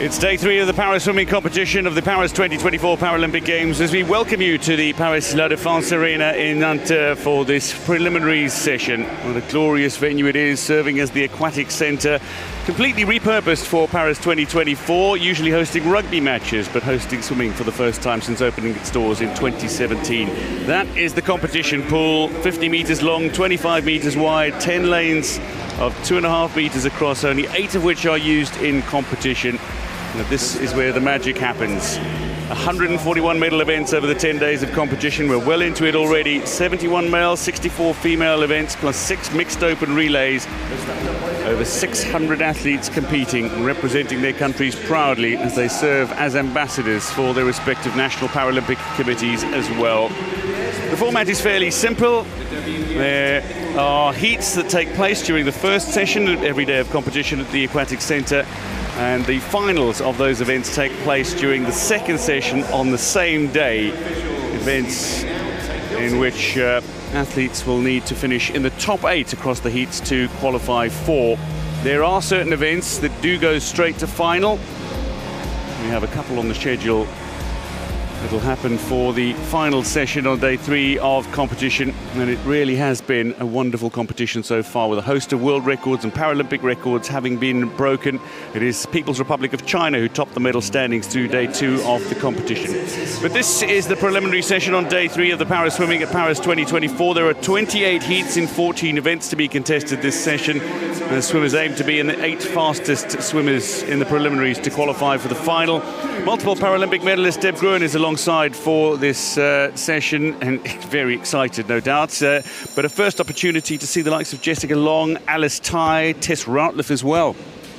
It's day 3 of the Paris swimming competition of the Paris 2024 Paralympic Games as we welcome you to the Paris Stade de France arena in Nanterre for this preliminary session. What a glorious venue it is, serving as the aquatic centre, completely repurposed for Paris 2024, usually hosting rugby matches, but hosting swimming for the first time since opening its doors in 2017. That is the competition pool, 50 metres long, 25 metres wide, 10 lanes of 2.5 metres across, only 8 of which are used in competition. Now, this is where the magic happens. 141 medal events over the 10 days of competition. We're well into it already. 71 male, 64 female events, plus 6 mixed open relays. Over 600 athletes competing, representing their countries proudly as they serve as ambassadors for their respective national Paralympic committees as well. The format is fairly simple. There are heats that take place during the first session of every day of competition at the Aquatic Centre, and the finals of those events take place during the second session on the same day. Events in which athletes will need to finish in the top 8 across the heats to qualify for. There are certain events that do go straight to final. We have a couple on the schedule that'll happen for the final session on day 3 of competition, and it really has been a wonderful competition so far, with a host of world records and Paralympic records having been broken. It is People's Republic of China who topped the medal standings through day 2 of the competition. But this is the preliminary session on day 3 of the Paris swimming at Paris 2024. There are 28 heats in 14 events to be contested this session. The swimmers aim to be in the 8 fastest swimmers in the preliminaries to qualify for the final. Multiple Paralympic medalist Deb Gruen is alongside for this session, and very excited, no doubt. But a first opportunity to see the likes of Jessica Long, Alice Tai, Tess Routliffe as well.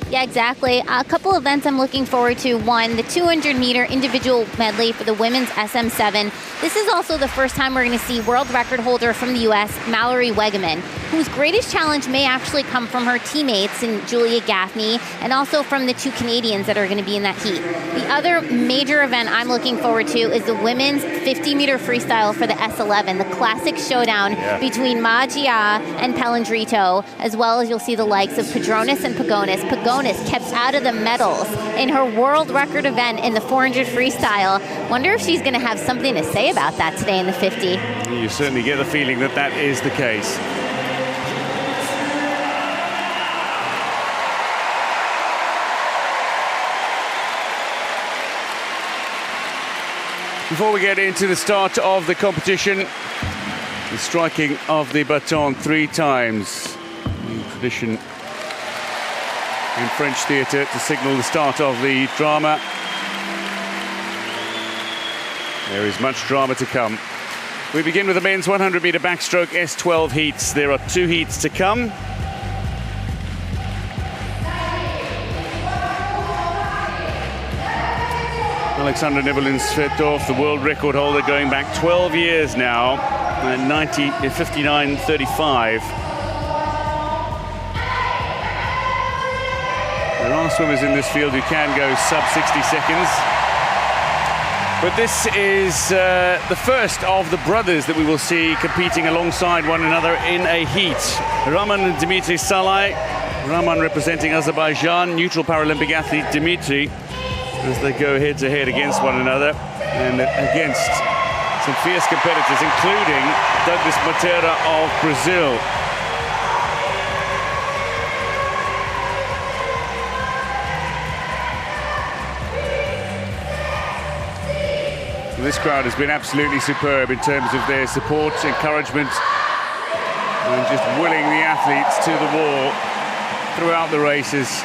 Yeah, exactly. A couple events I'm looking forward to. One, the 200-meter individual medley for the women's SM7. This is also the first time we're going to see world record holder from the U.S., Mallory Wegeman, whose greatest challenge may actually come from her teammates in Julia Gaffney and also from the 2 Canadians that are going to be in that heat. The other major event I'm looking forward to is the women's 50-meter freestyle for the S11, the classic showdown between Ma Jia and Pellandrito, as well as you'll see the likes of Padronis and Pagonis. Pagonis kept out of the medals in her world record event in the 400 freestyle. Wonder if she's going to have something to say about that today in the 50. You certainly get the feeling that that is the case. Before we get into the start of the competition, the striking of the baton 3 times. The tradition in French theatre to signal the start of the drama. There is much drama to come. We begin with the men's 100-meter backstroke S12 heats. There are 2 heats to come. Alexander Nevelin-Svetov, the world record holder, going back 12 years now, 59.35. There are swimmers in this field who can go sub 60 seconds. But this is the first of the brothers that we will see competing alongside one another in a heat. Roman and Dimitri Salai. Roman representing Azerbaijan, neutral Paralympic athlete Dimitri, as they go head-to-head against one another and against some fierce competitors, including Douglas Matera of Brazil. This crowd has been absolutely superb in terms of their support, encouragement, and just willing the athletes to the wall throughout the races.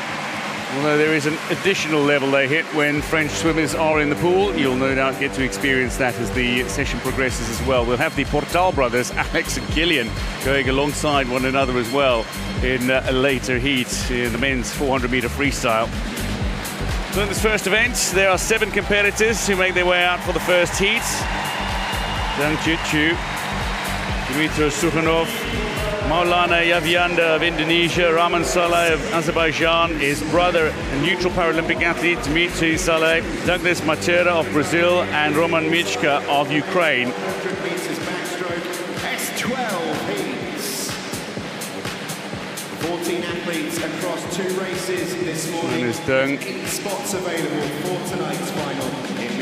Although there is an additional level they hit when French swimmers are in the pool. You'll no doubt get to experience that as the session progresses as well. We'll have the Portal brothers, Alex and Gillian, going alongside one another as well in a later heat in the men's 400-meter freestyle. So in this first event, there are 7 competitors who make their way out for the first heat. Zhang Chichu, Dimitrios Sukhanov, Maulana Yavianda of Indonesia, Rahman Saleh of Azerbaijan, his brother and neutral Paralympic athlete Dimitri Saleh, Douglas Matera of Brazil, and Roman Michka of Ukraine. 100 meters backstroke, S12 heats. 14 athletes across 2 races this morning. Deng. 8 spots available for tonight's final.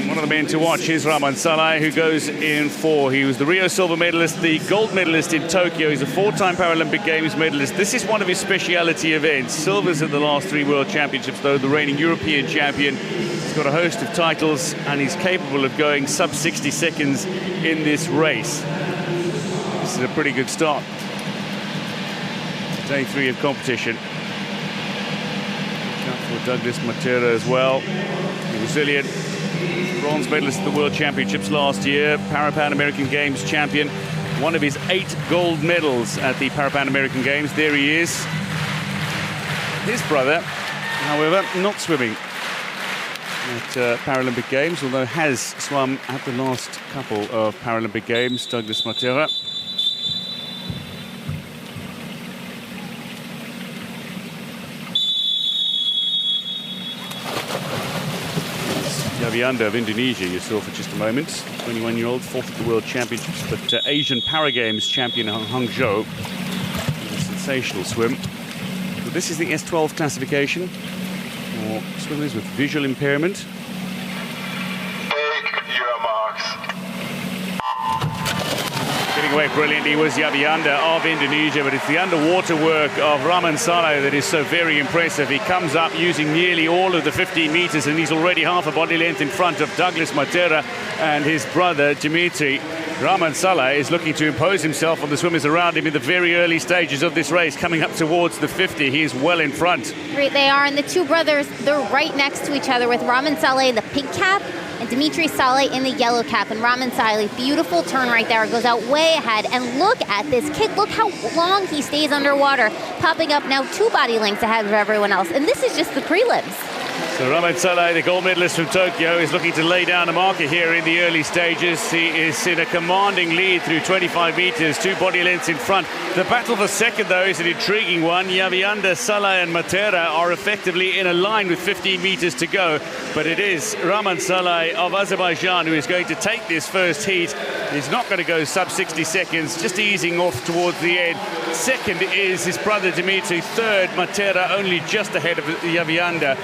One of the men to watch is Rahman Saleh, who goes in 4. He was the Rio silver medalist, the gold medalist in Tokyo. He's a 4-time Paralympic Games medalist. This is one of his speciality events. Silver's at the last 3 World Championships, though, the reigning European champion. He's got a host of titles, and he's capable of going sub 60 seconds in this race. This is a pretty good start. Day 3 of competition. For Douglas Matera as well. The Brazilian bronze medalist at the World Championships last year, Pan American Games champion. One of his 8 gold medals at the Pan American Games. There he is. His brother, however, not swimming at Paralympic Games, although has swum at the last couple of Paralympic Games, Douglas Matera. Yavianda of Indonesia you saw for just a moment, 21-year-old, 4th at the World Championships, but Asian Para Games champion in Hangzhou. A sensational swim. So this is the S12 classification for swimmers with visual impairment. Getting away brilliantly was Yavianda of Indonesia, but it's the underwater work of Rahman Saleh that is so very impressive. He comes up using nearly all of the 15 meters, and he's already half a body length in front of Douglas Matera and his brother Dimitri. Rahman Saleh is looking to impose himself on the swimmers around him in the very early stages of this race, coming up towards the 50. He is well in front. Great, they are, and the 2 brothers, they're right next to each other, with Rahman Saleh in the pink cap and Dimitri Saleh in the yellow cap. And Rahman Saleh, beautiful turn right there, goes out way ahead. And look at this kick. Look how long he stays underwater, popping up now 2 body lengths ahead of everyone else. And this is just the prelims. So Rahman Saleh, the gold medalist from Tokyo, is looking to lay down a marker here in the early stages. He is in a commanding lead through 25 meters, 2 body lengths in front. The battle for second, though, is an intriguing one. Yavianda, Saleh and Matera are effectively in a line with 15 meters to go, but it is Rahman Saleh of Azerbaijan who is going to take this first heat. He's not going to go sub 60 seconds, just easing off towards the end. Second is his brother Dimitri. Third, Matera, only just ahead of Yavianda.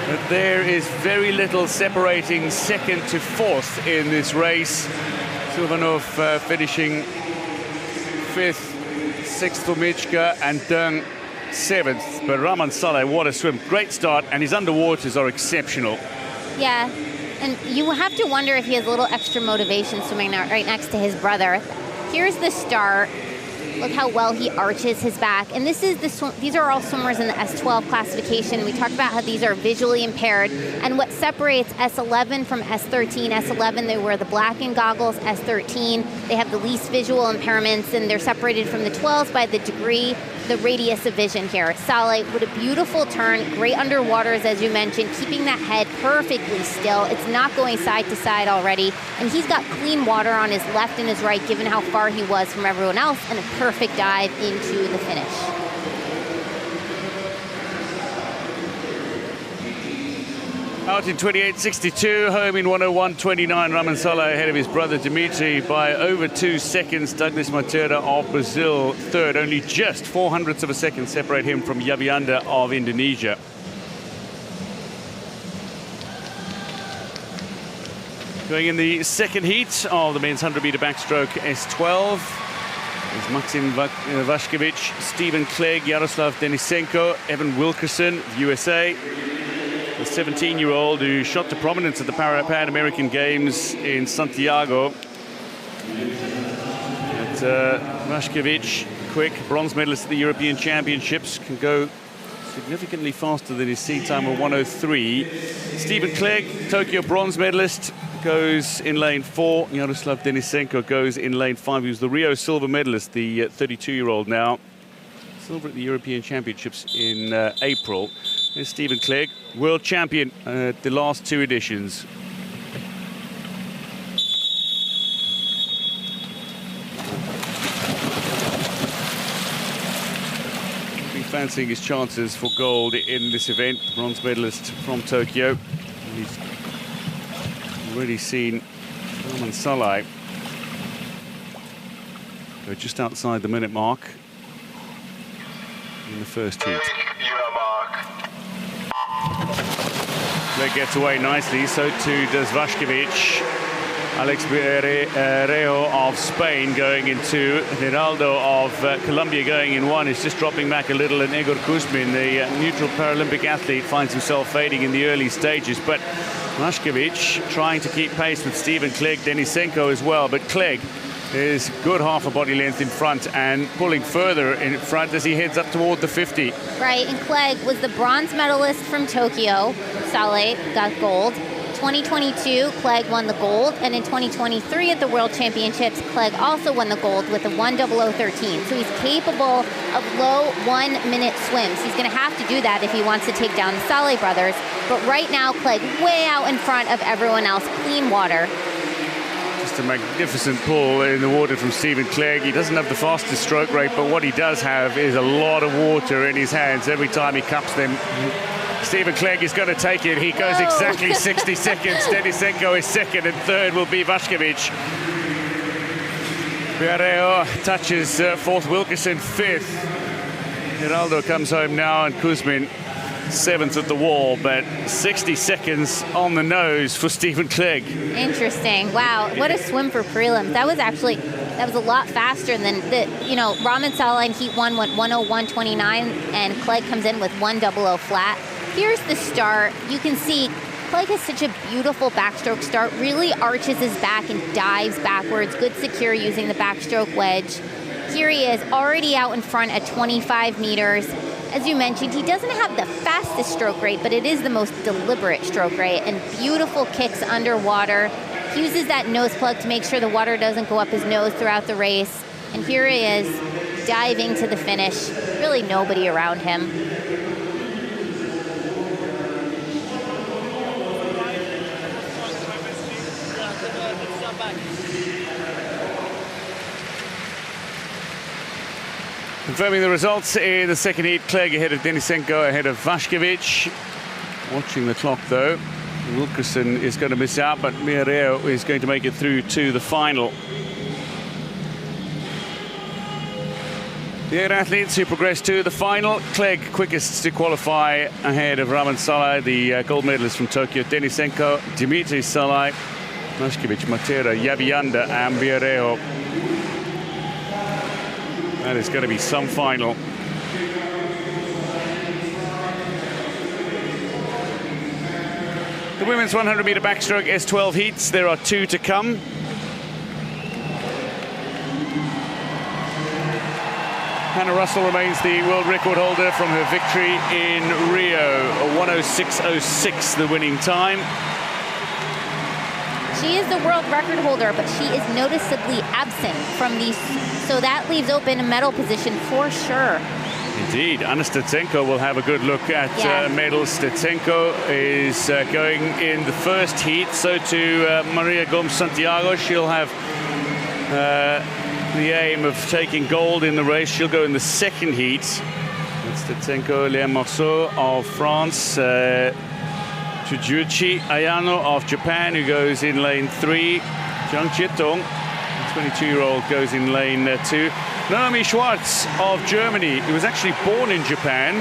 But there is very little separating second to 4th in this race. Silvanov finishing 5th, 6th for Michka, and Deng 7th. But Rahman Saleh, what a swim. Great start, and his underwaters are exceptional. Yeah, and you have to wonder if he has a little extra motivation swimming right next to his brother. Here's the start. Look how well he arches his back. And this is these are all swimmers in the S12 classification. We talked about how these are visually impaired. And what separates S11 from S13, S11, they wear the blackened goggles. S13, they have the least visual impairments, and they're separated from the 12s by the degree, the radius of vision here. Saleh with a beautiful turn, great underwaters, as you mentioned, keeping that head perfectly still. It's not going side to side already. And he's got clean water on his left and his right, given how far he was from everyone else, and a perfect dive into the finish. Out in 28.62, home in 101.29. Rahman Saleh ahead of his brother Dimitri by over 2 seconds. Douglas Matera of Brazil third. Only just 0.04 of a second separate him from Yavianda of Indonesia. Going in the second heat of the men's 100-meter backstroke S12 is Maxim Vashkevich, Stephen Clegg, Yaroslav Denisenko, Evan Wilkerson, USA. The 17-year-old who shot to prominence at the Pan American Games in Santiago. Vashkevich, quick, bronze medalist at the European Championships, can go significantly faster than his seat time of 1:03. Stephen Clegg, Tokyo bronze medalist, goes in lane 4. Yaroslav Denisenko goes in lane 5. He was the Rio silver medalist, the 32-year-old now. Silver at the European Championships in April. Here's Stephen Clegg, world champion at the last 2 editions. Fancying his chances for gold in this event, bronze medalist from Tokyo. He's already seen Rahman Saleh go just outside the minute mark. in the first heat. That gets away nicely, so too does Vašković. Alex Berreo of Spain going in 2. Geraldo of Colombia going in 1 is just dropping back a little, and Igor Kuzmin, the neutral Paralympic athlete, finds himself fading in the early stages. But Vašković trying to keep pace with Stephen Clegg, Denisenko as well, but Clegg is good half a body length in front and pulling further in front as he heads up toward the 50. Right, and Clegg was the bronze medalist from Tokyo. Saleh got gold. 2022, Clegg won the gold, and in 2023 at the World Championships, Clegg also won the gold with a 1:00:13. So he's capable of low 1-minute swims. He's going to have to do that if he wants to take down the Saleh brothers. But right now, Clegg way out in front of everyone else, clean water. Just a magnificent pull in the water from Stephen Clegg. He doesn't have the fastest stroke rate, but what he does have is a lot of water in his hands every time he cups them. Stephen Clegg is going to take it. He goes exactly 60 seconds. Denisenko is second, and third will be Vašković. Berreo touches fourth, Wilkerson fifth. Geraldo comes home now, and Kuzmin seventh at the wall, but 60 seconds on the nose for Stephen Clegg. Interesting. Wow, what a swim for prelims. That was a lot faster than Raman Saleh in heat 1 went 1:01:29, and Clegg comes in with 1:00 flat. Here's the start. You can see Clegg has such a beautiful backstroke start, really arches his back and dives backwards. Good secure using the backstroke wedge. Here he is already out in front at 25 meters. As you mentioned, he doesn't have the fastest stroke rate, but it is the most deliberate stroke rate, and beautiful kicks underwater. He uses that nose plug to make sure the water doesn't go up his nose throughout the race. And here he is diving to the finish. Really nobody around him. Confirming the results in the second heat, Clegg ahead of Denisenko, ahead of Vašković. Watching the clock though, Wilkerson is going to miss out, but Berreo is going to make it through to the final. The 8 athletes who progressed to the final. Clegg quickest to qualify ahead of Raman Saleh, the gold medalist from Tokyo. Denisenko, Dimitri Saleh, Vašković, Matera, Yavianda and Berreo. That is going to be some final. The women's 100-meter backstroke S12 heats. There are 2 to come. Hannah Russell remains the world record holder from her victory in Rio. A 1:06:06, the winning time. She is the world record holder, but she is noticeably absent from these, so that leaves open a medal position for sure. Indeed, Anna Steczenko will have a good look at medals. Steczenko is going in the first heat, so to Maria Gomes Santiago. She'll have the aim of taking gold in the race. She'll go in the second heat. That's Steczenko, Léa Morceau of France. Tsujuchi Ayano of Japan, who goes in lane 3. Zhang Jietong, the 22-year-old, goes in lane 2. Naomi Schwartz of Germany, who was actually born in Japan.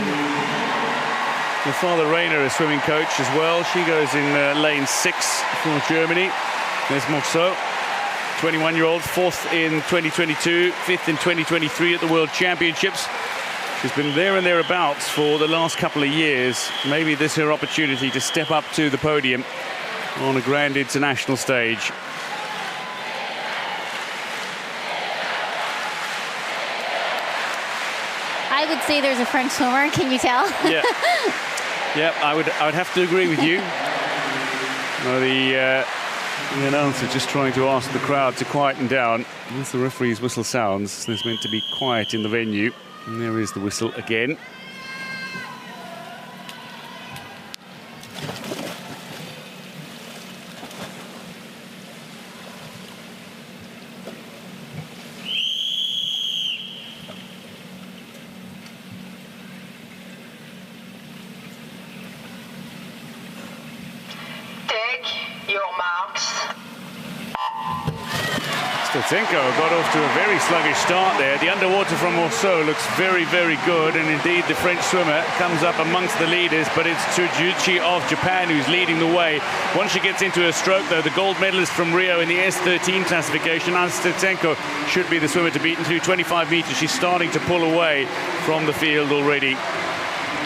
Her father Rainer, a swimming coach as well. She goes in lane 6 for Germany. There's Morceau, 21-year-old, 4th in 2022, 5th in 2023 at the World Championships. She's been there and thereabouts for the last couple of years. Maybe this is her opportunity to step up to the podium on a grand international stage. I would say there's a French swimmer, can you tell? Yeah, yeah, I would have to agree with you. The announcer just trying to ask the crowd to quieten down. As the referee's whistle sounds, there's meant to be quiet in the venue. And there is the whistle again. Take your marks. Steczenko got off to a very sluggish start there. The underwater from Morceau looks very, very good, and indeed the French swimmer comes up amongst the leaders, but it's Tsujuchi of Japan who's leading the way. Once she gets into a stroke, though, the gold medalist from Rio in the S13 classification, Steczenko, should be the swimmer to beat into 25 meters. She's starting to pull away from the field already.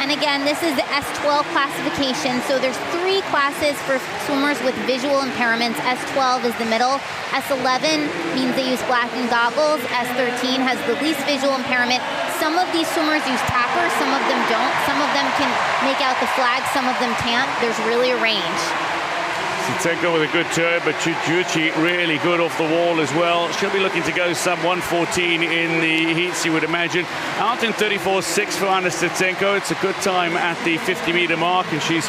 And again, this is the S12 classification, so there's 3 classes for swimmers with visual impairments. S12 is the middle. S11 means they use blackened goggles. S13 has the least visual impairment. Some of these swimmers use tappers, some of them don't. Some of them can make out the flag, some of them can't. There's really a range. Steczenko with a good turn, but Tsujuchi really good off the wall as well. She'll be looking to go sub 1:14 in the heats, you would imagine. Out in 34.6 for Anna Steczenko. It's a good time at the 50-meter mark, and she's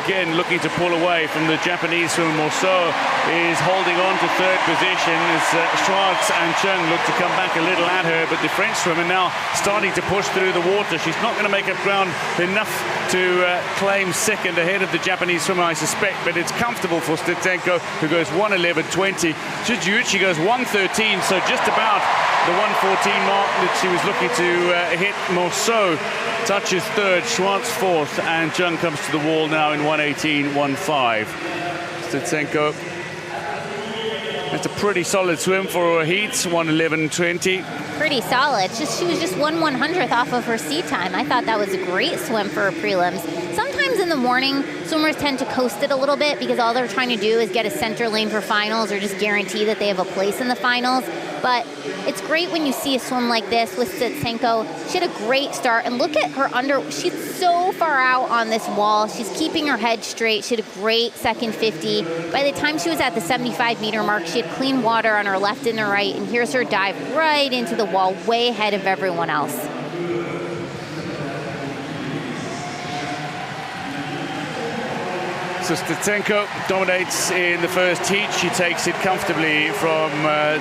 again looking to pull away from the Japanese swimmer. Morceau is holding on to third position as Schwartz and Chung look to come back a little at her, but the French swimmer now starting to push through the water. She's not going to make up ground enough to claim second ahead of the Japanese swimmer, I suspect, but it's comfortable for Steczenko, who goes 1:11.20. Tsujuchi goes 1:13, so just about the 1:14 mark that she was looking to hit. Morceau touches third, Schwartz fourth, and Chung comes to the wall now in 1:18.15. Steczenko, that's a pretty solid swim for her heats, 1:11.20. Pretty solid. She was just 1/100th off of her seat time. I thought that was a great swim for her prelims. Sometimes in the morning, swimmers tend to coast it a little bit because all they're trying to do is get a center lane for finals or just guarantee that they have a place in the finals. But it's great when you see a swim like this with Steczenko. She had a great start, and look at her she's so far out on this wall. She's keeping her head straight. She had a great second 50. By the time she was at the 75-meter mark, she had clean water on her left and her right, and here's her dive right into the wall, way ahead of everyone else. So Steczenko dominates in the first heat. She takes it comfortably from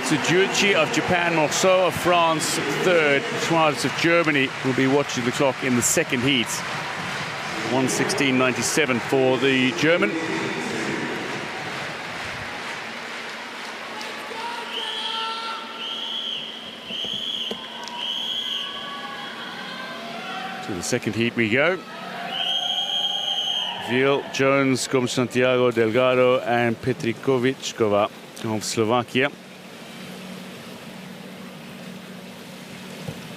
Tsujuchi of Japan, Morceau of France, third. Schwartz of Germany will be watching the clock in the second heat. 1:16.97 for the German. To the second heat we go. Veal, Jones, Santiago, Delgado, and Petrikovičková of Slovakia.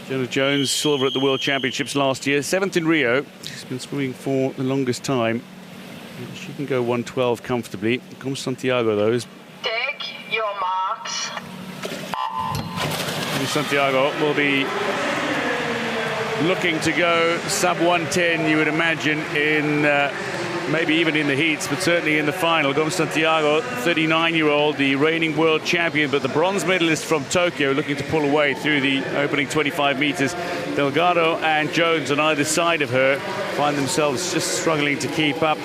Jenna Jones, silver at the World Championships last year, 7th in Rio. She's been swimming for the longest time. She can go 1:12 comfortably. Santiago, though, is... Take your marks. Santiago will be looking to go sub 1:10, you would imagine, in maybe even in the heats, but certainly in the final. Santiago, 39-year-old, the reigning world champion, but the bronze medalist from Tokyo, looking to pull away through the opening 25 meters. Delgado and Jones on either side of her find themselves just struggling to keep up.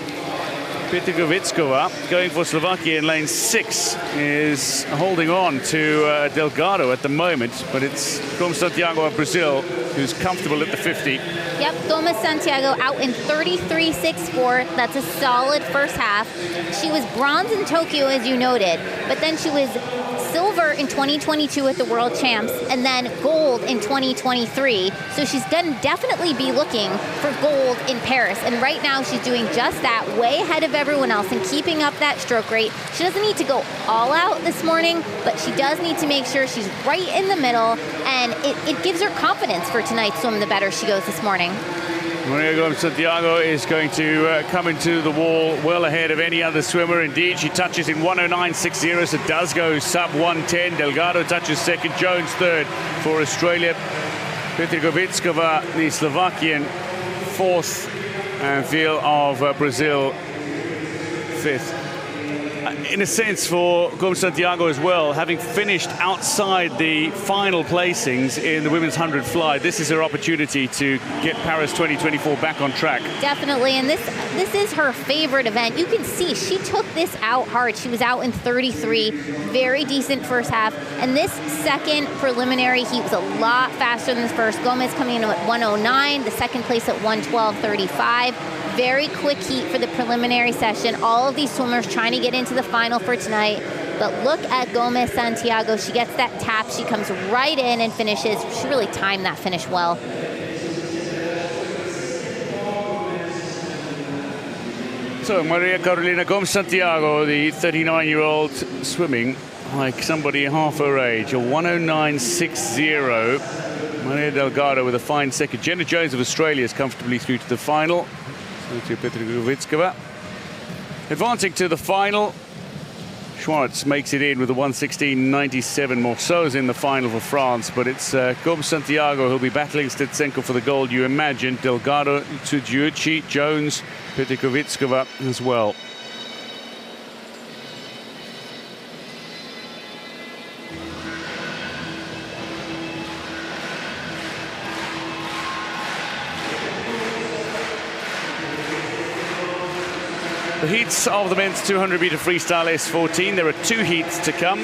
Petrikovičková, going for Slovakia in lane 6, is holding on to Delgado at the moment, but it's Santiago of Brazil who's comfortable at the 50. Yep, Gomes Santiago out in 33.64. That's a solid first half. She was bronze in Tokyo, as you noted, but then she was silver in 2022 at the World Champs, and then gold in 2023. So she's going to definitely be looking for gold in Paris. And right now she's doing just that, way ahead of everyone else and keeping up that stroke rate. She doesn't need to go all out this morning, but she does need to make sure she's right in the middle, and it gives her confidence for tonight's swim the better she goes this morning. Maria Gomes Santiago is going to come into the wall well ahead of any other swimmer. Indeed, she touches in 1:09.60, so does go sub 1:10. Delgado touches second, Jones third for Australia. Petrikovičková, the Slovakian, fourth, and Veal of Brazil, fifth. In a sense, for Gomes Santiago as well, having finished outside the final placings in the women's 100 fly, this is her opportunity to get Paris 2024 back on track. Definitely, and this is her favorite event. You can see she took this out hard. She was out in 33, very decent first half, and this second preliminary heat was a lot faster than the first. Gomez coming in at 1:09, the second place at 1:12.35. Very quick heat for the preliminary session. All of these swimmers trying to get into the final for tonight. But look at Gomez Santiago. She gets that tap. She comes right in and finishes. She really timed that finish well. So Maria Carolina Gomez Santiago, the 39-year-old, swimming like somebody half her age, a 109.60. Maria Delgado with a fine second. Jenna Jones of Australia is comfortably through to the final. Advancing to the final, Schwartz makes it in with a 116.97. Morceau's in the final for France, but it's Gomez Santiago who'll be battling Steczenko for the gold, you imagine. Delgado, Tsujiuchi, Jones, Petrikovitskova as well. The heats of the men's 200-meter freestyle S14. There are 2 heats to come.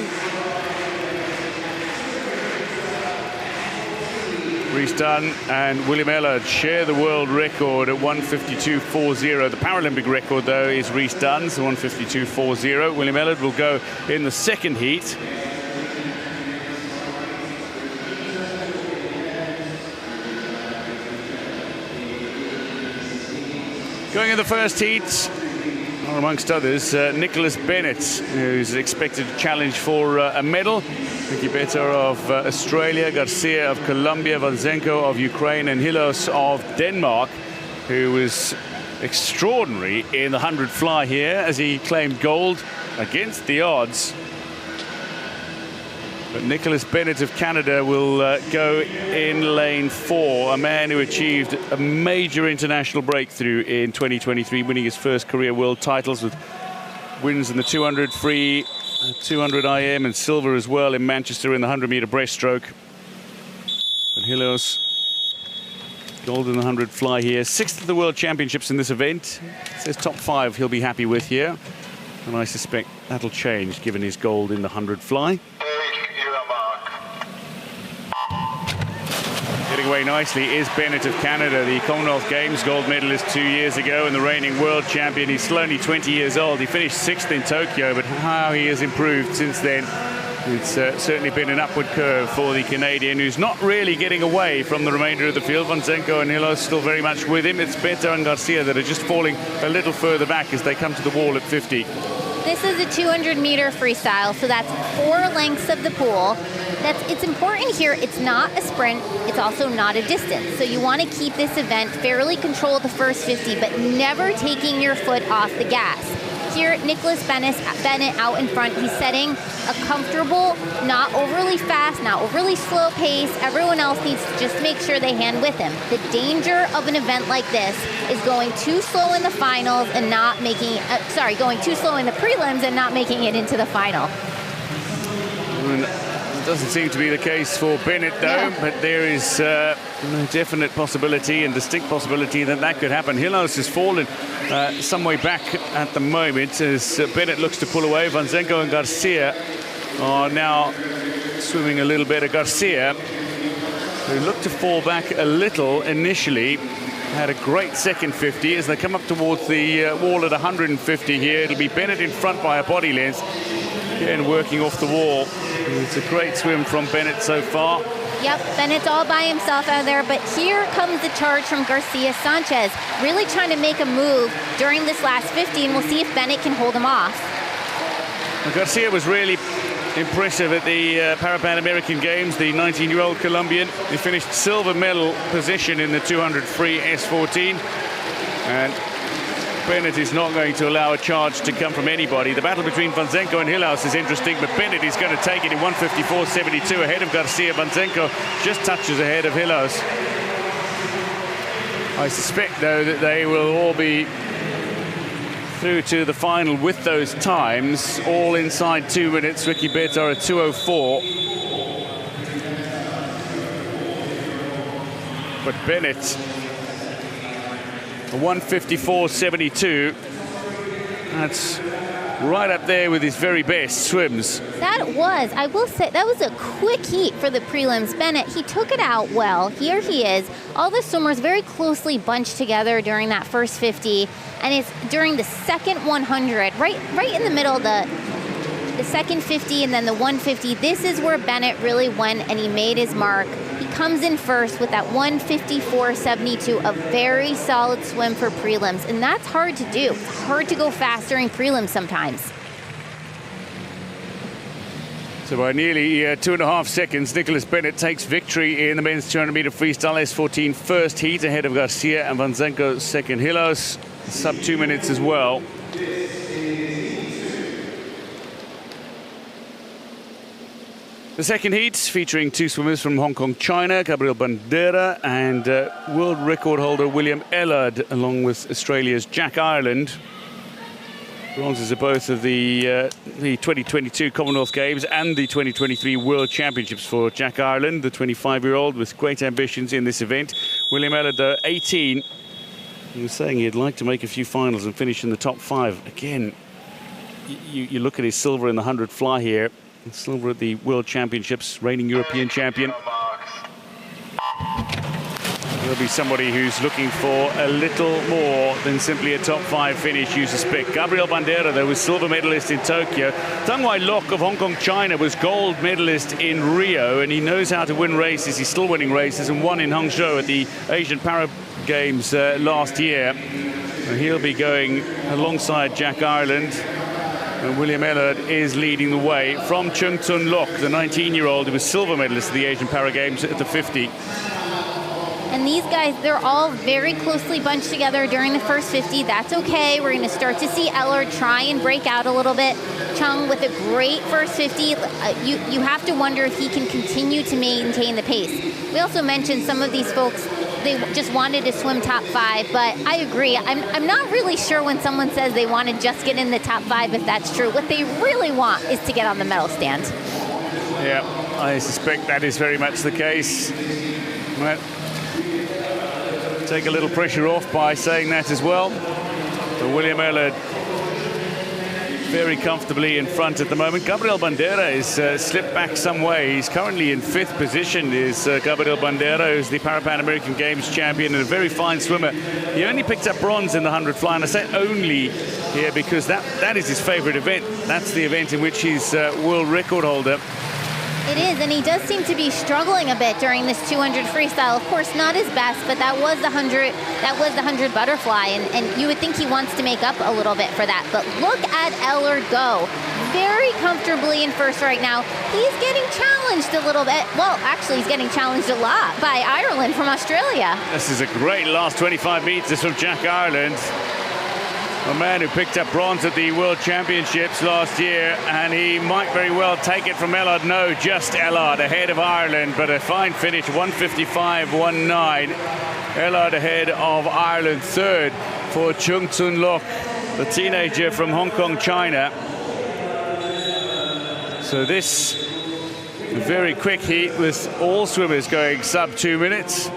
Rhys Dunn and William Ellard share the world record at 152.40. The Paralympic record, though, is Rhys Dunn's, 152.40. William Ellard will go in the second heat. Going in the first heat, amongst others, Nicholas Bennett, who's expected to challenge for a medal. Vicky Better of Australia, Garcia of Colombia, Vanzenko of Ukraine, and Hilos of Denmark, who was extraordinary in the 100 fly here as he claimed gold against the odds. But Nicholas Bennett of Canada will go in lane 4, a man who achieved a major international breakthrough in 2023, winning his first career world titles with wins in the 200 free, 200 IM, and silver as well in Manchester in the 100-meter breaststroke. But Hilos, gold in the 100 fly here. 6th of the World Championships in this event. It says top 5 he'll be happy with here. And I suspect that'll change given his gold in the 100 fly. Getting away nicely is Bennett of Canada, the Commonwealth Games gold medalist 2 years ago and the reigning world champion. He's still only 20 years old. He finished 6th in Tokyo, but how he has improved since then. It's certainly been an upward curve for the Canadian, who's not really getting away from the remainder of the field. Vanzenko and Hilos still very much with him. It's Better and Garcia that are just falling a little further back as they come to the wall at 50. This is a 200-meter freestyle, so that's 4 lengths of the pool. It's important here, it's not a sprint, it's also not a distance. So you want to keep this event fairly controlled the first 50, but never taking your foot off the gas. Here, Nicholas Bennett out in front, he's setting a comfortable, not overly fast, not overly slow pace. Everyone else needs to just make sure they hand with him. The danger of an event like this is going too slow in the finals and not making, going too slow in the prelims and not making it into the final. Doesn't seem to be the case for Bennett, though, but there is a definite possibility and distinct possibility that that could happen. Hilos has fallen some way back at the moment as Bennett looks to pull away. Vanzenko and Garcia are now swimming a little better. Garcia, who looked to fall back a little initially, had a great second 50 as they come up towards the wall at 150 here. It'll be Bennett in front by a body length. Again, working off the wall. It's a great swim from Bennett so far. Yep, Bennett's all by himself out there, but here comes the charge from Garcia Sanchez, really trying to make a move during this last 50, and we'll see if Bennett can hold him off. Well, Garcia was really impressive at the Pan American Games, the 19-year-old Colombian. He finished silver medal position in the 200 free S14. And Bennett is not going to allow a charge to come from anybody. The battle between Vanzenko and Hilos is interesting, but Bennett is going to take it in 154.72 ahead of Garcia. Vanzenko just touches ahead of Hilos. I suspect, though, that they will all be through to the final with those times, all inside 2 minutes. Ricky Betar at 2:04. But Bennett, 154.72. That's right up there with his very best swims. That was, I will say, that was a quick heat for the prelims. Bennett, he took it out well. Here he is. All the swimmers very closely bunched together during that first 50. And it's during the second 100, right in the middle of the the second 50 and then the 150, this is where Bennett really went and he made his mark. He comes in first with that 154.72, a very solid swim for prelims, and that's hard to do. It's hard to go fast during prelims sometimes. So by nearly 2.5 seconds, Nicholas Bennett takes victory in the men's 200-meter freestyle S14 first heat ahead of Garcia and Vanzenko second. Hilos sub 2 minutes as well. The second heat featuring two swimmers from Hong Kong, China, Gabriel Bandera and world record holder William Ellard, along with Australia's Jack Ireland. Bronzes are both of the 2022 Commonwealth Games and the 2023 World Championships for Jack Ireland, the 25-year-old with great ambitions in this event. William Ellard, 18, he was saying he'd like to make a few finals and finish in the top 5. Again, you look at his silver in the 100 fly here, silver at the World Championships, reigning European champion. There'll be somebody who's looking for a little more than simply a top 5 finish, you suspect. Gabriel Bandera, though, was silver medalist in Tokyo. Tang Wai Lok of Hong Kong, China, was gold medalist in Rio, and he knows how to win races. He's still winning races and won in Hangzhou at the Asian Paralympic Games last year. And he'll be going alongside Jack Ireland. And William Ellard is leading the way from Chung Tun Lok, the 19-year-old who was silver medalist at the Asian Para Games at the 50. And these guys, they're all very closely bunched together during the first 50. That's okay. We're going to start to see Ellard try and break out a little bit. Chung with a great first 50. You have to wonder if he can continue to maintain the pace. We also mentioned some of these folks, they just wanted to swim top 5, but I agree. I'm not really sure when someone says they want to just get in the top 5 if that's true. What they really want is to get on the medal stand. Yeah, I suspect that is very much the case. Well, take a little pressure off by saying that as well. But William Ellard very comfortably in front at the moment. Gabriel Bandera is slipped back some way. He's currently in 5th position, is Gabriel Bandera, who's the Pan American Games champion and a very fine swimmer. He only picked up bronze in the 100 fly, and I say only here because that is his favorite event. That's the event in which he's world record holder. It is, and he does seem to be struggling a bit during this 200 freestyle. Of course, not his best, but that was the 100. That was the 100 butterfly, and you would think he wants to make up a little bit for that. But look at Ellard go, very comfortably in first right now. He's getting challenged a little bit. Well, actually, he's getting challenged a lot by Ireland from Australia. This is a great last 25 meters from Jack Ireland. A man who picked up bronze at the World Championships last year, and he might very well take it from Ellard. No, just Ellard ahead of Ireland, but a fine finish, 155.19. Ellard ahead of Ireland, 3rd for Chung Tun Lok, the teenager from Hong Kong, China. So this a very quick heat with all swimmers going sub 2 minutes.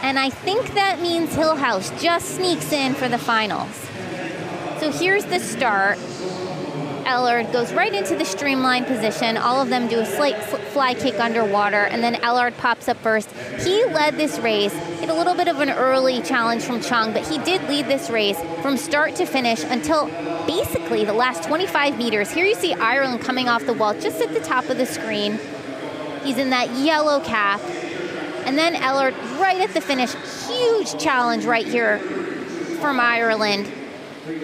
And I think that means Hillhouse just sneaks in for the finals. So here's the start. Ellard goes right into the streamline position. All of them do a slight fly kick underwater, and then Ellard pops up first. He led this race. Had a little bit of an early challenge from Chung, but he did lead this race from start to finish until basically the last 25 meters. Here you see Ireland coming off the wall just at the top of the screen. He's in that yellow cap. And then Ellard right at the finish, huge challenge right here from Ireland.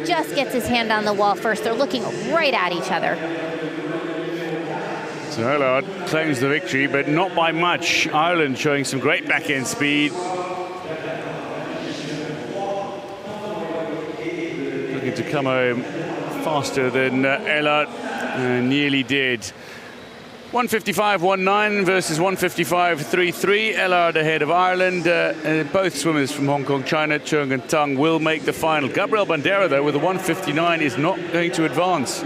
Just gets his hand on the wall first. They're looking right at each other. So Ellard claims the victory, but not by much. Ireland showing some great back-end speed. Looking to come home faster than Ellard, nearly did. 155.19 versus 155.33. Ellard ahead of Ireland. Both swimmers from Hong Kong, China, Chung and Tang, will make the final. Gabriel Bandera, though, with a 159 is not going to advance.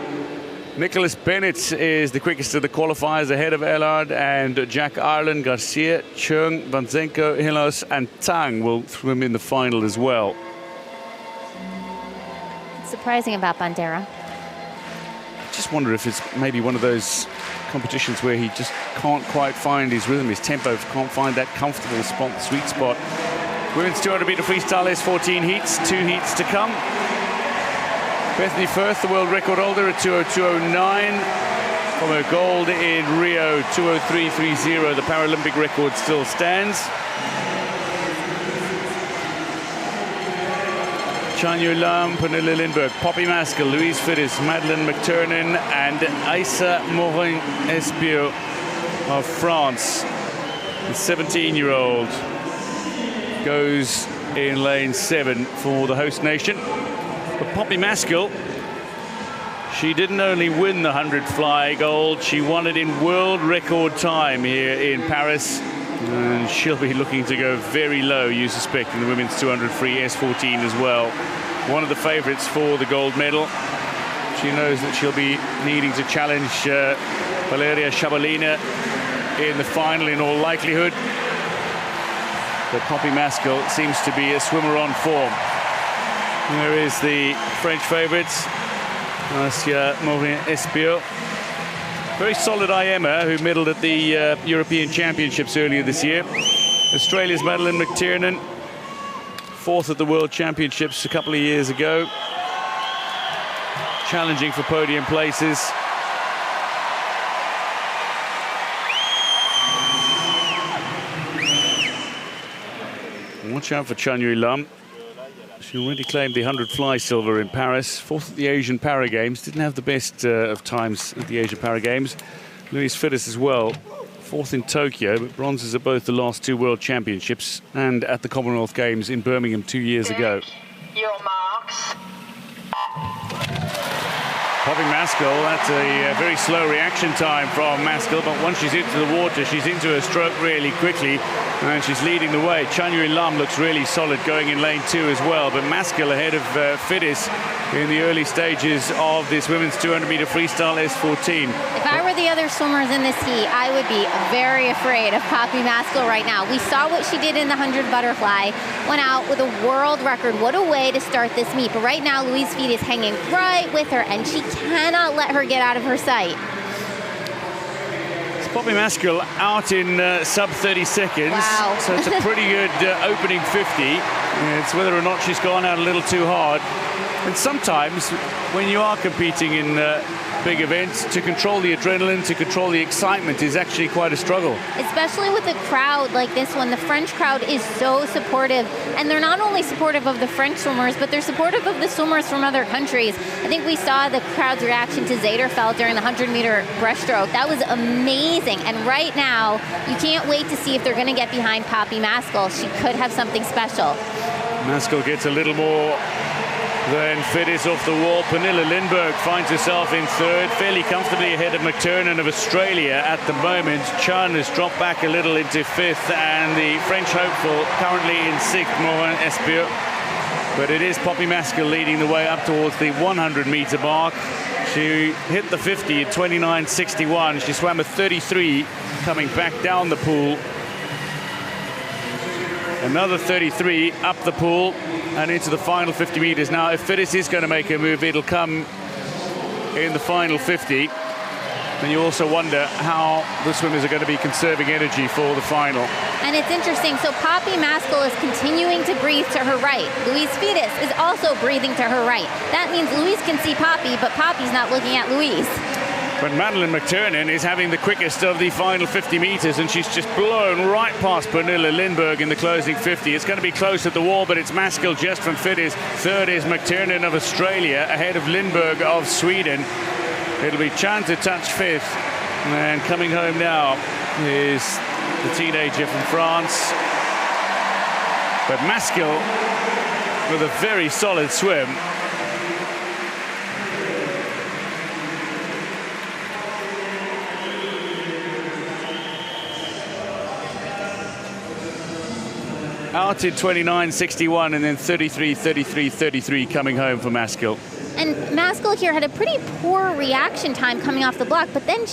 Nicholas Bennett is the quickest of the qualifiers ahead of Ellard, and Jack Ireland, Garcia, Chung, Vanzenko, Hilos and Tang will swim in the final as well. It's surprising about Bandera. I just wonder if it's maybe one of those competitions where he just can't quite find his rhythm, his tempo, can't find that comfortable spot, sweet spot. Women's 200 meter freestyle is 14 heats, 2 heats to come. Bethany Firth, the world record holder, at 2:02.09. From her gold in Rio, 2:03.30. The Paralympic record still stands. Chanyu Lam, Pernille Lindberg, Poppy Maskell, Louise Fittes, Madeleine McTernan, and Aïssa Morin-Espio of France. The 17-year-old goes in lane 7 for the host nation. But Poppy Maskell, she didn't only win the 100 fly gold, she won it in world record time here in Paris. And she'll be looking to go very low, you suspect, in the women's 200 free S14 as well. One of the favorites for the gold medal. She knows that she'll be needing to challenge Valeria Shabalina in the final in all likelihood. But Poppy Maskell seems to be a swimmer on form. There is the French favourites, Aïssa Morin-Espio. Very solid IMer, who medalled at the European Championships earlier this year. Australia's Madeleine McTernan, 4th at the World Championships a couple of years ago. Challenging for podium places. Watch out for Chanyu Lam. She already claimed the 100 fly silver in Paris, 4th at the Asian Para Games. Didn't have the best of times at the Asian Para Games. Louise Fittes as well, 4th in Tokyo, but bronzes at both the last 2 World Championships and at the Commonwealth Games in Birmingham 2 years ago. Your marks. Poppy Maskell, that's a very slow reaction time from Maskell, but once she's into the water, she's into her stroke really quickly, and she's leading the way. Chanyu Lam looks really solid going in lane 2 as well, but Maskell ahead of Fittes in the early stages of this women's 200-meter freestyle S14. If I were the other swimmers in this heat, I would be very afraid of Poppy Maskell right now. We saw what she did in the 100 butterfly, went out with a world record. What a way to start this meet. But right now, Louise Fittes is hanging right with her, and she cannot let her get out of her sight. It's Poppy Maskell out in sub 30 seconds. Wow. So it's a pretty good opening 50. It's whether or not she's gone out a little too hard. And sometimes when you are competing in big events, to control the adrenaline, to control the excitement is actually quite a struggle. Especially with a crowd like this one. The French crowd is so supportive. And they're not only supportive of the French swimmers, but they're supportive of the swimmers from other countries. I think we saw the crowd's reaction to Zaderfeld during the 100-meter breaststroke. That was amazing. And right now, you can't wait to see if they're going to get behind Poppy Maskell. She could have something special. Maskell gets a little more than Fittes off the wall. Pernille Lindberg finds herself in 3rd, fairly comfortably ahead of McTernan of Australia at the moment. Chan has dropped back a little into 5th, and the French hopeful currently in 6th, Morin-Espio. But it is Poppy Maskell leading the way up towards the 100-meter mark. She hit the 50 at 29.61. She swam a 33 coming back down the pool. Another 33 up the pool and into the final 50 meters. Now, if Fittes is going to make a move, it'll come in the final 50. And you also wonder how the swimmers are going to be conserving energy for the final. And it's interesting. So Poppy Maskell is continuing to breathe to her right. Louise Fittes is also breathing to her right. That means Louise can see Poppy, but Poppy's not looking at Louise. But Madeleine McTernan is having the quickest of the final 50 meters, and she's just blown right past Pernille Lindberg in the closing 50. It's going to be close at the wall, but it's Maskell just from Fittes. 3rd is McTernan of Australia, ahead of Lindberg of Sweden. It'll be Chan to touch 5th. And coming home now is the teenager from France. But Maskell with a very solid swim. Out in 29.61 and then 33.33 coming home for Maskell. And Maskell here had a pretty poor reaction time coming off the block, but then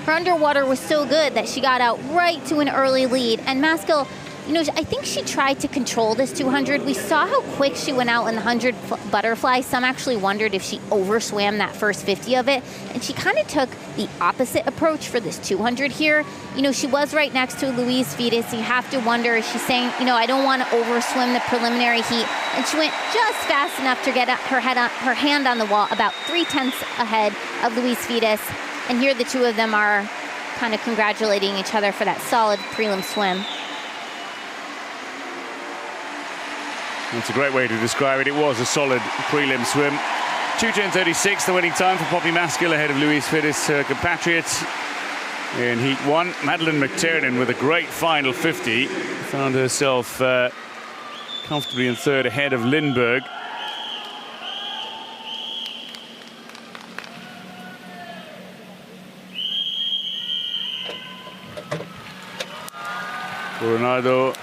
her underwater was so good that she got out right to an early lead. And Maskell, You know, I think she tried to control this 200. We saw how quick she went out in the 100 butterfly. Some actually wondered if she overswam that first 50 of it. And she kind of took the opposite approach for this 200 here. You know, she was right next to Louise Fides. You have to wonder, she's saying, you know, I don't want to overswim the preliminary heat. And she went just fast enough to get her hand on the wall, about 3/10 ahead of Louise Fides. And here the two of them are kind of congratulating each other for that solid prelim swim. That's a great way to describe it. It was a solid prelim swim. 2:10.36, the winning time for Poppy Maskell ahead of Louise Fides, her compatriot. In Heat 1, Madeleine McTiernan with a great final 50. Found herself comfortably in third ahead of Lindberg. Coronado,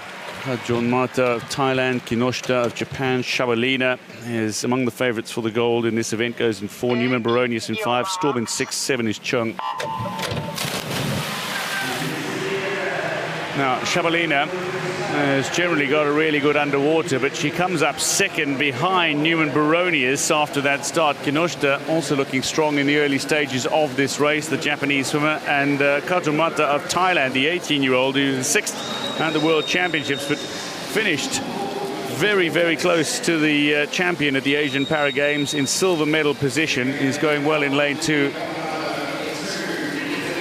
John Mata of Thailand, Kinoshita of Japan, Shabalina is among the favorites for the gold in this event, goes in 4, Newman Baronius in 5, Storm in 6, 7 is Chung. Now, Shabalina has generally got a really good underwater, but she comes up second behind Newman Baronius after that start. Kinoshita also looking strong in the early stages of this race, the Japanese swimmer, and Kajumata of Thailand, the 18-year-old, who's 6th at the World Championships, but finished very, very close to the champion at the Asian Para Games in silver medal position. He's going well in lane 2.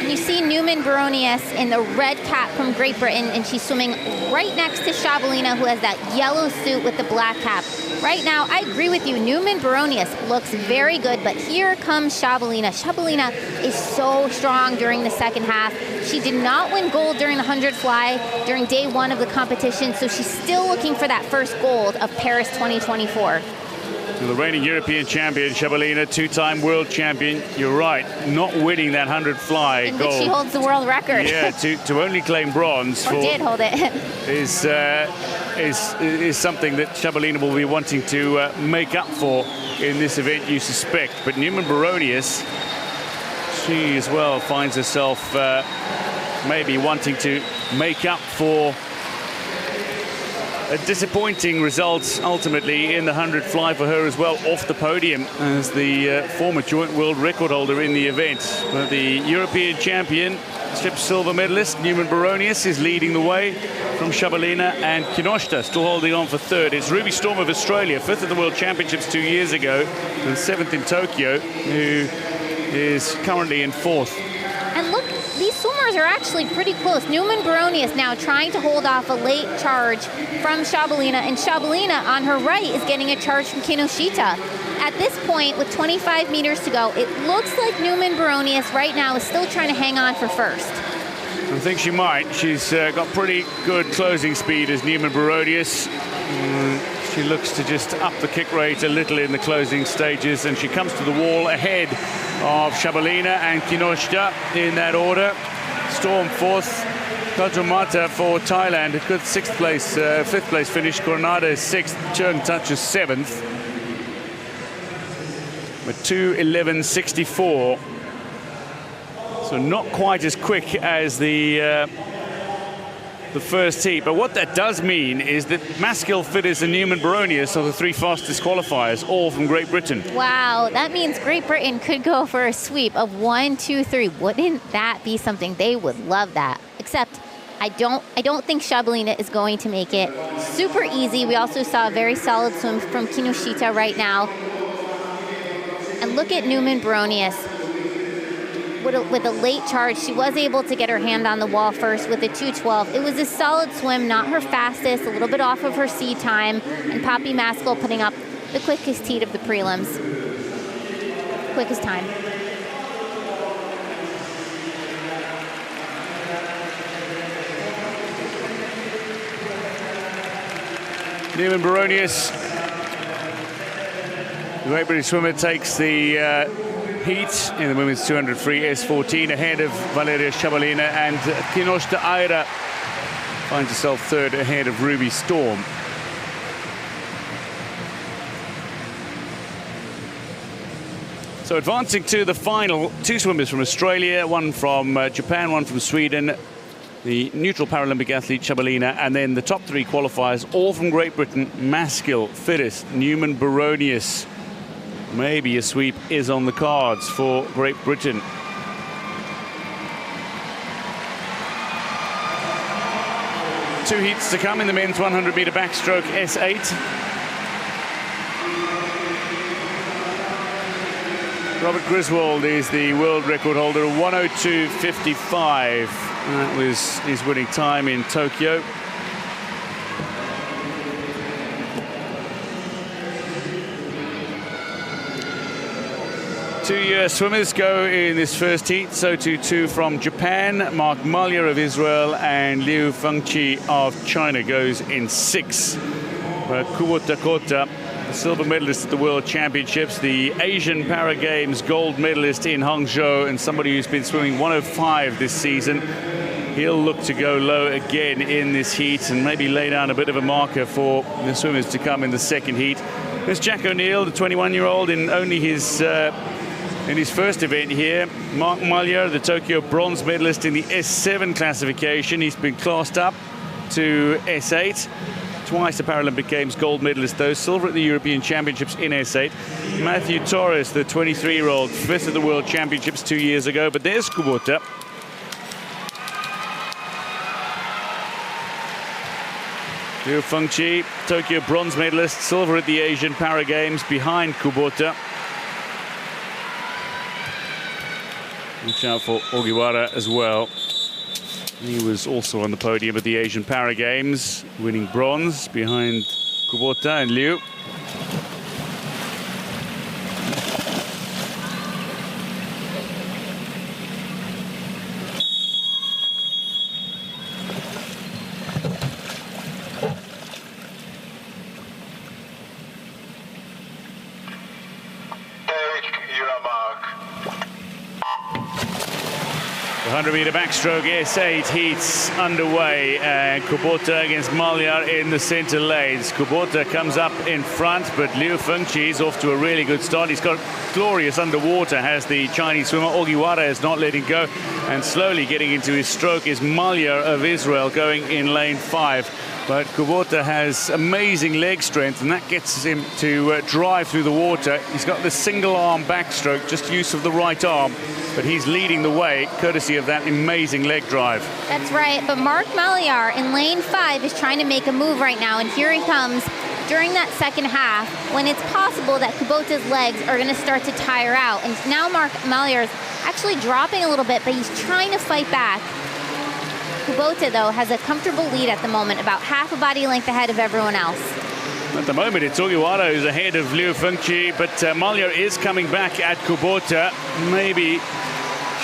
You see Newman Baronius in the red cap from Great Britain, and she's swimming right next to Shabalina, who has that yellow suit with the black cap. Right now, I agree with you, Newman Baronius looks very good, but here comes Shabalina. Shabalina is so strong during the second half. She did not win gold during the 100 fly during day 1 of the competition, so she's still looking for that first gold of Paris 2024. So the reigning European champion, Shabalina, 2-time world champion. You're right, not winning that 100 fly in gold. Which she holds the world record. Yeah, to only claim bronze or did hold it. is something that Shabalina will be wanting to make up for in this event, you suspect. But Newman Baronius, she as well finds herself maybe wanting to make up for a disappointing result ultimately in the 100 fly for her as well, off the podium as the former joint world record holder in the event. But the European champion, strip silver medalist Newman Baronius, is leading the way from Shabalina, and Kinoshita still holding on for third. It's Ruby Storm of Australia, 5th at the World Championships 2 years ago and 7th in Tokyo, who is currently in 4th. And look, these swimmers are actually pretty close. Newman Baronius now trying to hold off a late charge from Shabalina, and Shabalina on her right is getting a charge from Kinoshita. At this point, with 25 meters to go, it looks like Newman Baronius right now is still trying to hang on for first. I think she might. She's got pretty good closing speed as Newman Baronius. She looks to just up the kick rate a little in the closing stages, and she comes to the wall ahead of Shabalina and Kinoshita in that order. Storm 4th, Kajumata for Thailand, a good 6th place, 5th place finish. Coronado is 6th, Chung touches 7th. With 2:11.64. So not quite as quick as the first heat, but what that does mean is that Maskell, Fides and Newman Baronius are the 3 fastest qualifiers, all from Great Britain. Wow, that means Great Britain could go for a sweep of 1, 2, 3. Wouldn't that be something? They would love that. Except I don't think Shabalina is going to make it. Super easy. We also saw a very solid swim from Kinoshita right now. And look at Newman Baronius. With a late charge, she was able to get her hand on the wall first with a 2:12. It was a solid swim, not her fastest, a little bit off of her seed time, and Poppy Maskell putting up the quickest heat of the prelims. Quickest time. Newman Baronius, the Great British swimmer, takes the heat in the women's 200 free S14 ahead of Valeria Shabalina, and Kinoshita Aira finds herself third ahead of Ruby Storm. So advancing to the final, 2 swimmers from Australia, one from Japan, one from Sweden. the neutral Paralympic athlete Chabalina, and then the top 3 qualifiers, all from Great Britain: Maskill, Fittest, Newman, Baronius. Maybe a sweep is on the cards for Great Britain. Two heats to come in the men's 100-meter backstroke S8. Robert Griswold is the world record holder, 1:02.55. That was his winning time in Tokyo. Two US swimmers go in this first heat. So too two from Japan. Mark Malya of Israel and Liu Fengqi of China goes in 6. But Kubota Kota, the silver medalist at the World Championships, the Asian Para Games gold medalist in Hangzhou, and somebody who's been swimming 1:05 this season. He'll look to go low again in this heat and maybe lay down a bit of a marker for the swimmers to come in the second heat. There's Jack O'Neill, the 21-year-old, in only his first event here. Mark Malya, the Tokyo bronze medalist in the S7 classification. He's been classed up to S8. Twice the Paralympic Games gold medalist, though. Silver at the European Championships in S8. Matthew Torres, the 23-year-old, 5th at the World Championships 2 years ago. But there's Kubota. Liu Fengqi, Tokyo bronze medalist, silver at the Asian Para Games behind Kubota. Watch out for Ogiwara as well. He was also on the podium at the Asian Para Games, winning bronze behind Kubota and Liu. The 100-meter backstroke S8 heats underway, and Kubota against Malya in the center lanes. Kubota comes up in front, but Liu Fengqi is off to a really good start. He's got glorious underwater, has the Chinese swimmer. Ogiwara is not letting go, and slowly getting into his stroke is Malya of Israel going in lane 5. But Kubota has amazing leg strength, and that gets him to drive through the water. He's got the single arm backstroke, just use of the right arm, but he's leading the way courtesy of that amazing leg drive. That's right, but Mark Malya in lane 5 is trying to make a move right now, and here he comes during that second half when it's possible that Kubota's legs are going to start to tire out. And now Mark Malya is actually dropping a little bit, but he's trying to fight back. Kubota, though, has a comfortable lead at the moment, about half a body length ahead of everyone else. At the moment, it's Ogiwara who's ahead of Liu Fengqi, but Malya is coming back at Kubota, maybe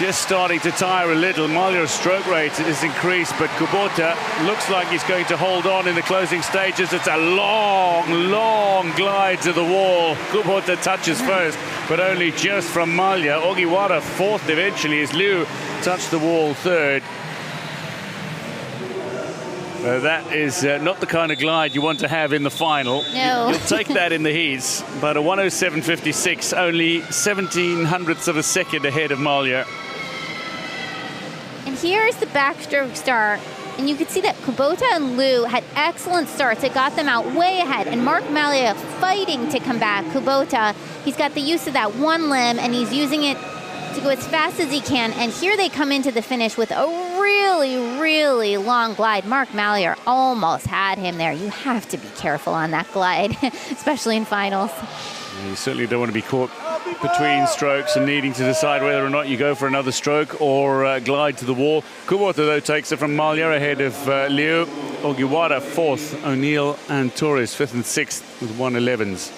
just starting to tire a little. Malya's stroke rate is increased, but Kubota looks like he's going to hold on in the closing stages. It's a long, long glide to the wall. Kubota touches first, but only just from Malya. Ogiwara 4th eventually as Liu touched the wall 3rd. That is not the kind of glide you want to have in the final. No. You'll take that in the heats, but a 1:07.56, only 0.17 of a second ahead of Malya. And here's the backstroke start. And you can see that Kubota and Liu had excellent starts. It got them out way ahead. And Mark Malya fighting to come back. Kubota, he's got the use of that one limb, and he's using it to go as fast as he can. And here they come into the finish with a really, really long glide. Mark Malya almost had him there. You have to be careful on that glide, especially in finals. You certainly don't want to be caught between strokes and needing to decide whether or not you go for another stroke or glide to the wall. Kubota, though, takes it from Malya ahead of Liu. Ogiwara 4th, O'Neill and Torres 5th and 6th with 1:11s.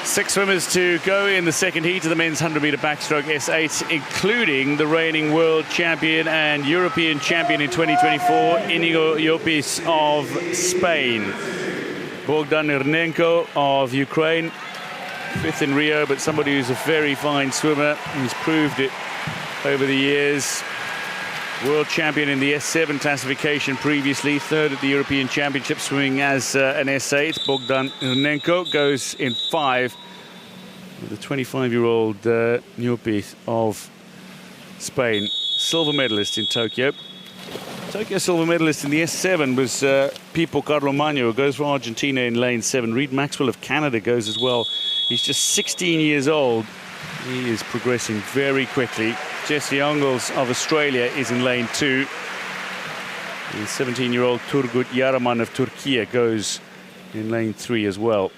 Six swimmers to go in the second heat of the men's 100-meter backstroke S8, including the reigning world champion and European champion in 2024, Inigo Llopis of Spain. Bogdan Ernenko of Ukraine, 5th in Rio, but somebody who's a very fine swimmer. He's proved it over the years. World champion in the S7 classification previously, third at the European Championship swimming as an S8. Bogdan Hrnenko goes in 5 with the 25-year-old Llopis of Spain, silver medalist in Tokyo. Tokyo silver medalist in the S7 was Pipo Carlomagno, who goes for Argentina in lane 7. Reed Maxwell of Canada goes as well. He's just 16 years old. He is progressing very quickly. Jesse Ongles of Australia is in lane 2. The 17-year-old Turgut Yaraman of Turkey goes in lane 3 as well.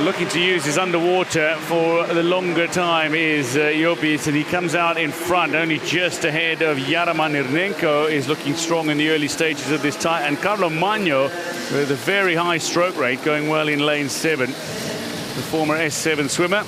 Looking to use his underwater for the longer time is Llopis, and he comes out in front, only just ahead of Yaraman. Hrnenko is looking strong in the early stages of this time, and Carlomagno with a very high stroke rate going well in lane 7, the former S7 swimmer.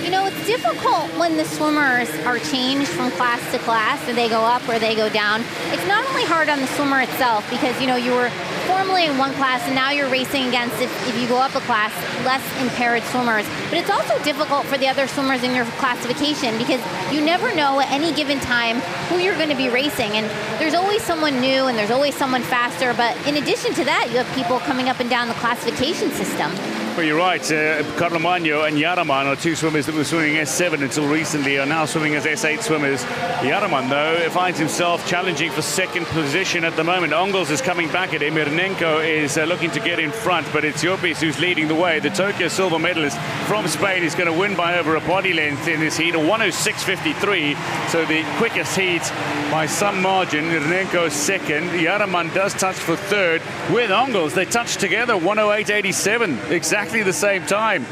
You know, it's difficult when the swimmers are changed from class to class, and they go up or they go down. It's not only hard on the swimmer itself, because, you know, you were formerly in one class and now you're racing against, if you go up a class, less impaired swimmers. But it's also difficult for the other swimmers in your classification, because you never know at any given time who you're going to be racing. And there's always someone new and there's always someone faster. But in addition to that, you have people coming up and down the classification system. Well, you're right. Carlomagno and Yaraman are two swimmers that were swimming S7 until recently, are now swimming as S8 swimmers. Yaraman, though, finds himself challenging for second position at the moment. Ongles is coming back at him. Hrnenko is looking to get in front, but it's Llopis who's leading the way. The Tokyo silver medalist from Spain is going to win by over a body length in this heat, a 1:06.53, so the quickest heat by some margin. Hrnenko second. Yaraman does touch for third with Ongles. They touch together, 1:08.87, exactly the same time.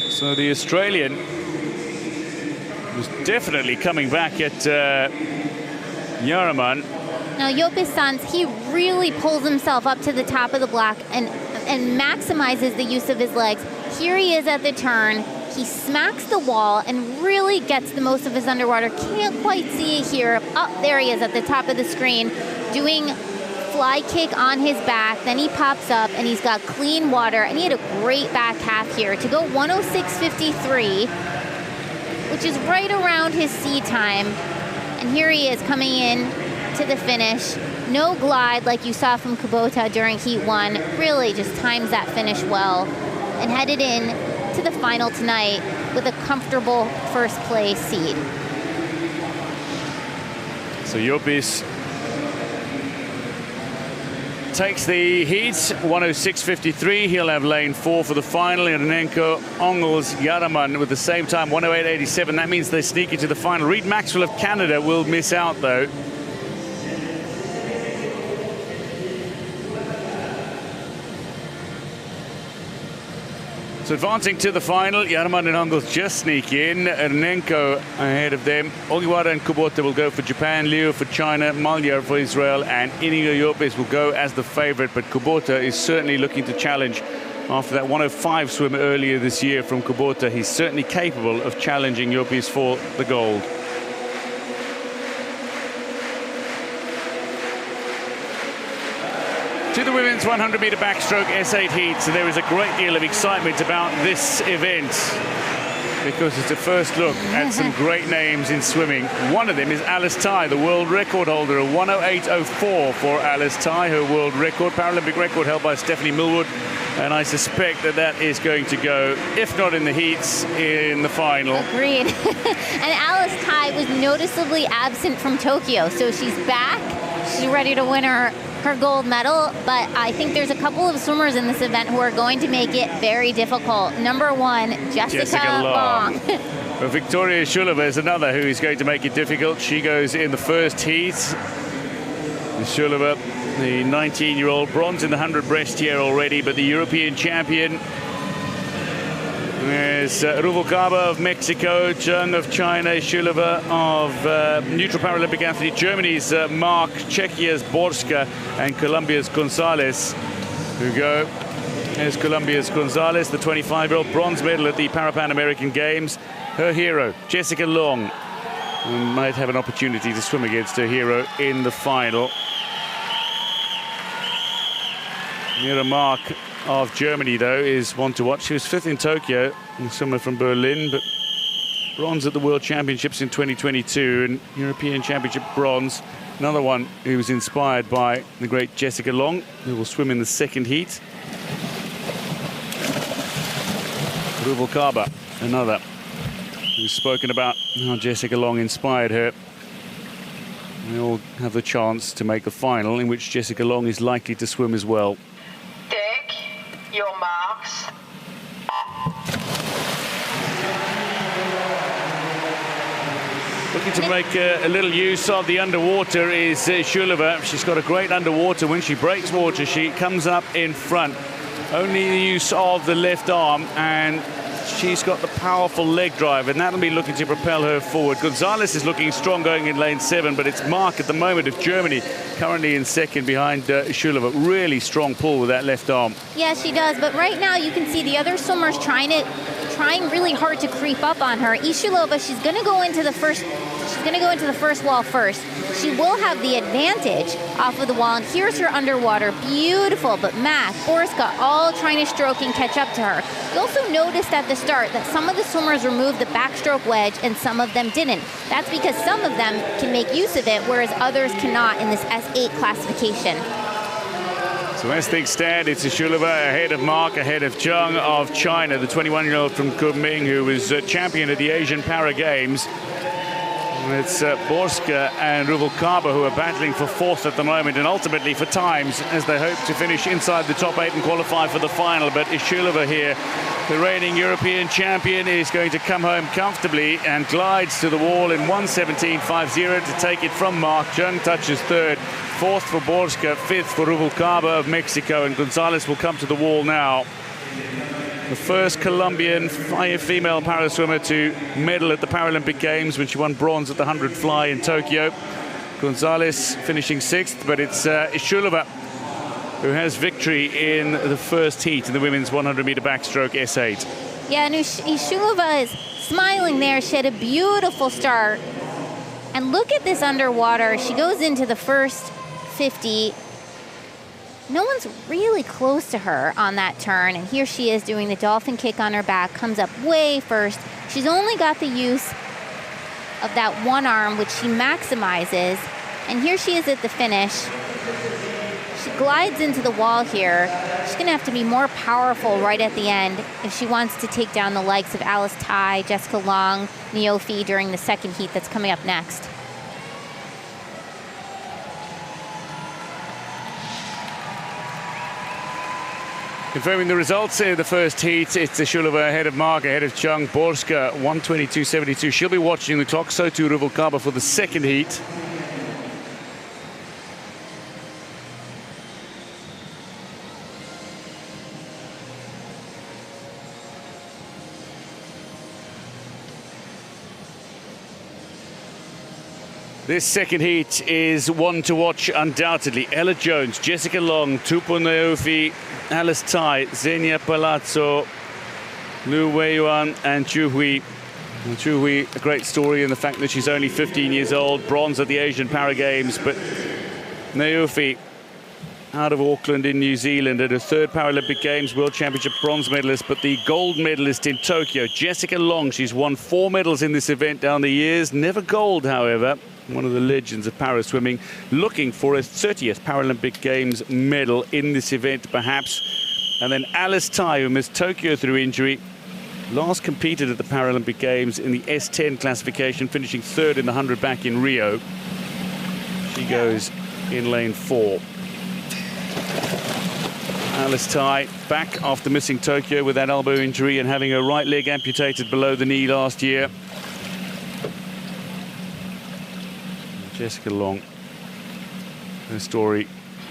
So the Australian was definitely coming back at Yaraman. Now, Llopis Sans, he really pulls himself up to the top of the block and maximizes the use of his legs. Here he is at the turn. He smacks the wall and really gets the most of his underwater. Can't quite see it here. Up there he is at the top of the screen doing fly kick on his back. Then he pops up and he's got clean water, and he had a great back half here to go 1:06.53, which is right around his sea time. And here he is coming in to the finish. No glide like you saw from Kubota during Heat 1. Really just times that finish well, and headed in to the final tonight with a comfortable first place seed. So Llopis takes the heat, 1:06.53. He'll have lane 4 for the final. Hrnenko, Ongles, Yaraman with the same time, 1:08.87. That means they sneak into the final. Reed Maxwell of Canada will miss out, though. So advancing to the final, Yaraman and Ongles just sneak in. Hrnenko ahead of them. Ogiwara and Kubota will go for Japan, Liu for China, Malyar for Israel, and Inigo Llopis will go as the favorite. But Kubota is certainly looking to challenge after that 1:05 swim earlier this year from Kubota. He's certainly capable of challenging Llopis for the gold. To the women's 100-meter backstroke S8 heat, so there is a great deal of excitement about this event because it's a first look at some great names in swimming. One of them is Alice Tai, the world record holder, a 1:08.04 for Alice Tai, her world record, Paralympic record held by Stephanie Millwood, and I suspect that that is going to go, if not in the heats, in the final. Agreed. And Alice Tai was noticeably absent from Tokyo, so she's back. She's ready to win her gold medal, but I think there's a couple of swimmers in this event who are going to make it very difficult. Number 1, Jessica Long. Well, Victoria Shulova is another who is going to make it difficult. She goes in the first heat. Shulova, the 19-year-old, bronze in the 100 breast here already, but the European champion. There's Ruvalcaba of Mexico, Zheng of China, Shulova of neutral Paralympic athlete, Germany's Mark, Czechia's Borska, and Colombia's Gonzalez, who go. There's Colombia's Gonzalez, the 25-year-old, bronze medal at the Pan American Games. Her hero, Jessica Long, might have an opportunity to swim against her hero in the final. Mira Mark of Germany, though, is one to watch. She was 5th in Tokyo, a swimmer from Berlin, but bronze at the World Championships in 2022 and European Championship bronze. Another one who was inspired by the great Jessica Long, who will swim in the second heat. Ruvalcaba, another who's spoken about how Jessica Long inspired her. They all have the chance to make the final, in which Jessica Long is likely to swim as well. Take your marks. Looking to make a little use of the underwater is Shulova. She's got a great underwater. When she breaks water, she comes up in front. Only the use of the left arm, and she's got the powerful leg drive, and that'll be looking to propel her forward. Gonzalez is looking strong going in lane 7, but it's Mark at the moment of Germany currently in second behind Shulova. Really strong pull with that left arm. Yeah, she does, but right now you can see the other swimmers trying really hard to creep up on her. Ishulova, she's going to go into the first wall first. She will have the advantage off of the wall, and here's her underwater. Beautiful, but Mac, Borska, all trying to stroke and catch up to her. You also noticed at the start that some of the swimmers removed the backstroke wedge and some of them didn't. That's because some of them can make use of it, whereas others cannot in this S8 classification. So as things stand, it's Shulova ahead of Mark, ahead of Zheng of China, the 21-year-old from Kunming, who was champion at the Asian Para Games. It's Borska and Ruvalcaba who are battling for 4th at the moment, and ultimately for times, as they hope to finish inside the top 8 and qualify for the final. But Ishulova here, the reigning European champion, is going to come home comfortably and glides to the wall in 1:17.50 to take it from Mark. Zheng touches 3rd, 4th for Borska, 5th for Ruvalcaba of Mexico, and Gonzalez will come to the wall now. The first Colombian female para swimmer to medal at the Paralympic Games when she won bronze at the 100 fly in Tokyo. Gonzalez finishing 6th, but it's Ishulova who has victory in the first heat in the women's 100-meter backstroke S8. Yeah, and Ishulova is smiling there. She had a beautiful start. And look at this underwater. She goes into the first 50. No one's really close to her on that turn, and here she is doing the dolphin kick on her back, comes up way first. She's only got the use of that one arm, which she maximizes, and here she is at the finish. She glides into the wall here. She's going to have to be more powerful right at the end if she wants to take down the likes of Alice Tai, Jessica Long, Neofi during the second heat that's coming up next. Confirming the results in the first heat, it's Shulova ahead of Mark, ahead of Zheng. Borska 1:22.72. She'll be watching the clock, so too Ruvalcaba for the second heat. This second heat is one to watch undoubtedly. Ella Jones, Jessica Long, Tupou Neofi, Alice Tai, Xenia Palazzo, Lu Weiyuan and Zhu Hui. Zhu Hui, a great story in the fact that she's only 15 years old, bronze at the Asian Para Games, but Neofi out of Auckland in New Zealand at her 3rd Paralympic Games, World Championship bronze medalist, but the gold medalist in Tokyo. Jessica Long, she's won 4 medals in this event down the years, never gold, however. One of the legends of para swimming, looking for a 30th Paralympic Games medal in this event, perhaps. And then Alice Tai, who missed Tokyo through injury, last competed at the Paralympic Games in the S10 classification, finishing 3rd in the 100 back in Rio. She goes in lane 4. Alice Tai back after missing Tokyo with that elbow injury and having her right leg amputated below the knee last year. Jessica Long, her story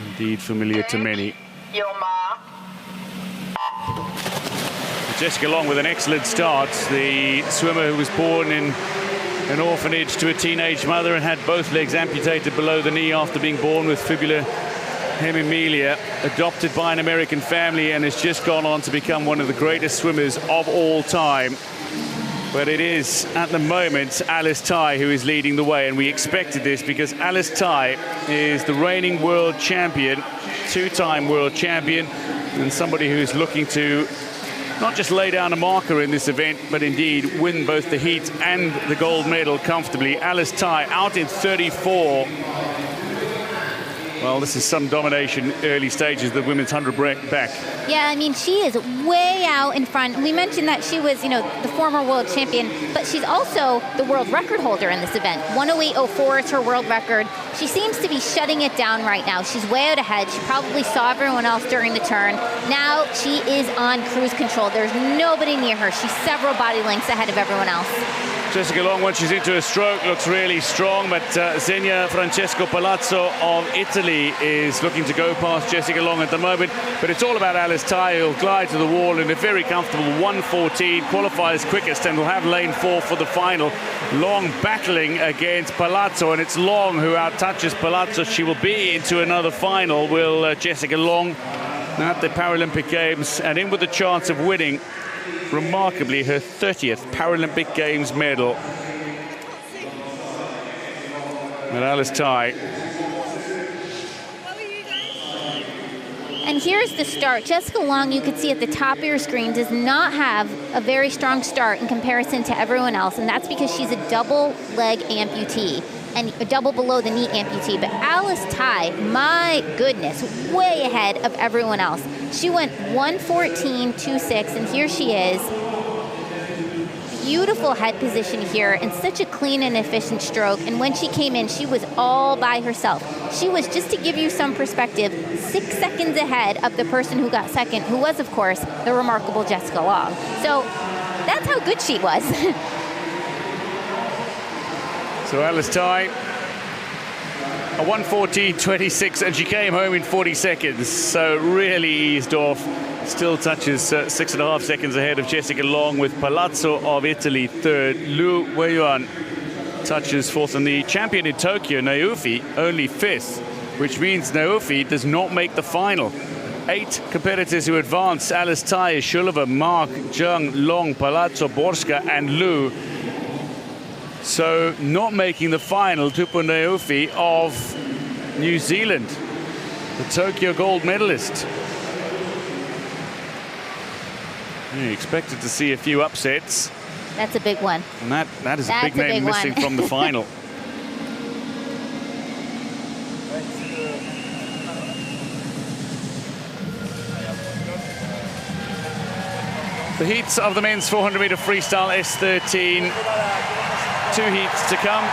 indeed familiar to many. Your mark. Jessica Long with an excellent start, the swimmer who was born in an orphanage to a teenage mother and had both legs amputated below the knee after being born with fibula hemimelia, adopted by an American family, and has just gone on to become one of the greatest swimmers of all time. But it is, at the moment, Alice Tai who is leading the way, and we expected this because Alice Tai is the reigning world champion, two-time world champion, and somebody who is looking to not just lay down a marker in this event, but indeed win both the heat and the gold medal comfortably. Alice Tai out in 34. Well, this is some domination early stages, the women's 100 back. Yeah, I mean, she is way out in front. We mentioned that she was, you know, the former world champion, but she's also the world record holder in this event. 108.04 is her world record. She seems to be shutting it down right now. She's way out ahead. She probably saw everyone else during the turn. Now she is on cruise control. There's nobody near her. She's several body lengths ahead of everyone else. Jessica Long, once she's into a stroke, looks really strong, but Xenia Francesco Palazzo of Italy is looking to go past Jessica Long at the moment. But it's all about Alice Tai, who'll glide to the wall in a very comfortable 1:14, qualifies quickest, and will have lane 4 for the final. Long battling against Palazzo, and it's Long who outtouches Palazzo. She will be into another final, will Jessica Long, at the Paralympic Games, and in with a chance of winning, remarkably, her 30th Paralympic Games medal. And Alice Tai. And here's the start. Jessica Long, you can see at the top of your screen, does not have a very strong start in comparison to everyone else, and that's because she's a double leg amputee and a double below the knee amputee. But Alice Tai, my goodness, way ahead of everyone else. She went 1:14.26, and here she is. Beautiful head position here, and such a clean and efficient stroke. And when she came in, she was all by herself. She was, just to give you some perspective, 6 seconds ahead of the person who got second, who was, of course, the remarkable Jessica Long. So that's how good she was. So Alice Tai, a 1:14.26, and she came home in 40 seconds, so really eased off. Still touches 6.5 seconds ahead of Jessica Long, with Palazzo of Italy third. Lu Weiyuan touches fourth, and the champion in Tokyo, Naofi, only fifth, which means Naofi does not make the final. 8 competitors who advance: Alice Tai, Shulova, Mark, Jung, Long, Palazzo, Borska, and Lu. So not making the final, Tupu Naofi of New Zealand, the Tokyo gold medalist. You expected to see a few upsets. That's a big one. And that is a big name missing from the final. The heats of the men's 400-meter freestyle S13. 2 heats to come.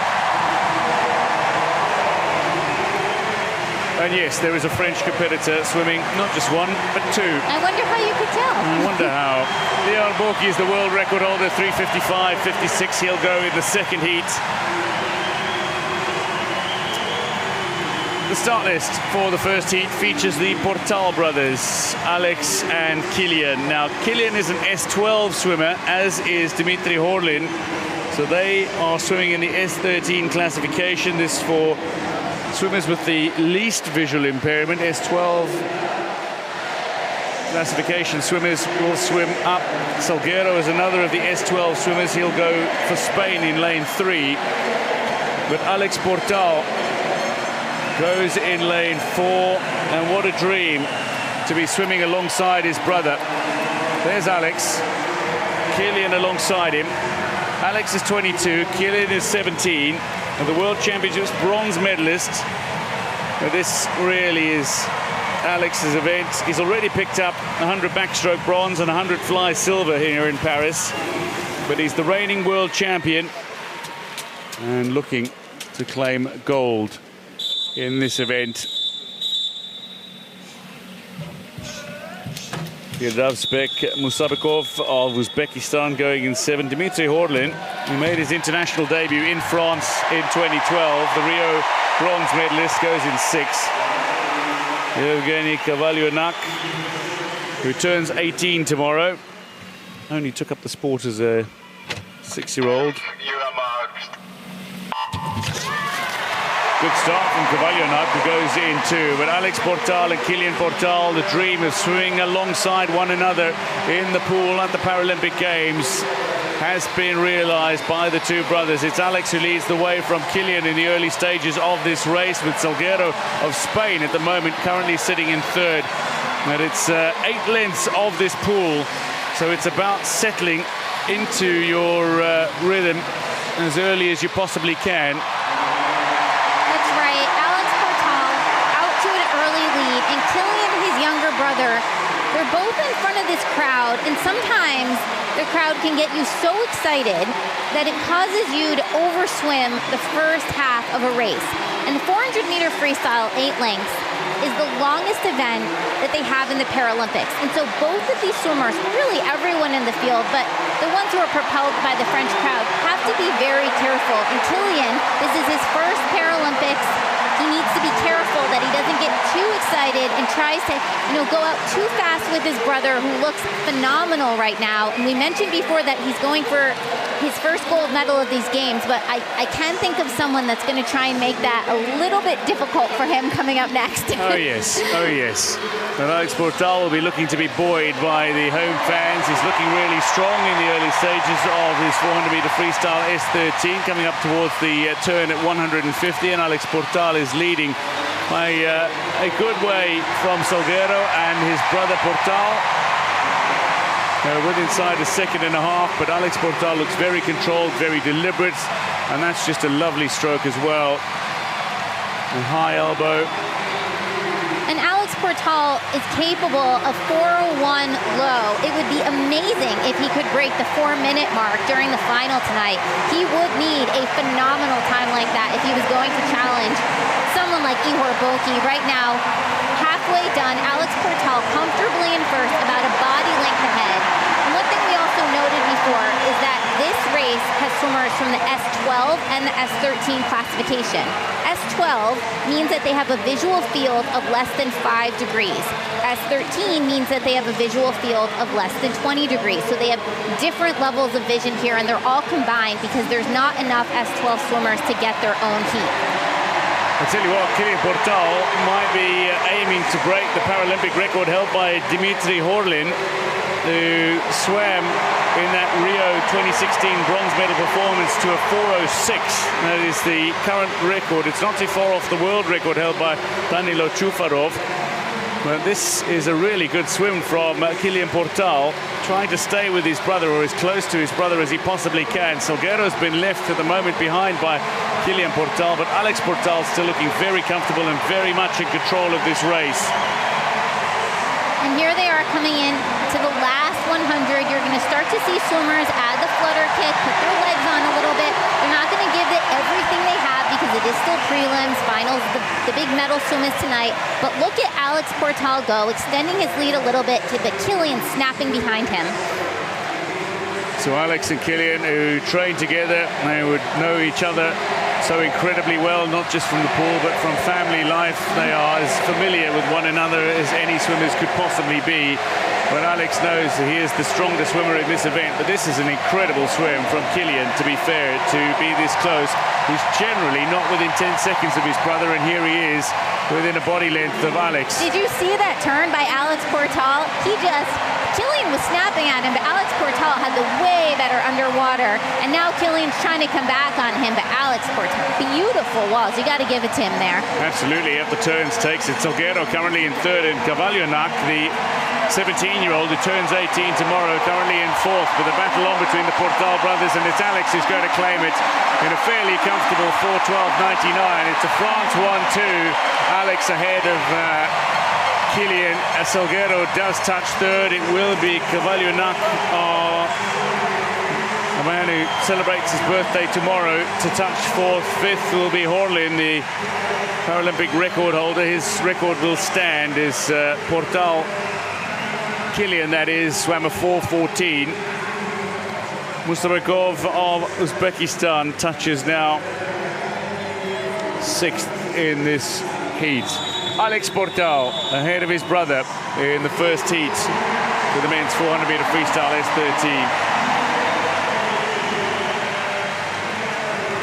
And yes, there is a French competitor swimming, not just one, but 2. I wonder how you could tell. I wonder how. Leon Borky is the world record holder, 3:55.56. He'll go in the second heat. The start list for the first heat features the Portal brothers, Alex and Kilian. Now, Kilian is an S12 swimmer, as is Dimitri Horlin. So they are swimming in the S13 classification. This for swimmers with the least visual impairment. S12 classification swimmers will swim up. Salguero is another of the S12 swimmers. He'll go for Spain in lane 3. But Alex Portal goes in lane 4. And what a dream to be swimming alongside his brother. There's Alex. Kilian alongside him. Alex is 22, Kilian is 17, and the World Championships bronze medalist. But this really is Alex's event. He's already picked up 100 backstroke bronze and 100 fly silver here in Paris. But he's the reigning world champion and looking to claim gold in this event. Ravsbek Musabekov of Uzbekistan going in 7. Dimitri Horlin, who made his international debut in France in 2012. The Rio bronze medalist, goes in 6. Evgeny Kovalyanak, who turns 18 tomorrow. Only took up the sport as a 6-year-old. Good start from Kovalyanak, who goes in 2. But Alex Portal and Kilian Portal, the dream of swimming alongside one another in the pool at the Paralympic Games. has been realized by the two brothers. It's Alex who leads the way from Kilian in the early stages of this race, with Salguero of Spain at the moment currently sitting in third. But it's 8 lengths of this pool, so it's about settling into your rhythm as early as you possibly can. That's right. Alex Portal out to an early lead, and Kilian, his younger brother, they're both in front of this crowd, and sometimes the crowd can get you so excited that it causes you to overswim the first half of a race. And the 400-meter freestyle, 8 lengths, is the longest event that they have in the Paralympics. And so both of these swimmers, really everyone in the field, but the ones who are propelled by the French crowd, have to be very careful. And Kilian, this is his first Paralympics. He needs to be careful that he doesn't get too excited and tries to, go out too fast with his brother, who looks phenomenal right now. And we mentioned before that he's going for his first gold medal of these games, but I can think of someone that's going to try and make that a little bit difficult for him coming up next. Oh yes, oh yes. But Alex Portal will be looking to be buoyed by the home fans. He's looking really strong in the early stages of his 400-meter freestyle S13, coming up towards the turn at 150, and Alex Portal is leading by a good way from Salguero and his brother Portal. With inside a second and a half, but Alex Portal looks very controlled, very deliberate, and that's just a lovely stroke as well. A high elbow. And Alex Portal is capable of 4:01 low. It would be amazing if he could break the 4-minute mark during the final tonight. He would need a phenomenal time like that if he was going to challenge someone like Ihor Boki. Right now, halfway done, Alex Portal comfortably in first, about a body length ahead. And one thing we also noted before is that this race has swimmers from the S12 and the S13 classification. S12 means that they have a visual field of less than 5 degrees. S13 means that they have a visual field of less than 20 degrees. So they have different levels of vision here, and they're all combined because there's not enough S12 swimmers to get their own heat. I tell you what, Kilian Portal might be aiming to break the Paralympic record held by Dimitri Horlin, who swam in that Rio 2016 bronze medal performance to a 4:06. That is the current record. It's not too far off the world record held by Danilo Chufarov. But this is a really good swim from Kilian Portal, trying to stay with his brother, or as close to his brother as he possibly can. Salguero's been left at the moment behind by Kilian Portal, but Alex Portal still looking very comfortable and very much in control of this race. And here they are coming in to the last 100. You're going to start to see swimmers add the flutter kick, put their legs on a little bit. They're not going to give it everything they have because it is still prelims, finals, the big medal swim is tonight. But look at Alex Portal go, extending his lead a little bit, but Kilian snapping behind him. So Alex and Kilian, who train together, they would know each other so incredibly well, not just from the pool, but from family life. They are as familiar with one another as any swimmers could possibly be. But Alex knows that he is the strongest swimmer in this event. But this is an incredible swim from Kilian, to be fair, to be this close. He's generally not within 10 seconds of his brother, and here he is within a body length of Alex. Did you see that turn by Alex Portal? Kilian was snapping at him, but Alex Portal had the way better underwater. And now Kilian's trying to come back on him, but Alex Portal, beautiful walls. You got to give it to him there. Absolutely, up the turns takes it. Salguero currently in third, and Cavalionac, the 17-year-old who turns 18 tomorrow, currently in fourth, with a battle on between the Portal brothers, and it's Alex who's going to claim it in a fairly comfortable 4:12.99. It's a France 1-2. Alex ahead of Kilian. Salguero does touch third. It will be Cavalionac, a man who celebrates his birthday tomorrow, to touch fourth. Fifth will be Horlin, the Paralympic record holder. His record will stand as Portal. Kilian, that is, swam a 4:14. Mustabekov of Uzbekistan touches now sixth in this heat. Alex Portal ahead of his brother in the first heat for the men's 400-meter freestyle S13.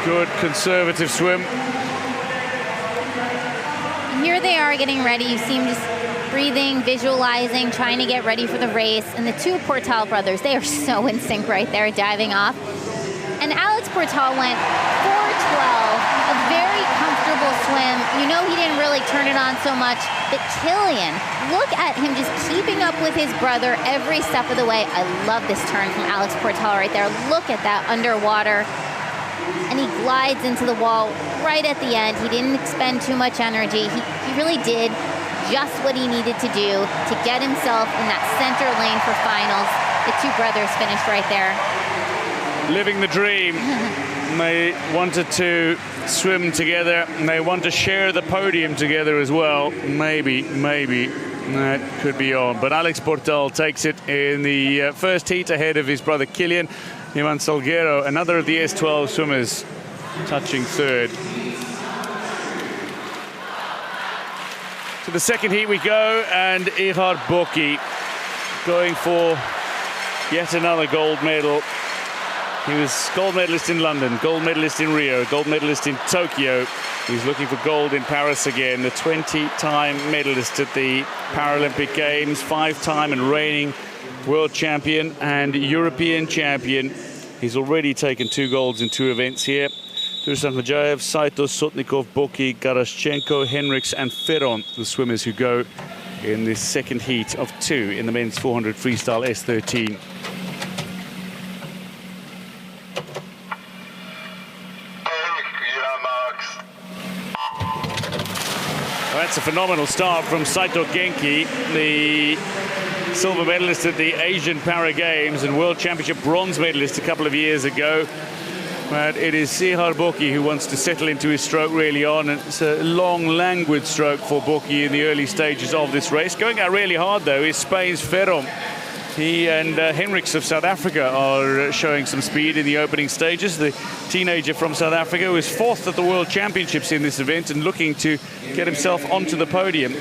Good conservative swim. And here they are getting ready. You see him just breathing, visualizing, trying to get ready for the race. And the two Portal brothers, they are so in sync right there, diving off. And Alex Portal went 4:12, a very comfortable swim. You know he didn't really turn it on so much, but Killian, look at him just keeping up with his brother every step of the way. I love this turn from Alex Portal right there. Look at that underwater. And he glides into the wall right at the end. He didn't expend too much energy. He really did just what he needed to do to get himself in that center lane for finals. The two brothers finished right there. Living the dream. They wanted to swim together, and they want to share the podium together as well. Maybe that could be on. But Alex Portal takes it in the first heat ahead of his brother Killian. Ivan Salguero, another of the S12 swimmers, touching third. To the second heat we go, and Ihar Boki going for yet another gold medal. He was gold medalist in London, gold medalist in Rio, gold medalist in Tokyo. He's looking for gold in Paris again. The 20-time medalist at the Paralympic Games, 5-time and reigning world champion and European champion. He's already taken 2 golds in 2 events here. Dusan Hojaev, Saito, Sotnikov, Boki, Garaschenko, Henriks and Ferron, the swimmers who go in this second heat of 2 in the men's 400 freestyle S13. That's a phenomenal start from Saito Genki, the silver medalist at the Asian Para Games and World Championship bronze medalist a couple of years ago. But it is Ihar Boki who wants to settle into his stroke really on. And it's a long, languid stroke for Boki in the early stages of this race. Going out really hard, though, is Spain's Ferron. He and Henriks of South Africa are showing some speed in the opening stages. The teenager from South Africa was 4th at the World Championships in this event and looking to get himself onto the podium.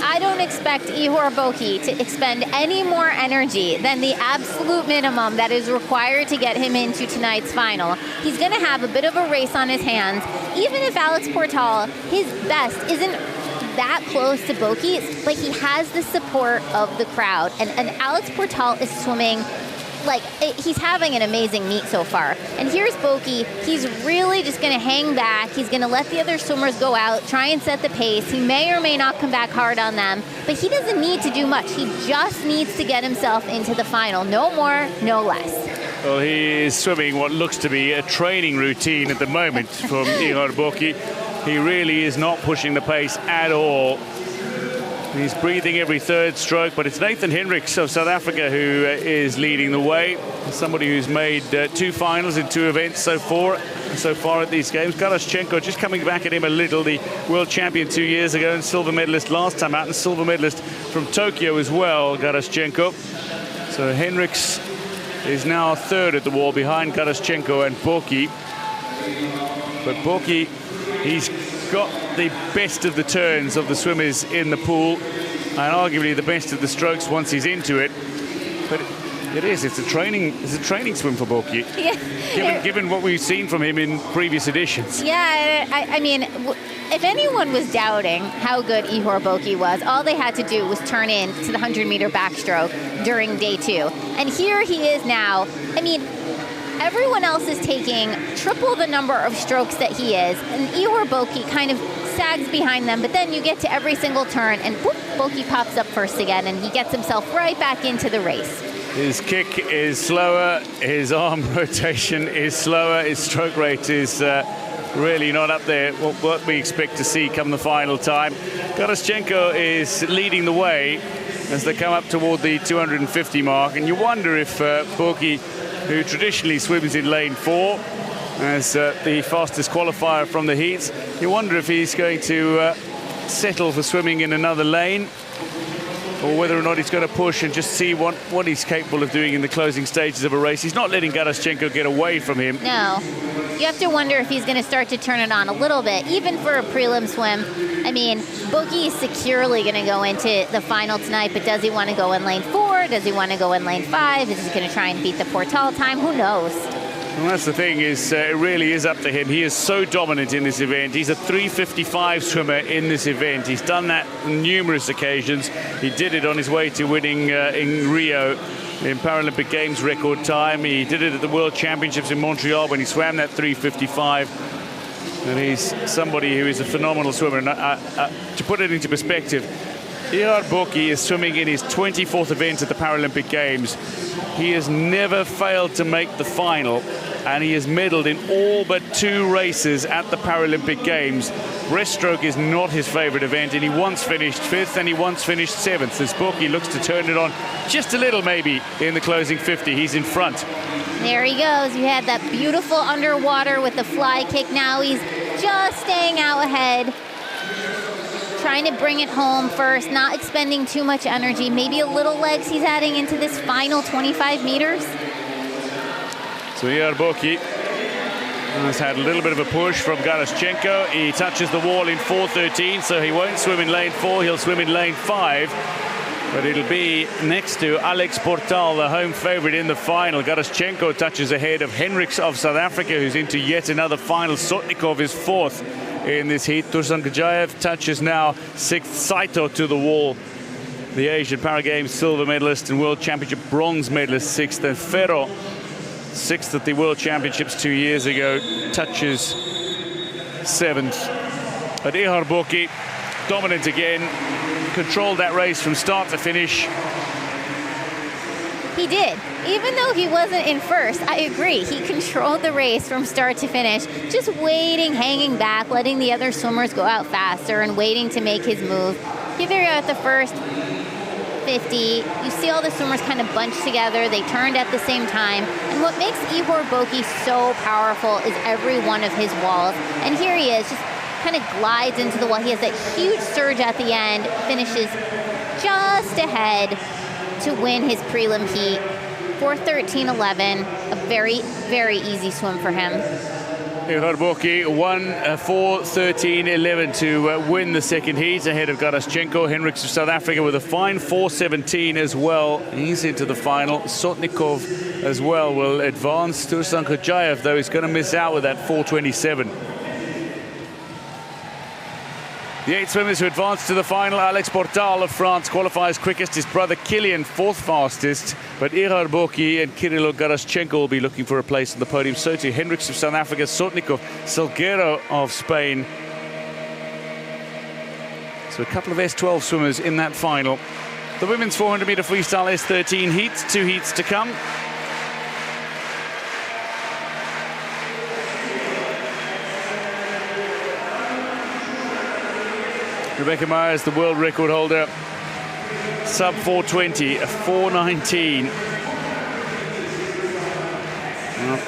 I don't expect Ihar Boki to expend any more energy than the absolute minimum that is required to get him into tonight's final. He's going to have a bit of a race on his hands. Even if Alex Portal, his best, isn't that close to Boki, but he has the support of the crowd. And Alex Portal is swimming like, he's having an amazing meet so far. And here's Boki. He's really just going to hang back. He's going to let the other swimmers go out, try and set the pace. He may or may not come back hard on them, but he doesn't need to do much. He just needs to get himself into the final. No more, no less. Well, he is swimming what looks to be a training routine at the moment from Ihar Boki. He really is not pushing the pace at all. He's breathing every third stroke, but it's Nathan Henriks of South Africa who is leading the way. Somebody who's made 2 finals in 2 events so far at these games. Garaschenko just coming back at him a little, the world champion 2 years ago and silver medalist last time out, and silver medalist from Tokyo as well, Garaschenko. So Henriks is now 3rd at the wall behind Garaschenko and Boki. But Boki, he's got the best of the turns of the swimmers in the pool and arguably the best of the strokes once he's into it. But it's a training swim for Boki. Yeah. Given what we've seen from him in previous editions. Yeah, I mean, if anyone was doubting how good Ihar Boki was, all they had to do was turn in to the 100-meter backstroke during day 2. And here he is now. I mean, everyone else is taking triple the number of strokes that he is, and Ihar Boki kind of sags behind them, but then you get to every single turn, and boop, Boki pops up first again, and he gets himself right back into the race. His kick is slower, his arm rotation is slower, his stroke rate is really not up there, what we expect to see come the final time. Garaschenko is leading the way as they come up toward the 250 mark, and you wonder if Boki, who traditionally swims in lane 4 as the fastest qualifier from the heats, you wonder if he's going to settle for swimming in another lane, or whether or not he's going to push and just see what he's capable of doing in the closing stages of a race. He's not letting Garaschenko get away from him. No. You have to wonder if he's going to start to turn it on a little bit, even for a prelim swim. I mean, Boki is securely going to go into the final tonight, but does he want to go in lane 4? Does he want to go in lane 5? Is he going to try and beat the Portal time? Who knows? Well, that's the thing, is it really is up to him. He is so dominant in this event. He's a 3:55 swimmer in this event. He's done that on numerous occasions. He did it on his way to winning in Rio in Paralympic Games record time. He did it at the World Championships in Montreal when he swam that 3:55. And he's somebody who is a phenomenal swimmer. And to put it into perspective, Ihar Boki is swimming in his 24th event at the Paralympic Games. He has never failed to make the final, and he has medaled in all but 2 races at the Paralympic Games. Breaststroke is not his favorite event, and he once finished 5th and he once finished 7th. This Boki looks to turn it on just a little, maybe, in the closing 50. He's in front. There he goes. You had that beautiful underwater with the fly kick. Now he's just staying out ahead, trying to bring it home first, not expending too much energy. Maybe a little legs he's adding into this final 25 meters. So Ihar Boki has had a little bit of a push from Garaschenko. He touches the wall in 4:13, so he won't swim in lane 4, he'll swim in lane 5. But it'll be next to Alex Portal, the home favorite in the final. Garaschenko touches ahead of Henriks of South Africa, who's into yet another final. Sotnikov is 4th in this heat. Tursan Gajayev touches now 6th. Saito to the wall, the Asian Paragames silver medalist and World Championship bronze medalist, 6th. And Ferro, 6th at the World Championships 2 years ago, touches 7th. But Ihar Boki, dominant again, controlled that race from start to finish. He did. Even though he wasn't in first, I agree. He controlled the race from start to finish, just waiting, hanging back, letting the other swimmers go out faster and waiting to make his move. He figured out the first 50. You see all the swimmers kind of bunched together. They turned at the same time. And what makes Ihar Boki so powerful is every one of his walls. And here he is, just kind of glides into the wall. He has that huge surge at the end, finishes just ahead to win his prelim heat. 4:13.11, a very, very easy swim for him. Ihar Boki won 4:13.11 to win the second heat ahead of Garaschenko. Henriks of South Africa with a fine 4:17 as well. He's into the final. Sotnikov as well will advance. Tursan Gajayev, though, is going to miss out with that 4:27. The 8 swimmers who advance to the final. Alex Portal of France qualifies quickest. His brother Kilian 4th fastest. But Ihar Boki and Kirilo Garaschenko will be looking for a place on the podium. So too Henriks of South Africa, Sotnikov, Salguero of Spain. So a couple of S12 swimmers in that final. The women's 400-meter freestyle S13 heats, 2 heats to come. Rebecca Myers, the world record holder, sub 4:20, a 4:19.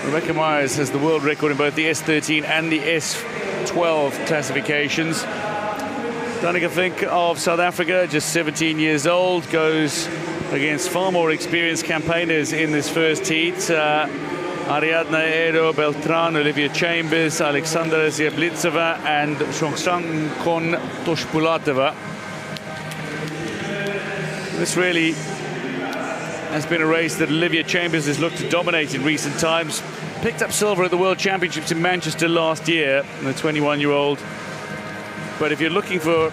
Rebecca Myers has the world record in both the S13 and the S12 classifications. Danica Fink of South Africa, just 17 years old, goes against far more experienced campaigners in this first heat. Ariadna Edo Beltran, Olivia Chambers, Alexandra Ziablitseva and Shongsankon Toshpulatova. This really has been a race that Olivia Chambers has looked to dominate in recent times. Picked up silver at the World Championships in Manchester last year, the 21-year-old. But if you're looking for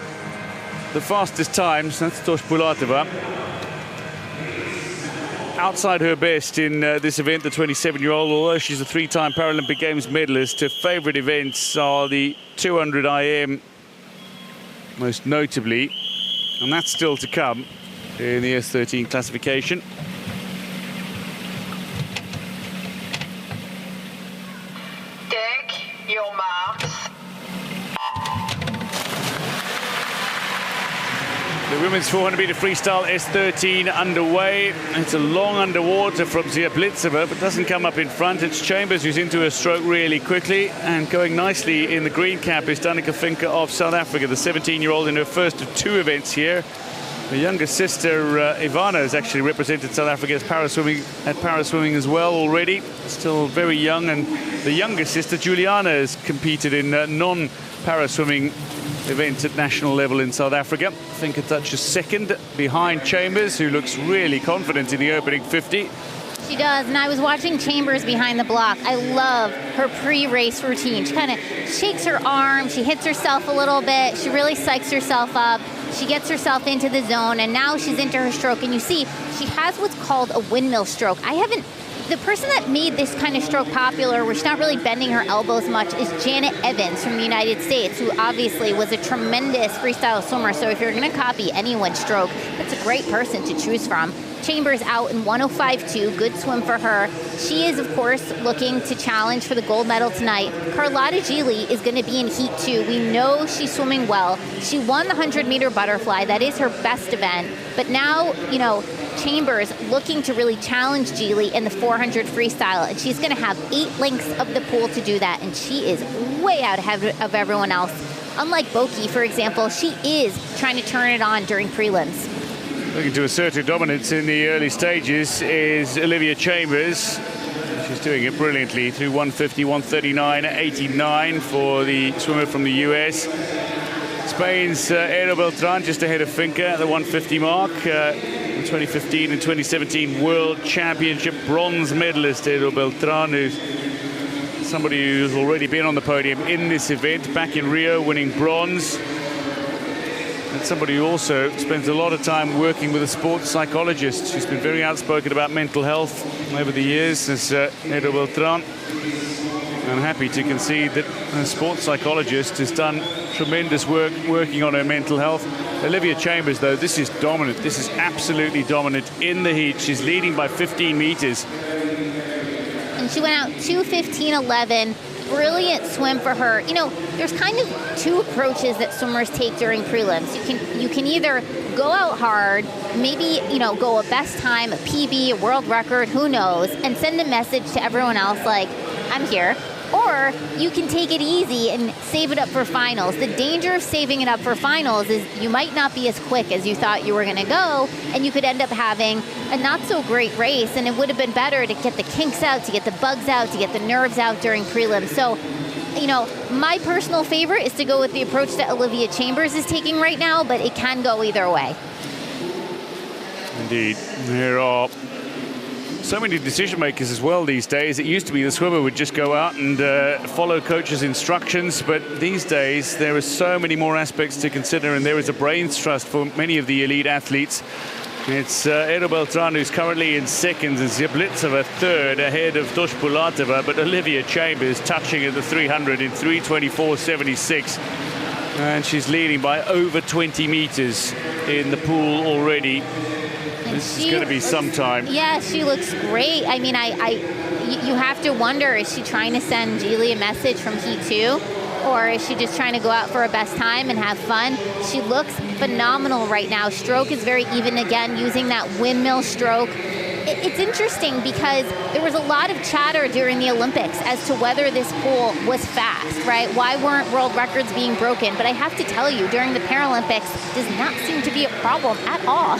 the fastest times, that's Toshpulatova. Outside her best in this event, the 27-year-old, although she's a 3-time Paralympic Games medalist. Her favourite events are the 200 IM, most notably, and that's still to come in the S13 classification. Take your marks. The women's 400-meter freestyle S13 underway. It's a long underwater from Ziablitseva, but doesn't come up in front. It's Chambers who's into her stroke really quickly, and going nicely in the green cap is Danica Finke of South Africa, the 17-year-old in her first of 2 events here. Her younger sister Ivana has actually represented South Africa as paraswimming as well already. Still very young, and the younger sister Juliana has competed in non-paraswimming events at national level in South Africa. Finke touches second behind Chambers, who looks really confident in the opening 50. She does, and I was watching Chambers behind the block. I love her pre-race routine. She kind of shakes her arm, she hits herself a little bit, she really psychs herself up, she gets herself into the zone, and now she's into her stroke, and you see, she has what's called a windmill stroke. The person that made this kind of stroke popular, where she's not really bending her elbows much, is Janet Evans from the United States, who obviously was a tremendous freestyle swimmer. So if you're going to copy anyone's stroke, that's a great person to choose from. Chambers out in 105.2, good swim for her. She is, of course, looking to challenge for the gold medal tonight. Carlotta Gili is going to be in heat 2. We know she's swimming well. She won the 100-meter butterfly. That is her best event. But now, you know, Chambers looking to really challenge Gili in the 400 freestyle, and she's going to have 8 lengths of the pool to do that, and she is way out ahead of everyone else. Unlike Boki, for example, she is trying to turn it on during prelims. Looking to assert her dominance in the early stages is Olivia Chambers. She's doing it brilliantly through 150, 139.89 for the swimmer from the US. Spain's Eero Beltran just ahead of Finca at the 150 mark. 2015 and 2017 World Championship bronze medalist Eero Beltran, who's somebody who's already been on the podium in this event, back in Rio winning bronze. And somebody who also spends a lot of time working with a sports psychologist. She's been very outspoken about mental health over the years as Eero Beltran. I'm happy to concede that a sports psychologist has done tremendous work working on her mental health. Olivia Chambers, though, this is dominant. This is absolutely dominant in the heat. She's leading by 15 meters. And she went out 2:15.11. Brilliant swim for her. You know, there's kind of 2 approaches that swimmers take during prelims. You can either go out hard, maybe, you know, go a best time, a PB, a world record, who knows, and send a message to everyone else like, I'm here. Or you can take it easy and save it up for finals. The danger of saving it up for finals is you might not be as quick as you thought you were going to go, and you could end up having a not so great race, and it would have been better to get the kinks out, to get the bugs out, to get the nerves out during prelims. So, you know, my personal favorite is to go with the approach that Olivia Chambers is taking right now, but it can go either way. Indeed. There are so many decision makers as well these days. It used to be the swimmer would just go out and follow coach's instructions, but these days there are so many more aspects to consider, and there is a brains trust for many of the elite athletes. It's Eero Beltran who's currently in second, and Ziablitsova third ahead of Toshpulatova, but Olivia Chambers touching at the 300 in 3:24.76, and she's leading by over 20 meters in the pool already. This is going to be some time. Yeah, she looks great. I mean, you have to wonder, is she trying to send Gili a message from Heat 2? Or is she just trying to go out for a best time and have fun? She looks phenomenal right now. Stroke is very even again, using that windmill stroke. It's interesting because there was a lot of chatter during the Olympics as to whether this pool was fast, right? Why weren't world records being broken? But I have to tell you, during the Paralympics, does not seem to be a problem at all.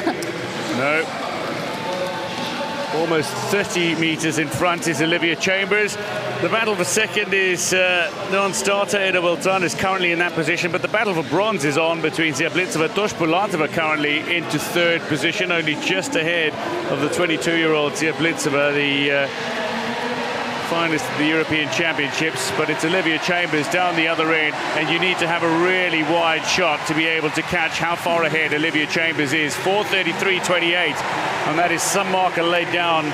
No. Almost 30 meters in front is Olivia Chambers. The battle for second is non-starter. Eero Beltran is currently in that position, but the battle for bronze is on between Ziablitsova and Toshpulatova, currently into third position, only just ahead of the 22-year-old Ziablitsova, the finalist of the European Championships. But it's Olivia Chambers down the other end, and you need to have a really wide shot to be able to catch how far ahead Olivia Chambers is. 4:33.28, and that is some marker laid down.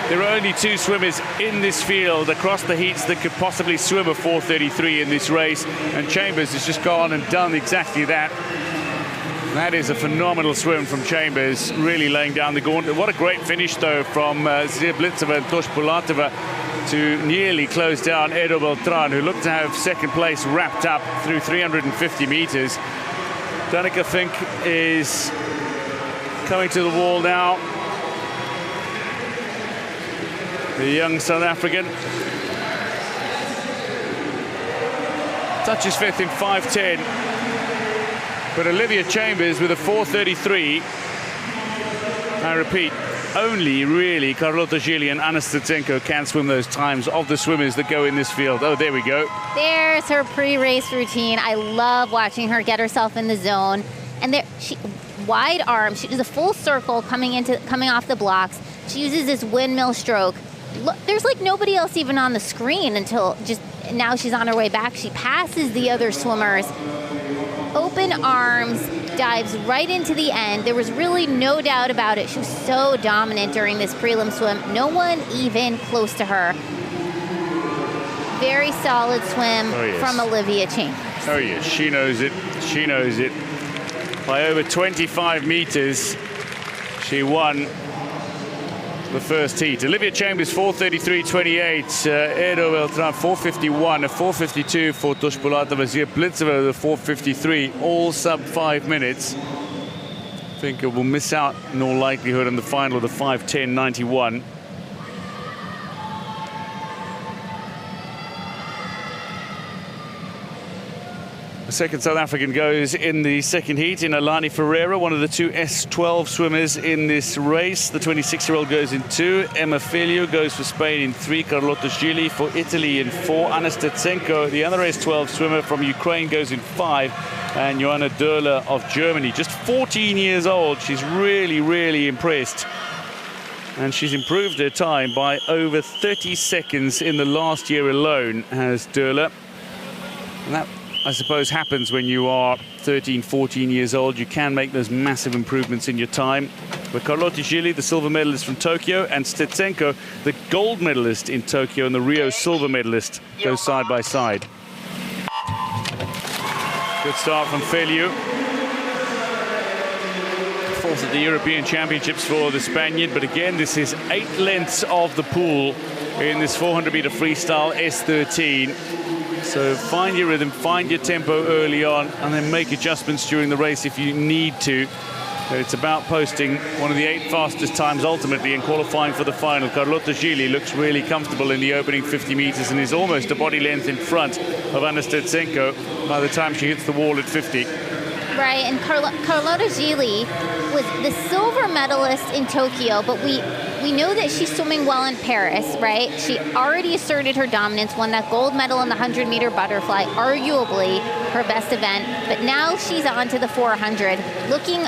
There are only 2 swimmers in this field across the heats that could possibly swim a 4:33 in this race, and Chambers has just gone and done exactly that. That is a phenomenal swim from Chambers, really laying down the gauntlet. What a great finish, though, from Ziablitsova and Toshpulatova to nearly close down Eero Beltran, who looked to have second place wrapped up through 350 meters. Danica Fink is coming to the wall now. The young South African touches fifth in 5:10. But Olivia Chambers with a 4:33. I repeat, only really Carlotta Gili and Anna Stutsenko can swim those times of the swimmers that go in this field. Oh, there we go. There's her pre-race routine. I love watching her get herself in the zone. And there, she wide arms. She does a full circle coming off the blocks. She uses this windmill stroke. Look, there's like nobody else even on the screen until just now she's on her way back. She passes the other swimmers. Open arms, dives right into the end. There was really no doubt about it. She was so dominant during this prelim swim. No one even close to her. Very solid swim from Olivia Chambers. Oh yes, she knows it. She knows it. By over 25 meters, she won the first heat. Olivia Chambers 4:33.28, Edo Beltran 4:51, a 4:52 for Toshpolata Vazir Blitzova, the 4:53, all sub 5 minutes. I think it will miss out in all likelihood in the final of the 5:10.91. The second South African goes in the second heat in Alani Ferreira, one of the two S12 swimmers in this race. The 26-year-old goes in 2. Emma Filio goes for Spain in 3. Carlotta Gili for Italy in 4. Anna Stetsenko, the other S12 swimmer from Ukraine, goes in 5. And Johanna Dörler of Germany, just 14 years old. She's really, really impressed. And she's improved her time by over 30 seconds in the last year alone, has Dörler. And that, I suppose, happens when you are 13, 14 years old. You can make those massive improvements in your time. But Carlotta Gili, the silver medalist from Tokyo, and Stetsenko, the gold medalist in Tokyo and the Rio silver medalist, go side by side. Good start from Feliu. Fourth at the European Championships for the Spaniard, but again, this is 8 lengths of the pool in this 400-meter freestyle S13. So find your rhythm, find your tempo early on, and then make adjustments during the race if you need to. But it's about posting one of the 8 fastest times ultimately and qualifying for the final. Carlotta Gili looks really comfortable in the opening 50 meters and is almost a body length in front of Anna Stetsenko by the time she hits the wall at 50. Right, and Carlotta Gili was the silver medalist in Tokyo, but we know that she's swimming well in Paris, right? She already asserted her dominance, won that gold medal in the 100-meter butterfly, arguably her best event, but now she's on to the 400, looking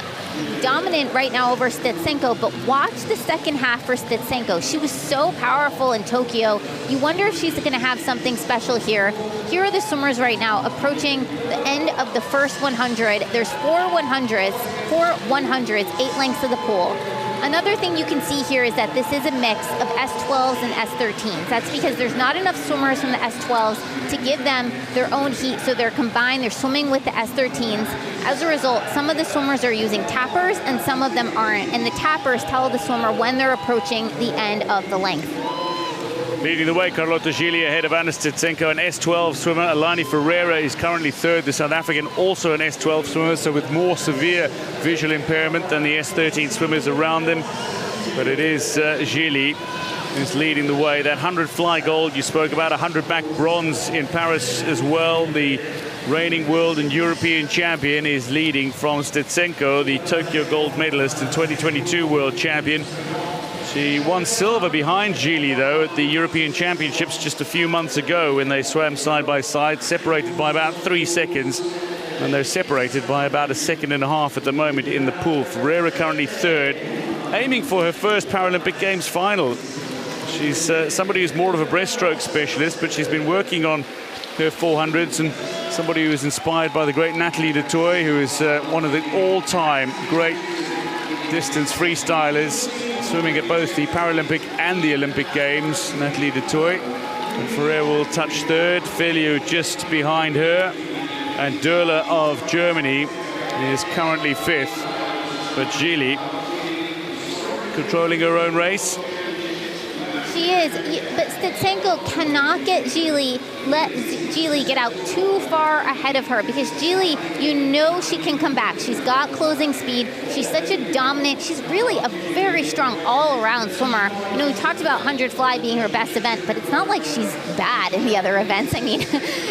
dominant right now over Stetsenko, but watch the second half for Stetsenko. She was so powerful in Tokyo. You wonder if she's going to have something special here. Here are the swimmers right now approaching the end of the first 100. There's 4 100s, 8 lengths of the pool. Another thing you can see here is that this is a mix of S12s and S13s. That's because there's not enough swimmers from the S12s to give them their own heat, so they're combined, they're swimming with the S13s. As a result, some of the swimmers are using tappers and some of them aren't, and the tappers tell the swimmer when they're approaching the end of the length. Leading the way, Carlotta Gili ahead of Anna Stetsenko, an S12 swimmer. Alani Ferreira is currently 3rd, the South African, also an S12 swimmer, so with more severe visual impairment than the S13 swimmers around them. But it is Gili who's leading the way. That 100 fly gold you spoke about, 100 back bronze in Paris as well. The reigning world and European champion is leading from Stetsenko, the Tokyo gold medalist and 2022 world champion. She won silver behind Gili, though, at the European Championships just a few months ago when they swam side by side, separated by about 3 seconds. And they're separated by about 1.5 seconds at the moment in the pool. Ferreira currently 3rd, aiming for her first Paralympic Games final. She's somebody who's more of a breaststroke specialist, but she's been working on her 400s, and somebody who is inspired by the great Nathalie du Toit, who is one of the all-time great distance freestylers, swimming at both the Paralympic and the Olympic Games. Nathalie du Toit. And Ferreira will touch 3rd. Feliu just behind her. And Dörler of Germany is currently 5th. But Gili controlling her own race. She is, but Stetsenko cannot let Gili get out too far ahead of her, because Gili, you know she can come back. She's got closing speed. She's such a dominant, she's really a very strong all-around swimmer. You know, we talked about 100 fly being her best event, but it's not like she's bad in the other events. I mean,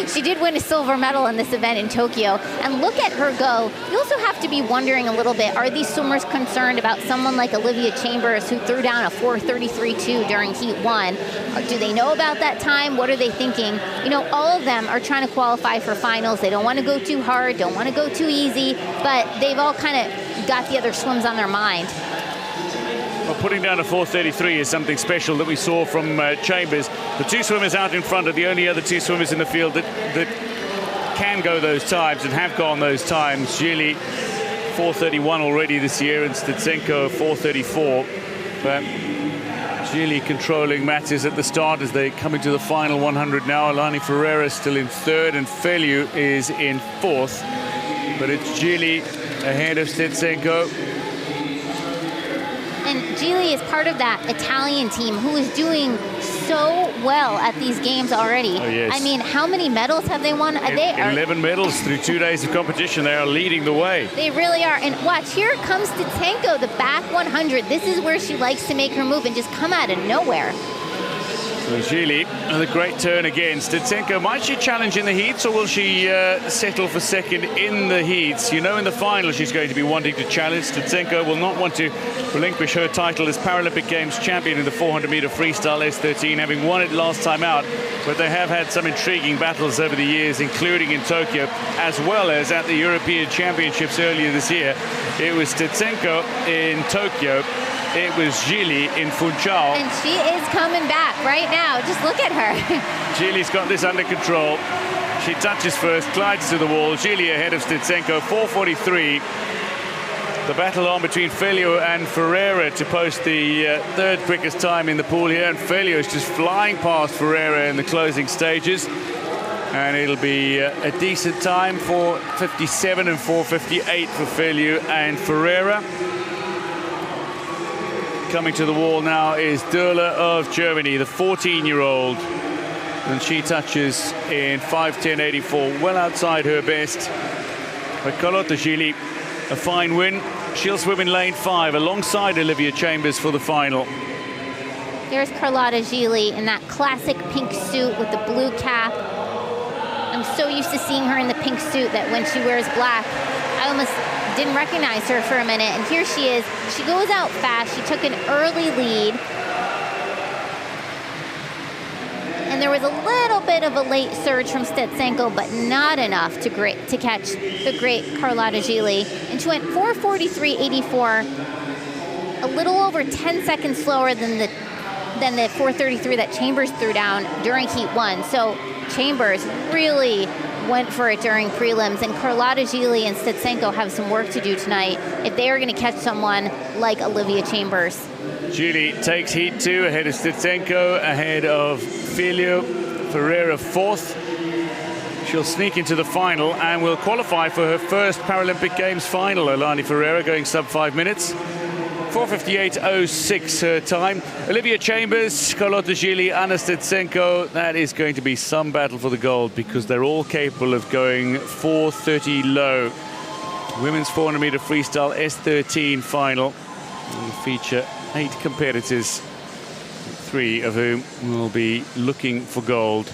she did win a silver medal in this event in Tokyo. And look at her go. You also have to be wondering a little bit, are these swimmers concerned about someone like Olivia Chambers, who threw down a 4:33.2 during Heat 1? Or do they know about that time? What are they thinking? You know, all of them are trying to qualify for finals. They don't want to go too hard, don't want to go too easy, but they've all kind of got the other swims on their mind. Well, putting down a 4:33 is something special that we saw from Chambers. The two swimmers out in front are the only other two swimmers in the field that can go those times and have gone those times. Gili 4:31 already this year, and Steczenko 4:34. But Gili controlling matters at the start as they come into the final 100 now. Eleni Ferreira still in third, and Feliu is in fourth. But it's Gili ahead of Steczenko. And Gili is part of that Italian team who is doing so well at these games already. Oh, yes. I mean, how many medals have they won? They are 11 medals through 2 days of competition. They are leading the way. They really are. And watch, here comes Steczenko, the back 100. This is where she likes to make her move and just come out of nowhere. So Gili, and a great turn again. Steczenko, might she challenge in the heats, or will she settle for second in the heats? You know, in the final she's going to be wanting to challenge. Steczenko will not want to relinquish her title as Paralympic Games champion in the 400-meter freestyle S13, having won it last time out. But they have had some intriguing battles over the years, including in Tokyo, as well as at the European Championships earlier this year. It was Steczenko in Tokyo. It was Gili in Funchal. And she is coming back right now. Just look at her. Gili's got this under control. She touches first, glides to the wall. Gili ahead of Steczenko, 4:43. The battle on between Feliu and Ferreira to post the third quickest time in the pool here. And Feliu is just flying past Ferreira in the closing stages. And it'll be a decent time, 4:57 and 4:58 for Feliu and Ferreira. Coming to the wall now is Döhler of Germany, the 14-year-old. And she touches in 5:10.84, well outside her best. But Carlotta Gili, a fine win. She'll swim in lane 5 alongside Olivia Chambers for the final. There's Carlotta Gili in that classic pink suit with the blue cap. I'm so used to seeing her in the pink suit that when she wears black, I almost didn't recognize her for a minute. And here she is. She goes out fast. She took an early lead. And there was a little bit of a late surge from Steczenko, but not enough to catch the great Carlotta Gili. And she went 4:43.84, a little over 10 seconds slower than the 4:33 that Chambers threw down during Heat 1. So Chambers really went for it during prelims, and Carlotta Gili and Steczenko have some work to do tonight if they are going to catch someone like Olivia Chambers. Gili takes Heat 2 ahead of Steczenko, ahead of Feliu. Ferreira fourth. She'll sneak into the final and will qualify for her first Paralympic Games final. Eleni Ferreira going sub 5 minutes. 4:58.06 her time. Olivia Chambers, Carlotta Gili, Anna Steczenko. That is going to be some battle for the gold because they're all capable of going 4:30 low. Women's 400-meter freestyle S13 final. Will feature 8 competitors, 3 of whom will be looking for gold.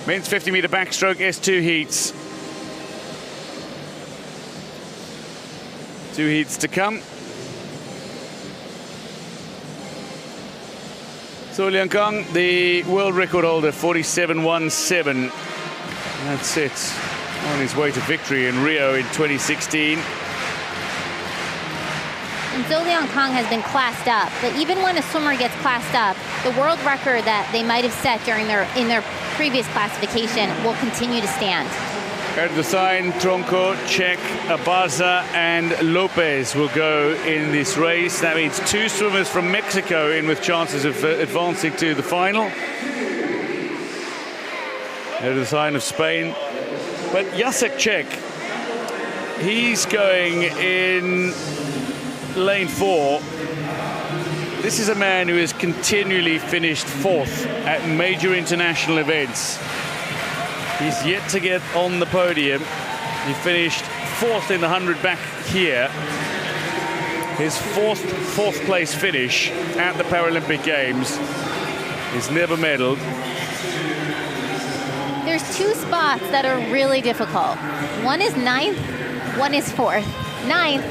Men's 50-meter backstroke S2 heats. 2 heats to come. Zhou Liangkang, the world record holder, 47.17. That's it. On his way to victory in Rio in 2016. And Zhou Liangkang has been classed up, but even when a swimmer gets classed up, the world record that they might have set in their previous classification will continue to stand. Erdogan, Tronco, Czech, Abaza and Lopez will go in this race. That means 2 swimmers from Mexico in with chances of advancing to the final. Erdogan of Spain. But Jacek Czech, he's going in lane 4. This is a man who has continually finished 4th at major international events. He's yet to get on the podium. He finished 4th in the 100 back here. His fourth place finish at the Paralympic Games. He's never medaled. There's 2 spots that are really difficult. One is 9th, one is 4th. 9th,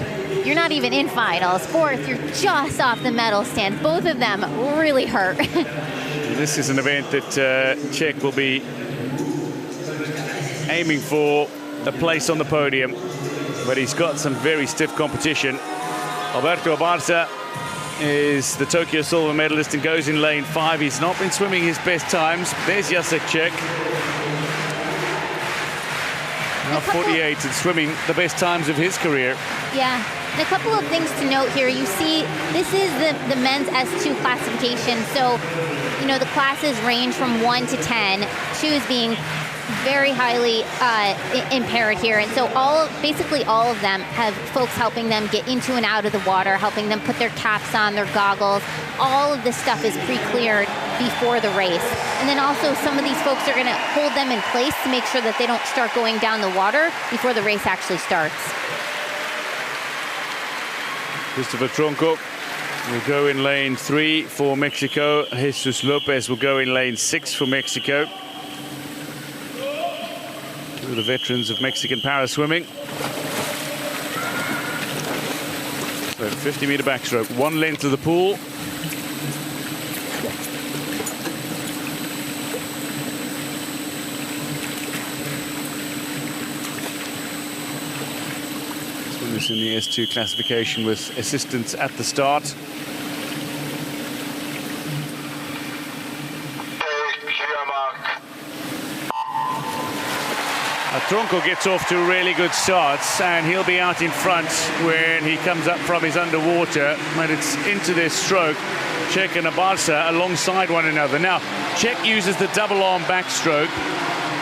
you're not even in finals. 4th, you're just off the medal stand. Both of them really hurt. This is an event that Czech will be aiming for a place on the podium, but he's got some very stiff competition. Alberto Abarza is the Tokyo silver medalist and goes in lane 5. He's not been swimming his best times. There's Jacek Čech. Now 48 and swimming the best times of his career. Yeah. And a couple of things to note here. You see, this is the men's S2 classification. So, you know, the classes range from 1 to 10, 2 is being very highly impaired here. And so basically all of them have folks helping them get into and out of the water, helping them put their caps on, their goggles. All of this stuff is pre-cleared before the race. And then also some of these folks are going to hold them in place to make sure that they don't start going down the water before the race actually starts. Christopher Tronco will go in lane 3 for Mexico. Jesus Lopez will go in lane 6 for Mexico. Two of the veterans of Mexican para swimming. So 50-meter backstroke, 1 length of the pool. Swimmers in the S2 classification with assistance at the start. Tronco gets off to really good starts, and he'll be out in front when he comes up from his underwater. But it's into this stroke. Čech and Abarza alongside one another. Now, Čech uses the double arm backstroke.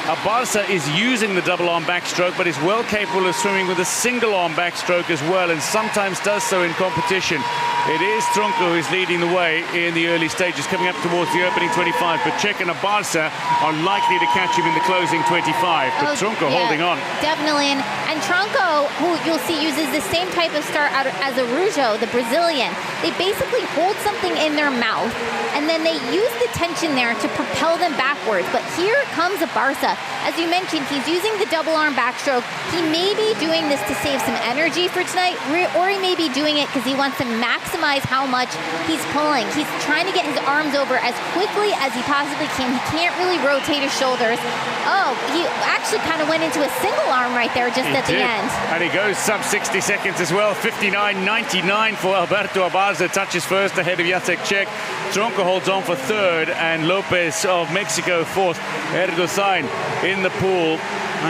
Abarza is using the double arm backstroke, but is well capable of swimming with a single arm backstroke as well, and sometimes does so in competition. It is Tronco who's leading the way in the early stages, coming up towards the opening 25, but Čech and Abarza are likely to catch him in the closing 25, but Tronco holding on. Definitely, and Tronco, who you'll see uses the same type of start out as Araujo, the Brazilian. They basically hold something in their mouth, and then they use the tension there to propel them backwards, but here comes Abarza. As you mentioned, he's using the double arm backstroke. He may be doing this to save some energy for tonight, or he may be doing it because he wants to maximize how much he's pulling. He's trying to get his arms over as quickly as he possibly can. He can't really rotate his shoulders. Oh, he actually kind of went into a single arm right there just at the end. And he goes sub 60 seconds as well. 59.99 for Alberto Abarza. Touches first ahead of Jacek Čech. Tronco holds on for third, and Lopez of Mexico fourth. Erdoğan in the pool.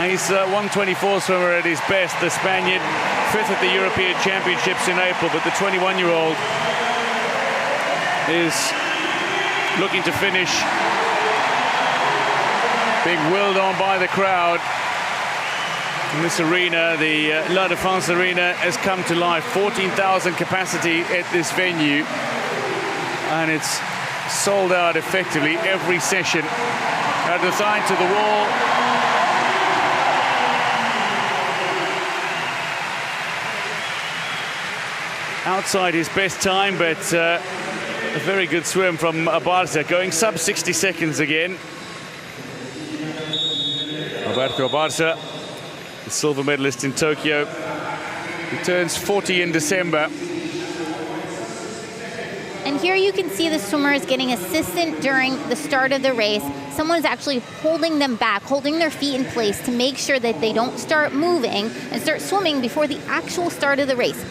He's 124 swimmer at his best, the Spaniard, fifth at the European Championships in April, but the 21-year-old is looking to finish, being willed on by the crowd. In this arena, the La Défense Arena has come to life. 14,000 capacity at this venue, and it's sold out effectively every session. Designed to the wall. Outside his best time, but a very good swim from Abarza, going sub 60 seconds again. Alberto Abarza, the silver medalist in Tokyo, he turns 40 in December. And here you can see the swimmers getting assistance during the start of the race. Someone's actually holding them back, holding their feet in place to make sure that they don't start moving and start swimming before the actual start of the race.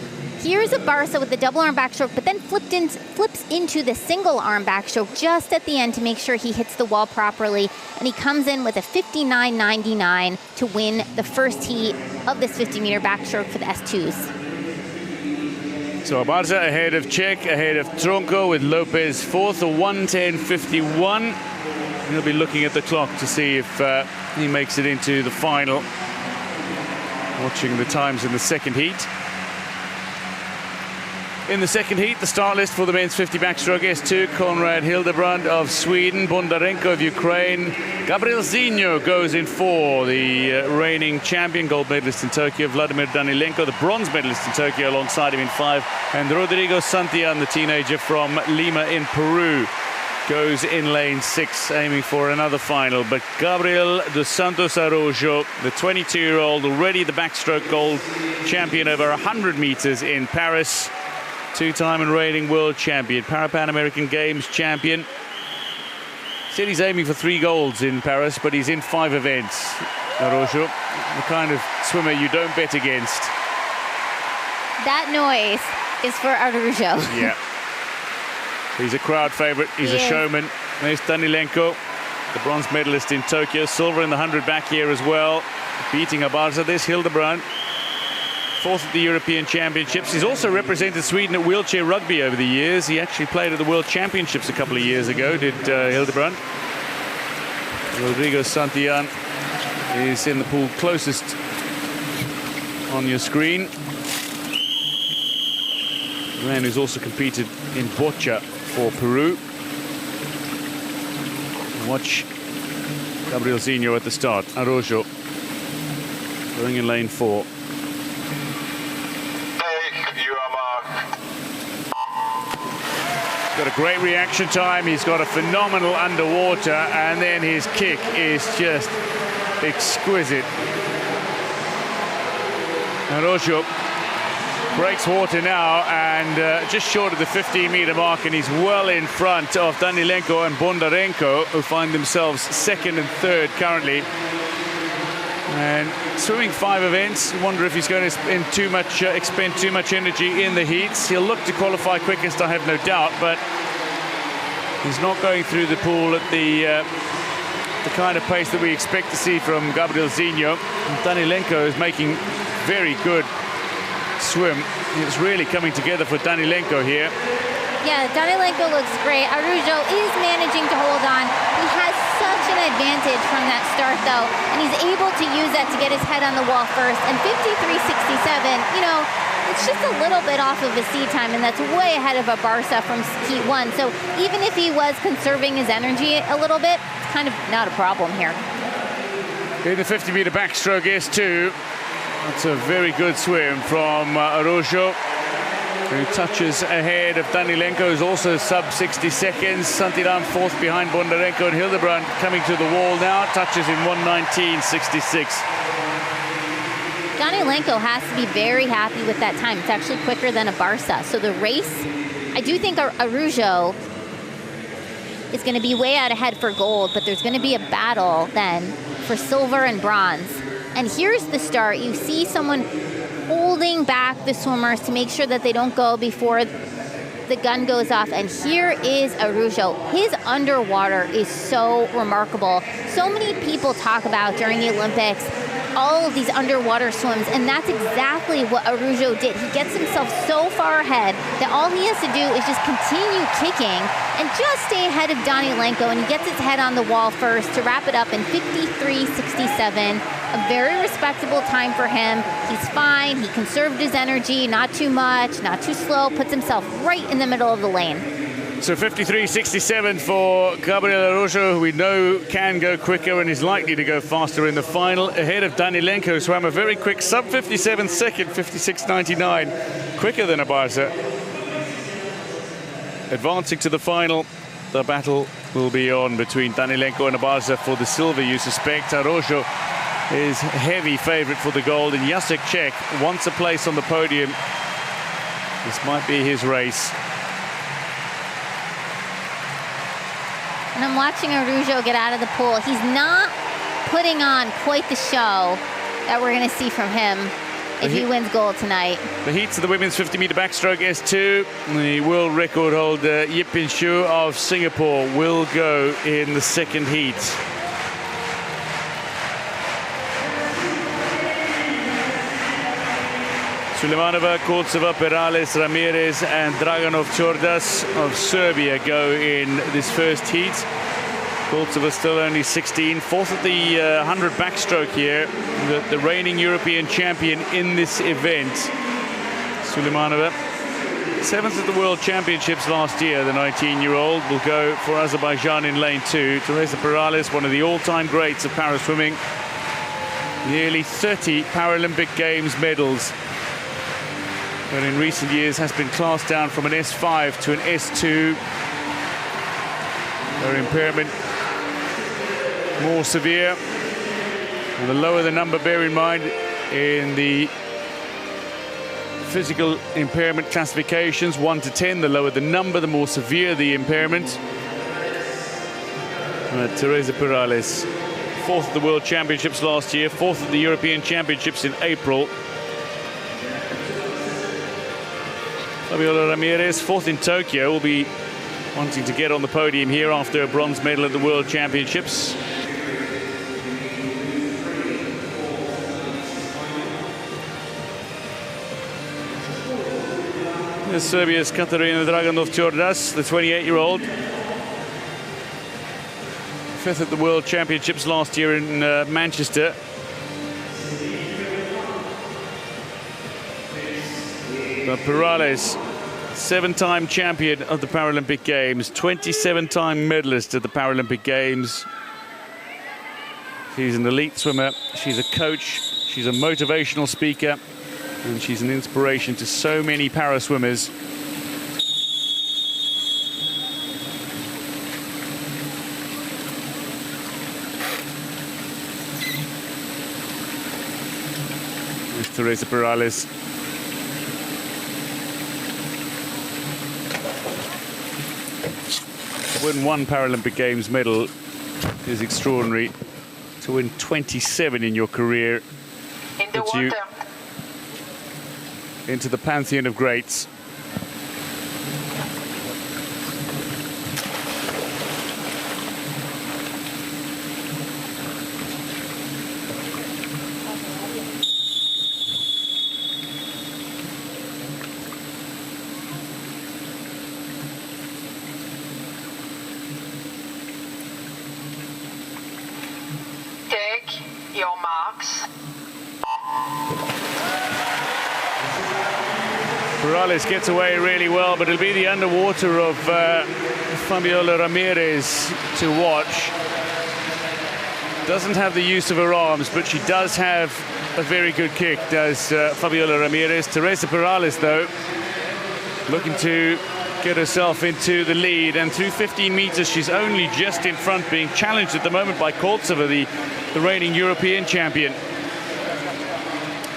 Here's Abarza with the double arm backstroke, but then flips into the single arm backstroke just at the end to make sure he hits the wall properly. And he comes in with a 59.99 to win the first heat of this 50-meter backstroke for the S2s. So Abarza ahead of Čech, ahead of Tronco, with Lopez fourth, a 1:10.51. He'll be looking at the clock to see if he makes it into the final. Watching the times in the second heat. In the second heat, the start list for the men's 50 backstroke S2, Konrad Hildebrand of Sweden, Bondarenko of Ukraine, Gabriel Zinho goes in four, the reigning champion, gold medalist in Tokyo, Vladimir Danilenko, the bronze medalist in Tokyo, alongside him in five, and Rodrigo Santillan, the teenager from Lima in Peru, goes in lane 6, aiming for another final. But Gabriel dos Santos Araujo, the 22-year-old, already the backstroke gold champion over 100 meters in Paris, two-time and reigning world champion, Pan American Games champion. Said he's aiming for 3 golds in Paris, but he's in 5 events. Araujo, the kind of swimmer you don't bet against. That noise is for Araujo. Yeah. He's a crowd favorite. He's a showman. There's Danilenko, the bronze medalist in Tokyo. Silver in the 100 back here as well. Beating Abarza. There's Hildebrand. Fourth at the European Championships. He's also represented Sweden at wheelchair rugby over the years. He actually played at the World Championships a couple of years ago, did Hildebrand. Rodrigo Santillan is in the pool closest on your screen. The man who's also competed in boccia for Peru. Watch Gabriel Zinho at the start. Araujo going in lane 4. He's got a great reaction time. He's got a phenomenal underwater, and then his kick is just exquisite. Araujo breaks water now, and just short of the 15-meter mark, and he's well in front of Danilenko and Bondarenko, who find themselves second and third currently. And swimming 5 events, you wonder if he's going to expend too much energy in the heats. He'll look to qualify quickest, I have no doubt, but he's not going through the pool at the kind of pace that we expect to see from Gabriel Zinho. Danilenko is making very good swim. It's really coming together for Danilenko here. Yeah, Danilenko looks great. Araujo is managing to hold on. He has such an advantage from that start, though, and he's able to use that to get his head on the wall first. And 53.67, you know, it's just a little bit off of his seed time, and that's way ahead of Abarza from heat 1. So even if he was conserving his energy a little bit, it's kind of not a problem here. In the 50-meter backstroke S2, that's a very good swim from Araujo, who touches ahead of Danilenko, who's also sub 60 seconds. Santillan fourth behind Bondarenko, and Hildebrand coming to the wall now, touches in 1:19.66. Danilenko has to be very happy with that time. It's actually quicker than Abarza. So the race, I do think Araujo is going to be way out ahead for gold, but there's going to be a battle then for silver and bronze. And here's the start. You see someone holding back the swimmers to make sure that they don't go before the gun goes off. And here is Araujo. His underwater is so remarkable. So many people talk about during the Olympics all of these underwater swims, and that's exactly what Araujo did. He gets himself so far ahead that all he has to do is just continue kicking and just stay ahead of Danilenko, and he gets his head on the wall first to wrap it up in 53.67. A very respectable time for him. He's fine. He conserved his energy, not too much, not too slow, puts himself right in the middle of the lane. So 53.67 for Gabriel Araujo, who we know can go quicker and is likely to go faster in the final, ahead of Danilenko, who swam a very quick sub 57 second, 56.99, quicker than Abarza. Advancing to the final, the battle will be on between Danilenko and Abarza for the silver, you suspect. Araujo is heavy favorite for the gold, and Jacek Czech wants a place on the podium. This might be his race. And I'm watching Araujo get out of the pool. He's not putting on quite the show that we're going to see from him if he wins gold tonight. The heats of the women's 50-meter backstroke S2. The world record holder Yip Bin Shu of Singapore will go in the second heat. Suleimanova, Koltsova, Perales, Ramirez, and Draganov Chordas of Serbia go in this first heat. Koltsova still only 16, fourth at the 100 backstroke here. The reigning European champion in this event. Suleimanova, seventh at the World Championships last year. The 19-year-old will go for Azerbaijan in lane 2. Teresa Perales, one of the all-time greats of para-swimming. Nearly 30 Paralympic Games medals, but in recent years has been classed down from an S5 to an S2. Her impairment more severe. And the lower the number, bear in mind, in the physical impairment classifications, 1 to 10, the lower the number, the more severe the impairment. Teresa Perales, fourth at the World Championships last year, fourth at the European Championships in April. Fabiola Ramirez, fourth in Tokyo, will be wanting to get on the podium here after a bronze medal at the World Championships. There's Serbia's Katarina Draganov-Tjordas, the 28-year-old. Fifth at the World Championships last year in Manchester. But Perales, 7-time champion of the Paralympic Games, 27-time medalist at the Paralympic Games. She's an elite swimmer, she's a coach, she's a motivational speaker, and she's an inspiration to so many para swimmers. With Teresa Perales. To win one Paralympic Games medal is extraordinary. To win 27 in your career puts you into the pantheon of greats. Your marks. Perales gets away really well, but it'll be the underwater of Fabiola Ramirez to watch. Doesn't have the use of her arms, but she does have a very good kick, does Fabiola Ramirez. Teresa Perales, though, looking to get herself into the lead, and through 15 meters she's only just in front, being challenged at the moment by Koltsova, the reigning European champion.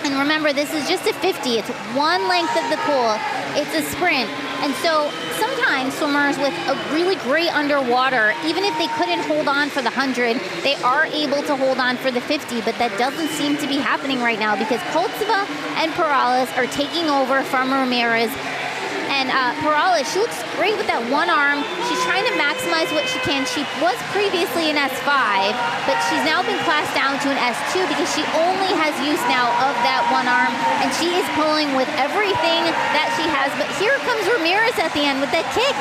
And remember, this is just a 50. It's one length of the pool. It's a sprint. And so sometimes swimmers with a really great underwater, even if they couldn't hold on for the 100, they are able to hold on for the 50, but that doesn't seem to be happening right now because Koltsova and Perales are taking over from Ramirez. And Perales, she looks great with that one arm. She's trying to maximize what she can. She was previously an S5, but she's now been classed down to an S2 because she only has use now of that one arm, and she is pulling with everything that she has. But here comes Ramirez at the end with that kick.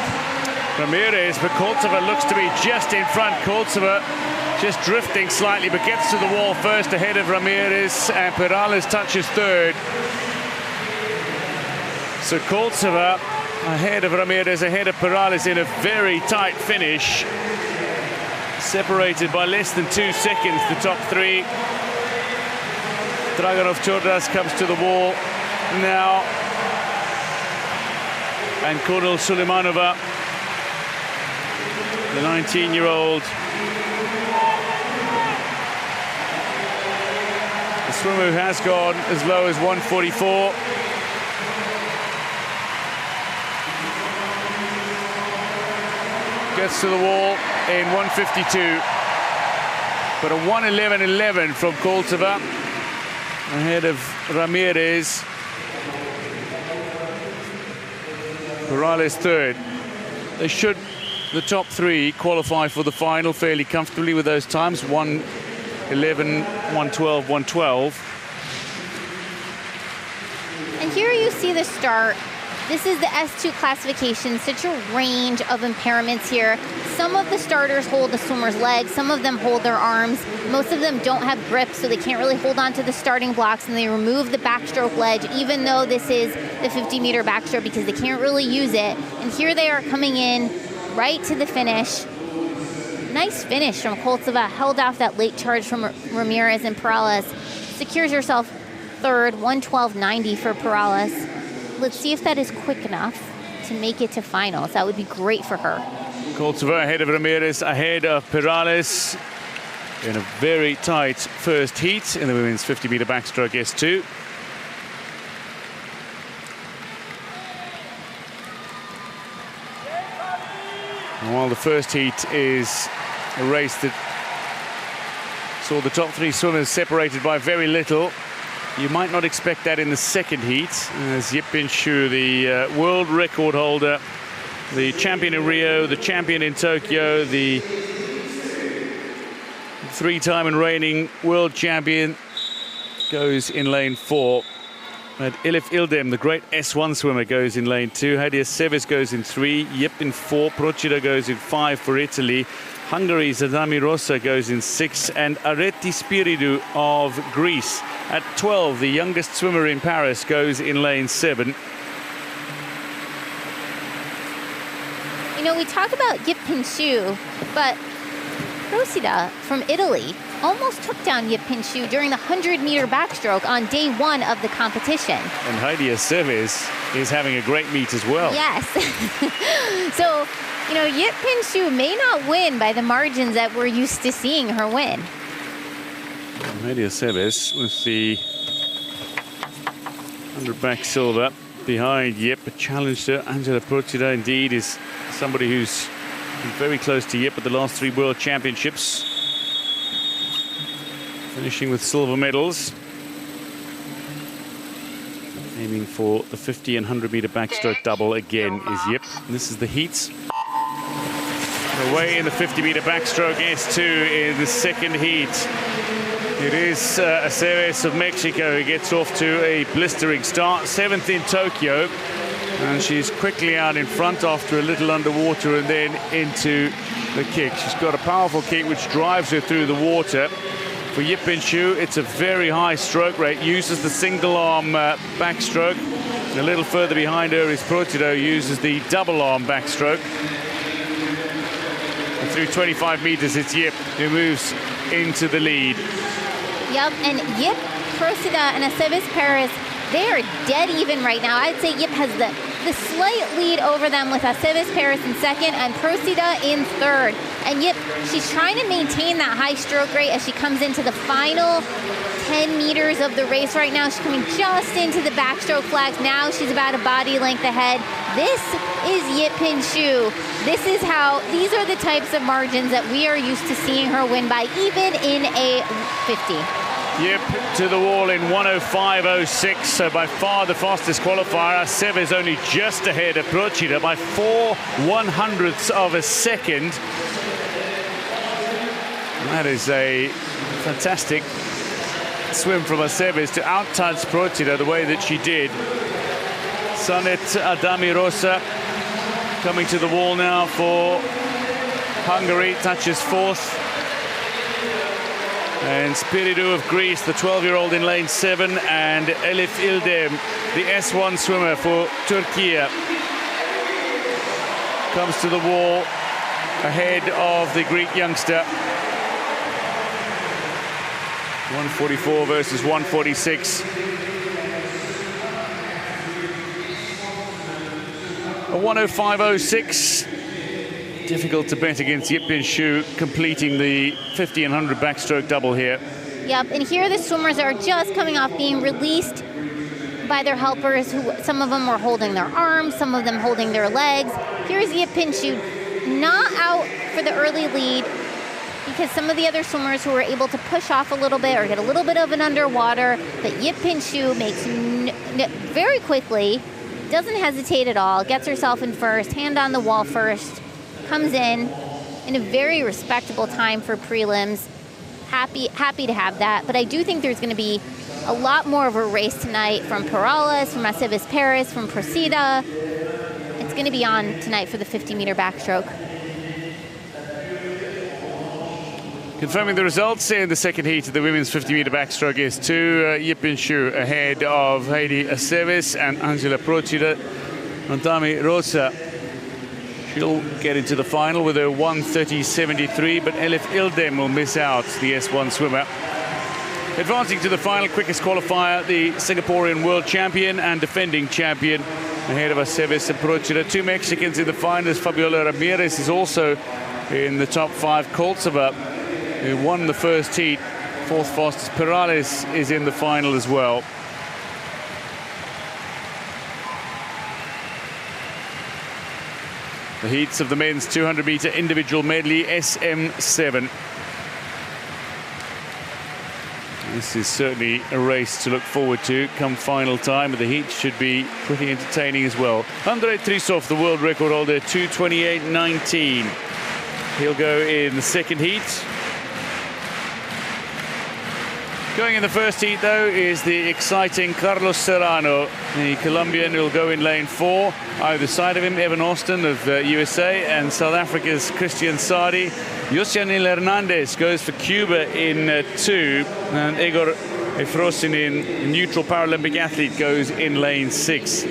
Ramirez, but Koltsova looks to be just in front. Koltsova just drifting slightly, but gets to the wall first ahead of Ramirez, and Perales touches third. So Koltsova ahead of Ramirez, ahead of Perales in a very tight finish. Separated by less than 2 seconds, the top three. Draganov-Tjordas comes to the wall now. And Kornel Suleimanova, the 19-year-old. The swimmer who has gone as low as 144. Gets to the wall in 152. But a 1:11.11 from Koltsova ahead of Ramirez. Perales third. They should, the top three, qualify for the final fairly comfortably with those times. 1:11, 1:12, 1:12. And here you see the start. This is the S2 classification, such a range of impairments here. Some of the starters hold the swimmer's legs, some of them hold their arms. Most of them don't have grip, so they can't really hold on to the starting blocks, and they remove the backstroke ledge, even though this is the 50-meter backstroke, because they can't really use it. And here they are coming in right to the finish. Nice finish from Koltsova, held off that late charge from Ramirez, and Perales secures herself third, 1:12.90 for Perales. Let's see if that is quick enough to make it to finals. That would be great for her. Koltsova ahead of Ramirez, ahead of Perales in a very tight first heat in the women's 50-meter backstroke S2. And while the first heat is a race that saw the top three swimmers separated by very little, You might not expect that in the second heat, as Yip Bin-Shu, the world record holder, the champion in Rio, the champion in Tokyo, the three-time and reigning world champion, goes in lane 4. And Elif Ildem, the great S1 swimmer, goes in lane 2. Hadia Seves goes in 3. Yip in 4. Procida goes in 5 for Italy. Hungary's Adami Rosa goes in 6. And Areti Spiridou of Greece at 12, the youngest swimmer in Paris, goes in lane 7. You know, we talk about Yip Bin-Shu, but Procida from Italy almost took down Yip Bin-Shu during the 100-meter backstroke on day 1 of the competition. And Hadia Seves is having a great meet as well. Yes. So, you know, Yip Bin-Shu may not win by the margins that we're used to seeing her win. Hadia Seves with the 100 back silver behind Yip. A challenge to Angela Procida indeed is somebody who's been very close to Yip at the last 3 World Championships. Finishing with silver medals. Aiming for the 50 and 100-meter backstroke double again is Yip. And this is the heats. Away in the 50-meter backstroke S2 in the second heat. It is Aceves of Mexico who gets off to a blistering start. 7th in Tokyo. And she's quickly out in front after a little underwater and then into the kick. She's got a powerful kick which drives her through the water. For Yip Bin-Shu, it's a very high stroke rate. Uses the single arm backstroke. And a little further behind her is Procida, who uses the double arm backstroke. And through 25 meters, it's Yip who moves into the lead. Yep, and Yip, Procida, and Aceves Paris, they are dead even right now. I'd say Yip has the slight lead over them with Aceves Paris in second and Procida in third. And Yip, she's trying to maintain that high stroke rate as she comes into the final 10 meters of the race right now. She's coming just into the backstroke flags. Now she's about a body length ahead. This is Yip Bin-Shu. These are the types of margins that we are used to seeing her win by, even in a 50. Yip to the wall in 1:05.06, so by far the fastest qualifier. Aceves only just ahead of Procida by 4/100ths of a second. And that is a fantastic swim from Aceves to outtouch Procida the way that she did. Sanet Adami Rosa coming to the wall now for Hungary, touches 4th. And Spiridou of Greece, the 12-year-old in lane 7, and Elif Ildem, the S1 swimmer for Turkey, comes to the wall ahead of the Greek youngster. 144 versus 146. A 1:05.06. Difficult to bet against Yip Bin-Shu completing the 50 and 100 backstroke double here. Yep, and here the swimmers are just coming off being released by their helpers, who some of them were holding their arms, some of them holding their legs. Here's Yip Bin-Shu, not out for the early lead, because some of the other swimmers who were able to push off a little bit or get a little bit of an underwater, but Yip Bin-Shu makes very quickly, doesn't hesitate at all, gets herself in first, hand on the wall first, comes in a very respectable time for prelims. Happy to have that, but I do think there's going to be a lot more of a race tonight from Paralympics, from Aceves Paris, from Procida. It's going to be on tonight for the 50-meter backstroke. Confirming the results in the second heat of the women's 50-meter backstroke is Yip Bin-Shu ahead of Heidi Aceves and Angela Procida. Adami Rosa, she'll get into the final with her 1:30.73, but Elif Ildem will miss out, the S1 swimmer. Advancing to the final, quickest qualifier, the Singaporean world champion and defending champion ahead of Aceves and Procida. 2 Mexicans in the finals. Fabiola Ramirez is also in the top 5. Koltsova, who won the first heat, 4th fastest. Perales is in the final as well. The heats of the men's 200-meter individual medley, SM7. This is certainly a race to look forward to come final time, but the heat should be pretty entertaining as well. Andrei Trissov, the world record holder, 2:28.19. He'll go in the second heat. Going in the first heat, though, is the exciting Carlos Serrano, the Colombian, who will go in lane 4. Either side of him, Evan Austin of USA, and South Africa's Christian Sadi. Josianil Hernandez goes for Cuba in 2, and Igor Efrosinin, neutral Paralympic athlete, goes in lane 6.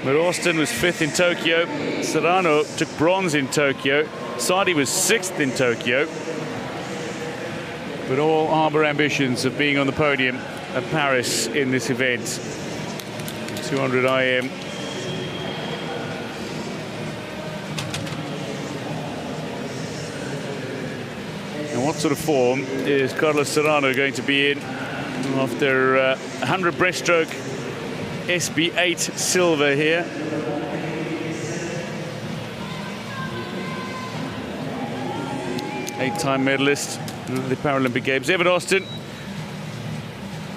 But Austin was 5th in Tokyo. Serrano took bronze in Tokyo. Sadi was 6th in Tokyo. But all harbour ambitions of being on the podium at Paris in this event. 200 IM. And what sort of form is Carlos Serrano going to be in after 100 breaststroke SB8 silver here? Eight-time medalist at the Paralympic Games. Evan Austin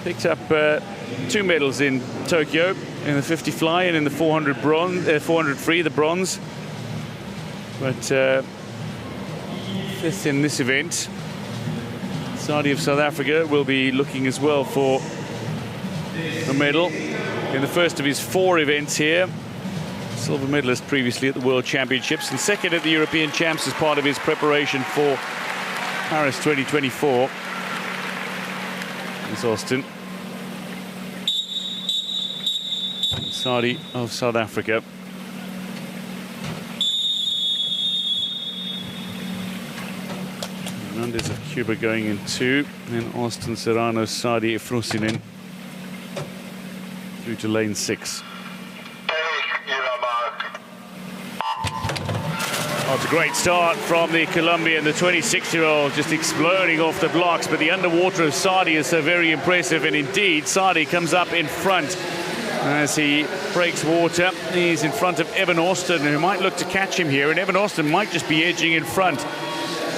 picked up 2 medals in Tokyo, in the 50 fly and in the 400 free, the bronze. But 5th in this event. Sadi of South Africa will be looking as well for a medal in the first of his 4 events here. Silver medalist previously at the World Championships and 2nd at the European Champs as part of his preparation for Paris 2024. It's Austin. Sadi of South Africa. Hernandez of Cuba going in 2. Then Austin, Serrano, Sadi, Efrosinin through to lane 6. Oh, it's a great start from the Colombian, the 26-year-old, just exploding off the blocks. But the underwater of Sadi is so very impressive. And indeed, Sadi comes up in front as he breaks water. He's in front of Evan Austin, who might look to catch him here. And Evan Austin might just be edging in front.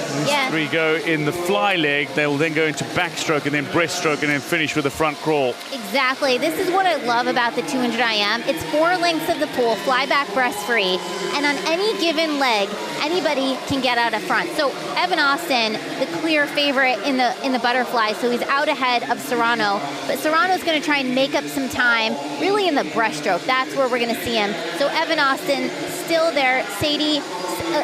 These 3 go in the fly leg. They'll then go into backstroke and then breaststroke and then finish with a front crawl. Exactly. This is what I love about the 200 IM. It's 4 lengths of the pool, fly back, breast free. And on any given leg, anybody can get out of front. So Evan Austin, the clear favorite in the butterfly, so he's out ahead of Serrano. But Serrano's going to try and make up some time, really in the breaststroke. That's where we're going to see him. So Evan Austin still there. Sadie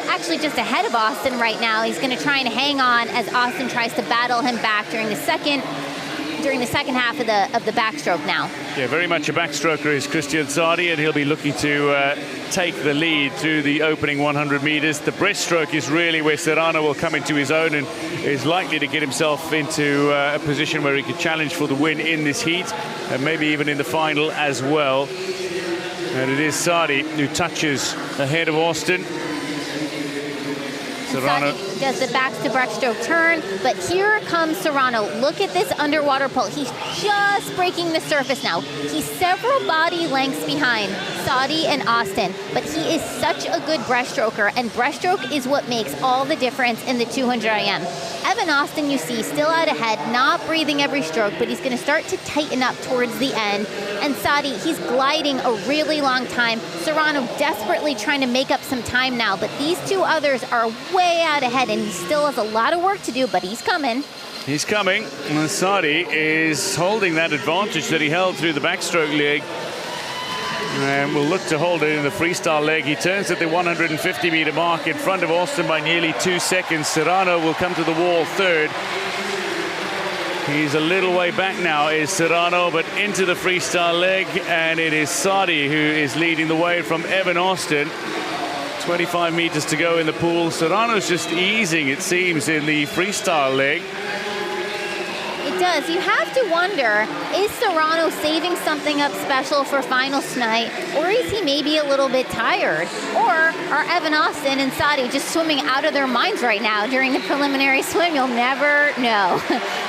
actually just ahead of Austin right now. He's going to try and hang on as Austin tries to battle him back during the second half of the backstroke now. Yeah, very much a backstroker is Christian Sadi, and he'll be looking to take the lead through the opening 100 meters. The breaststroke is really where Serrano will come into his own and is likely to get himself into a position where he could challenge for the win in this heat and maybe even in the final as well. And it is Sadi who touches ahead of Austin. Serrano does the back to breaststroke turn, but here comes Serrano. Look at this underwater pull. He's just breaking the surface now. He's several body lengths behind Sadi and Austin, but he is such a good breaststroker, and breaststroke is what makes all the difference in the 200 IM. Evan Austin, you see, still out ahead, not breathing every stroke, but he's going to start to tighten up towards the end. And Sadi, he's gliding a really long time. Serrano desperately trying to make up some time now, but these 2 others are way out ahead, and he still has a lot of work to do, but he's coming. He's coming, and Sadi is holding that advantage that he held through the backstroke leg. And will look to hold it in the freestyle leg. He turns at the 150-meter mark in front of Austin by nearly 2 seconds. Serrano will come to the wall 3rd. He's a little way back now, is Serrano, but into the freestyle leg, and it is Sadi who is leading the way from Evan Austin. 25 meters to go in the pool. Serrano's just easing, it seems, in the freestyle leg. It does. You have to wonder, is Serrano saving something up special for finals tonight, or is he maybe a little bit tired? Or are Evan Austin and Sadi just swimming out of their minds right now during the preliminary swim? You'll never know.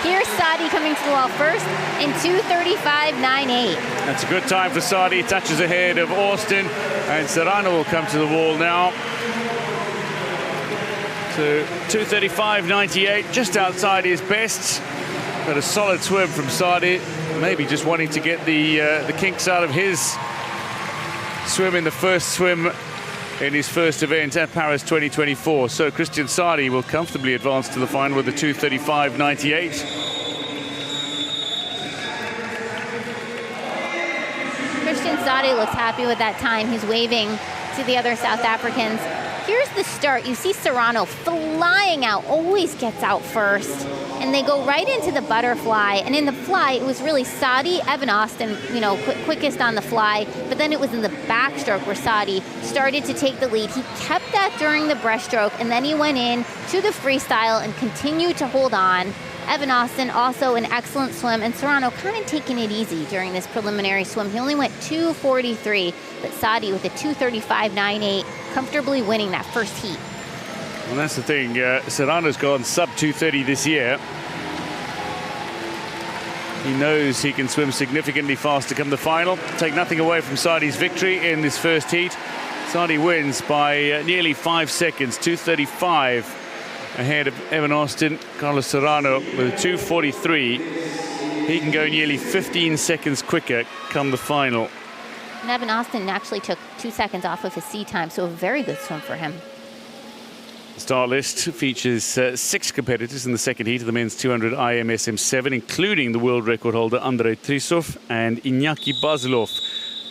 Here's Sadi coming to the wall first in 2:35.98. That's a good time for Sadi. Touches ahead of Austin, and Serrano will come to the wall now. So 2:35.98, just outside his best. But a solid swim from Sadi, maybe just wanting to get the kinks out of his swim in the first swim in his first event at Paris 2024. So Christian Sadi will comfortably advance to the final with a 2:35.98. Christian Sadi looks happy with that time. He's waving to the other South Africans. Here's the start. You see Serrano flying out, always gets out first. And they go right into the butterfly. And in the fly, it was really Sadi, Evan Austin, you know, quickest on the fly. But then it was in the backstroke where Sadi started to take the lead. He kept that during the breaststroke, and then he went in to the freestyle and continued to hold on. Evan Austin also an excellent swim, and Serrano kind of taking it easy during this preliminary swim. He only went 2:43, but Sadi with a 2:35.98, comfortably winning that first heat. Well, that's the thing. Serrano's gone sub 2:30 this year. He knows he can swim significantly faster come the final. Take nothing away from Sadi's victory in this first heat. Sadi wins by nearly 5 seconds, 2:35 ahead of Evan Austin. Carlos Serrano with a 2:43. He can go nearly 15 seconds quicker come the final. And Evan Austin actually took 2 seconds off of his sea time, so a very good swim for him. The start list features 6 competitors in the second heat of the men's 200 IMSM7, including the world record holder Andrei Trusov and Iñaki Basilov,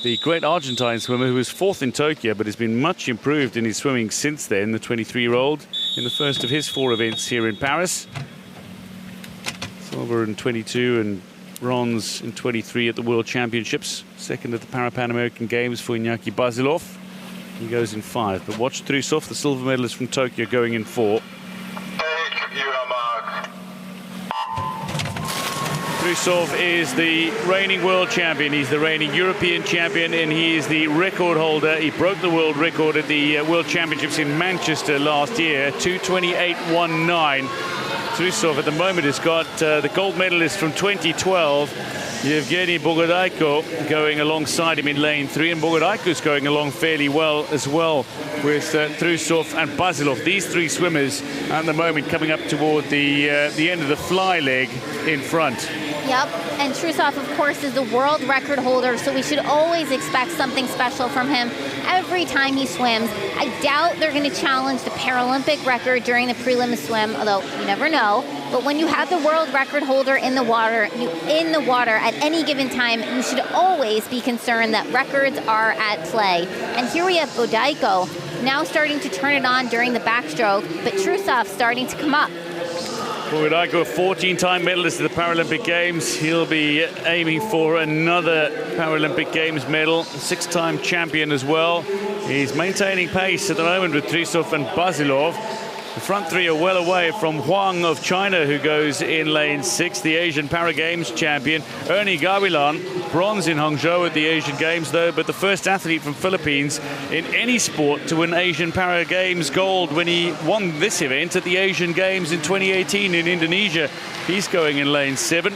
the great Argentine swimmer who was 4th in Tokyo but has been much improved in his swimming since then, the 23-year-old, in the first of his 4 events here in Paris. Silver in 22 and bronze in 23 at the World Championships. Second at the Pan American Games for Iñaki Basilov. He goes in 5, but watch Trusov, the silver medalist from Tokyo, going in 4. Take your mark. Trusov is the reigning world champion. He's the reigning European champion, and he is the record holder. He broke the world record at the World Championships in Manchester last year, 2:28.19. Trusov at the moment has got the gold medalist from 2012, Yevgeny Bogodaiko, going alongside him in lane 3, and Bogodaiko's going along fairly well as well with Trusov and Basilov. These 3 swimmers at the moment coming up toward the end of the fly leg in front. Yep, and Trusov, of course, is the world record holder, so we should always expect something special from him every time he swims. I doubt they're going to challenge the Paralympic record during the prelim swim, although you never know. But when you have the world record holder in the water, at any given time, you should always be concerned that records are at play. And here we have Bogodaiko now starting to turn it on during the backstroke, but Trusov starting to come up. Bogodaiko, a 14-time medalist at the Paralympic Games. He'll be aiming for another Paralympic Games medal. 6-time champion as well. He's maintaining pace at the moment with Trusov and Basilov. The front 3 are well away from Huang of China, who goes in lane 6, the Asian Para Games champion. Ernie Gavilan, bronze in Hangzhou at the Asian Games, though, but the first athlete from Philippines in any sport to win Asian Para Games gold when he won this event at the Asian Games in 2018 in Indonesia. He's going in lane 7.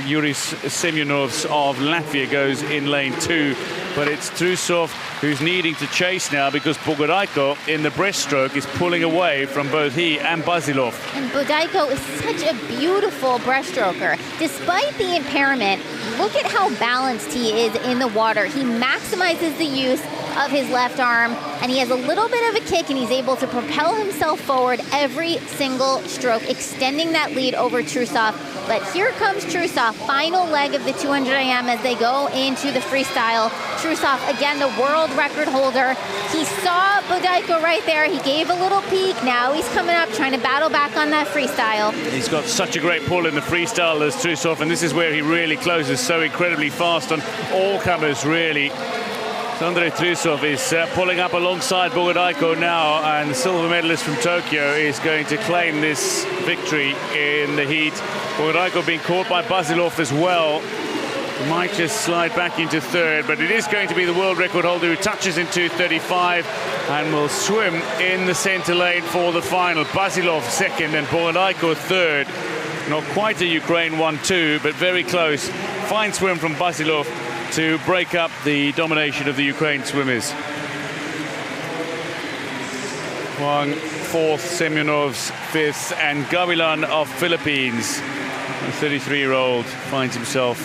Yuris Semyonovs of Latvia goes in lane 2. But it's Trusov who's needing to chase now because Bogodaiko in the breaststroke is pulling away from both he and Basilov. And Bogodaiko is such a beautiful breaststroker. Despite the impairment, look at how balanced he is in the water. He maximizes the use of his left arm, and he has a little bit of a kick, and he's able to propel himself forward every single stroke, extending that lead over Trusov. But here comes Trusov, final leg of the 200 IM as they go into the freestyle. Trusov, again, the world record holder. He saw Bogodaiko right there. He gave a little peek. Now he's coming up, trying to battle back on that freestyle. He's got such a great pull in the freestyle as Trusov, and this is where he really closes so incredibly fast on all comers, really. Andrei Trusov is pulling up alongside Bogodaiko now, and the silver medalist from Tokyo is going to claim this victory in the heat. Bogodaiko being caught by Basilov as well. Might just slide back into 3rd, but it is going to be the world record holder who touches in 2:35 and will swim in the center lane for the final. Basilov 2nd and Bogodaiko 3rd. Not quite a Ukraine 1-2, but very close. Fine swim from Basilov to break up the domination of the Ukraine swimmers. Huang 4th, Semyonovs 5th, and Gavilan of Philippines The 33-year-old finds himself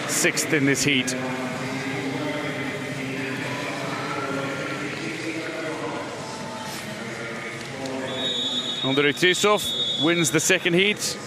6th in this heat. Andrei Trusov wins the second heat.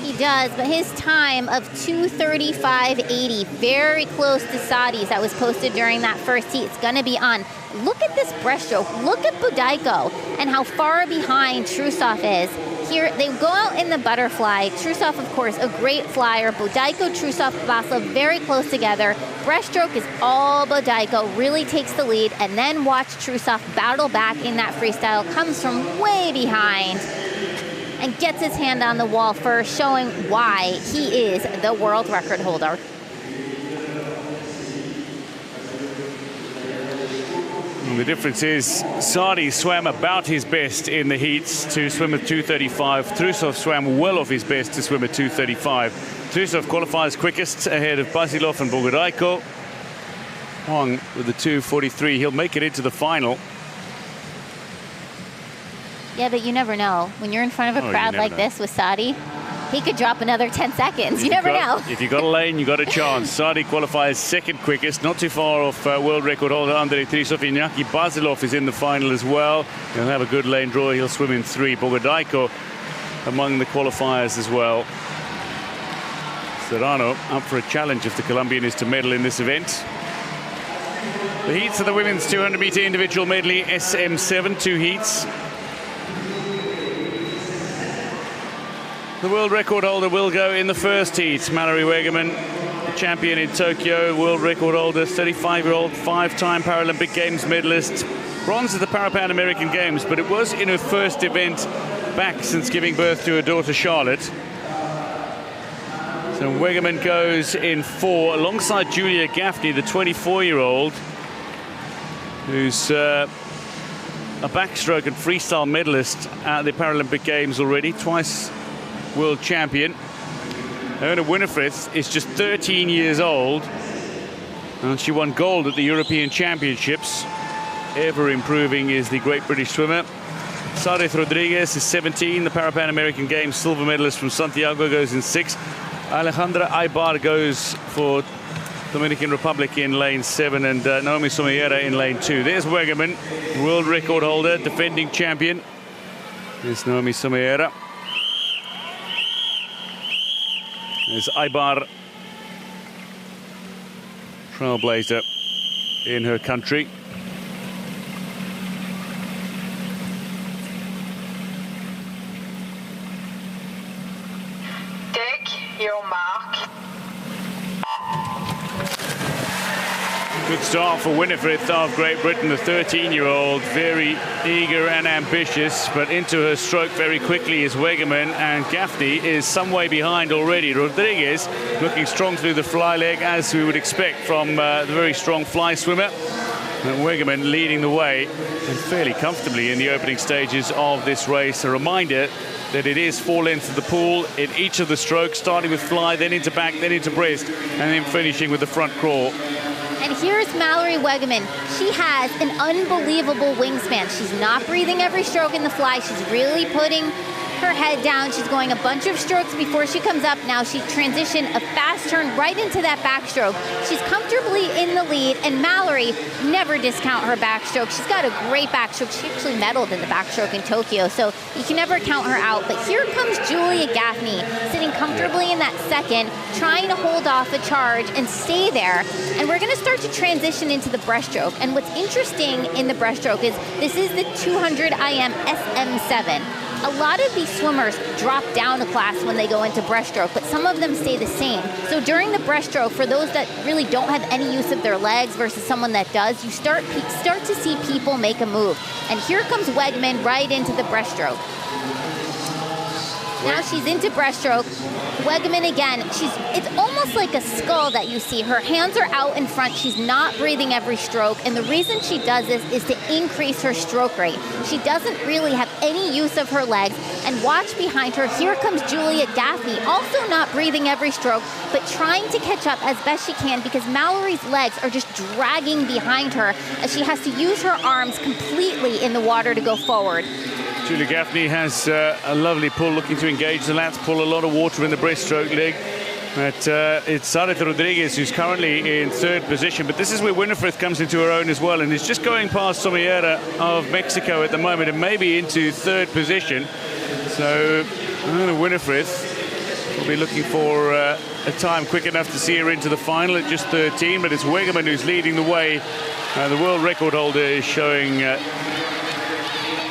He does, but his time of 2:35.80, very close to Sadi's that was posted during that first heat. It's going to be on. Look at this breaststroke. Look at Boudicco and how far behind Trusov is. Here, they go out in the butterfly. Trusov, of course, a great flyer. Boudicco, Trusov, Vasilov very close together. Breaststroke is all Boudicco, really takes the lead, and then watch Trusov battle back in that freestyle. Comes from way behind and gets his hand on the wall first, showing why he is the world record holder. And the difference is Sadi swam about his best in the heats to swim at 2:35. Trusov swam well off his best to swim at 2:35. Trusov qualifies quickest ahead of Vasilov and Boudicco. Huang with the 2:43. He'll make it into the final. Yeah, but you never know. When you're in front of a crowd like this with Sadi, he could drop another 10 seconds. You never know. If you got a lane, you got a chance. Sadi qualifies second quickest, not too far off world record holder Andrei Trusov. Iñaki Vasilov is in the final as well. He'll have a good lane draw. He'll swim in 3. Boudicco among the qualifiers as well. Serrano up for a challenge if the Colombian is to medal in this event. The heats of the women's 200-meter individual medley SM7, 2 heats. The world record holder will go in the first heat. Mallory Wegerman, champion in Tokyo, world record holder, 35-year-old, 5-time Paralympic Games medalist. Bronze at the Pan American Games, but it was in her first event back since giving birth to her daughter Charlotte. So Wegerman goes in 4 alongside Julia Gaffney, the 24-year-old, who's a backstroke and freestyle medalist at the Paralympic Games already, twice world champion. Erna Winifred is just 13 years old, and she won gold at the European Championships. Ever improving is the great British swimmer. Sares Rodriguez is 17, the Pan American Games silver medalist from Santiago, goes in 6. Alejandra Aybar goes for Dominican Republic in lane 7, and Naomi Somiera in lane 2. There's Wegerman, world record holder, defending champion. There's Naomi Somiera. There's Aybar, trailblazer in her country. Take your mark. Good start for Winifred of Great Britain, the 13-year-old, very eager and ambitious, but into her stroke very quickly is Wegerman, and Gaffney is some way behind already. Rodriguez looking strong through the fly leg, as we would expect from the very strong fly swimmer. And Wegerman leading the way, and fairly comfortably in the opening stages of this race. A reminder that it is 4 lengths of the pool in each of the strokes, starting with fly, then into back, then into breast, and then finishing with the front crawl. And here's Mallory Wegerman. She has an unbelievable wingspan. She's not breathing every stroke in the fly. She's really putting her head down. She's going a bunch of strokes before she comes up. Now she transitioned a fast turn right into that backstroke. She's comfortably in the lead, and Mallory, never discount her backstroke. She's got a great backstroke. She actually medaled in the backstroke in Tokyo, so you can never count her out. But here comes Julia Gaffney, sitting comfortably in that second, trying to hold off a charge and stay there. And we're gonna start to transition into the breaststroke. And what's interesting in the breaststroke is this is the 200 IM SM7. A lot of these swimmers drop down a class when they go into breaststroke, but some of them stay the same. So during the breaststroke, for those that really don't have any use of their legs versus someone that does, you start to see people make a move. And here comes Wegerman right into the breaststroke. Now she's into breaststroke. Wegerman again, it's almost like a skull that you see. Her hands are out in front. She's not breathing every stroke. And the reason she does this is to increase her stroke rate. She doesn't really have any use of her legs. And watch behind her, here comes Julia Gaffney, also not breathing every stroke, but trying to catch up as best she can because Mallory's legs are just dragging behind her as she has to use her arms completely in the water to go forward. Julia Gaffney has a lovely pull, looking to engage the lats, pull a lot of water in the breaststroke leg. But it's Sarita Rodriguez who's currently in third position. But this is where Winifred comes into her own as well, and is just going past Somiera of Mexico at the moment, and maybe into third position. So Winifred will be looking for a time quick enough to see her into the final at just 13. But it's Wegerman who's leading the way. The world record holder is showing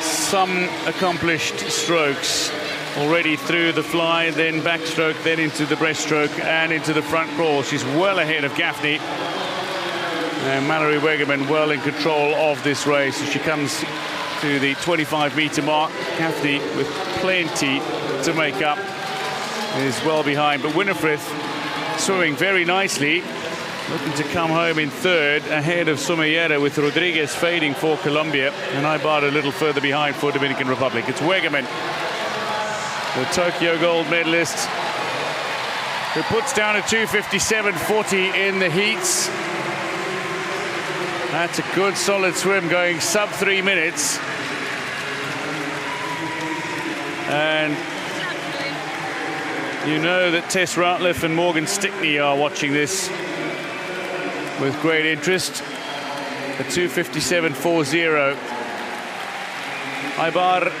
some accomplished strokes already through the fly, then backstroke, then into the breaststroke and into the front crawl. She's well ahead of Gaffney. And Mallory Wegerman well in control of this race as she comes to the 25-meter mark. Gaffney with plenty to make up is well behind, but Winifred swimming very nicely, looking to come home in third ahead of Somiera, with Rodriguez fading for Colombia and Ibarra a little further behind for Dominican Republic. It's Wegerman, the Tokyo gold medalist, who puts down a 2:57.40 in the heats. That's a good solid swim, going sub 3 minutes. And you know that Tess Ratliff and Morgan Stickney are watching this with great interest. A 2:57.40. Ibar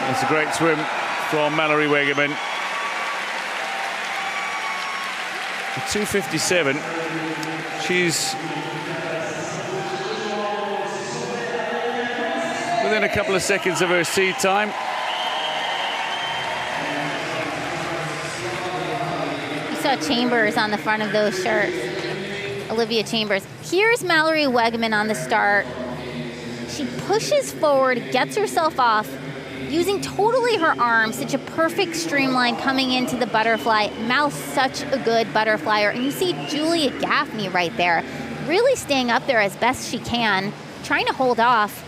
It's a great swim from Mallory Wegerman. 2:57. She's within a couple of seconds of her seed time. You saw Chambers on the front of those shirts. Olivia Chambers. Here's Mallory Wegerman on the start. She pushes forward, gets herself off, using totally her arms, such a perfect streamline coming into the butterfly. Mal's such a good butterflyer. And you see Julia Gaffney right there, really staying up there as best she can, trying to hold off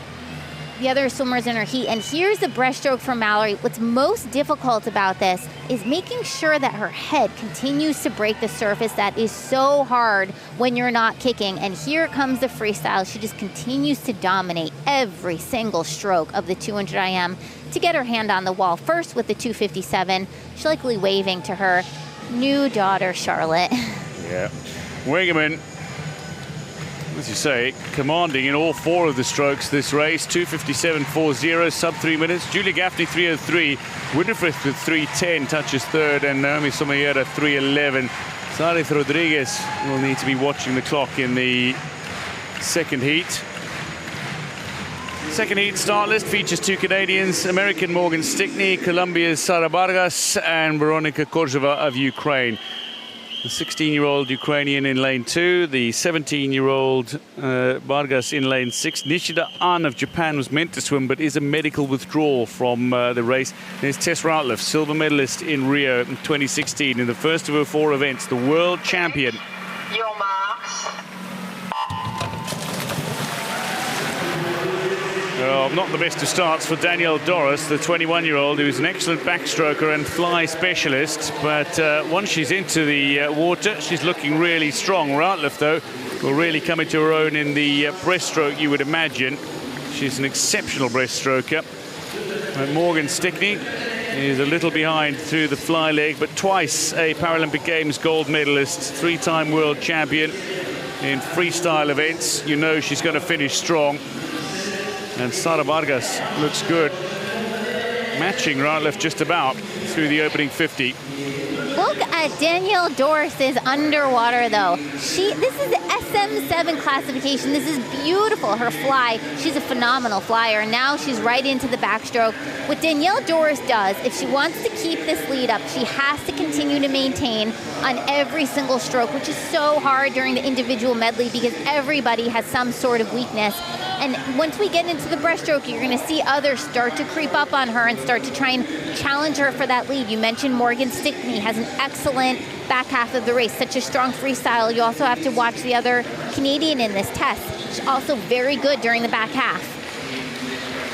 the other swimmers in her heat. And here's the breaststroke for Mallory. What's most difficult about this is making sure that her head continues to break the surface. That is so hard when you're not kicking. And here comes the freestyle. She just continues to dominate every single stroke of the 200 IM to get her hand on the wall. First with the 2:57. She's likely waving to her new daughter, Charlotte. Yeah. Wegerman, as you say, commanding in all four of the strokes this race. 2:57.40, sub 3 minutes. Julia Gaffney 3:03. Winifred with 3:10 touches third, and Naomi Somiera 3:11. Sarith Rodriguez will need to be watching the clock in the second heat. Second heat start list features two Canadians, American Morgan Stickney, Colombia's Sara Vargas, and Veronika Korzheva of Ukraine. The 16-year-old Ukrainian in lane 2, the 17-year-old Vargas in lane 6. Nishida An of Japan was meant to swim, but is a medical withdrawal from the race. There's Tess Ratliff, silver medalist in Rio in 2016 in the first of her 4 events, the world champion. Your marks. Well, not the best of starts for Danielle Doris, the 21-year-old, who's an excellent backstroker and fly specialist. But once she's into the water, she's looking really strong. Ratliff, though, will really come into her own in the breaststroke, you would imagine. She's an exceptional breaststroker. And Morgan Stickney is a little behind through the fly leg, but twice a Paralympic Games gold medalist, 3-time world champion in freestyle events. You know she's going to finish strong. And Sara Vargas looks good, matching Ratliff just about through the opening 50. Look at Danielle Doris's underwater, though. This is the SM7 classification. This is beautiful, her fly. She's a phenomenal flyer, and now she's right into the backstroke. What Danielle Doris does, if she wants to keep this lead up, she has to continue to maintain on every single stroke, which is so hard during the individual medley because everybody has some sort of weakness. And once we get into the breaststroke, you're going to see others start to creep up on her and start to try and challenge her for that lead. You mentioned Morgan Stickney has an excellent back half of the race, such a strong freestyle. You also have to watch the other Canadian in this test. She's also very good during the back half.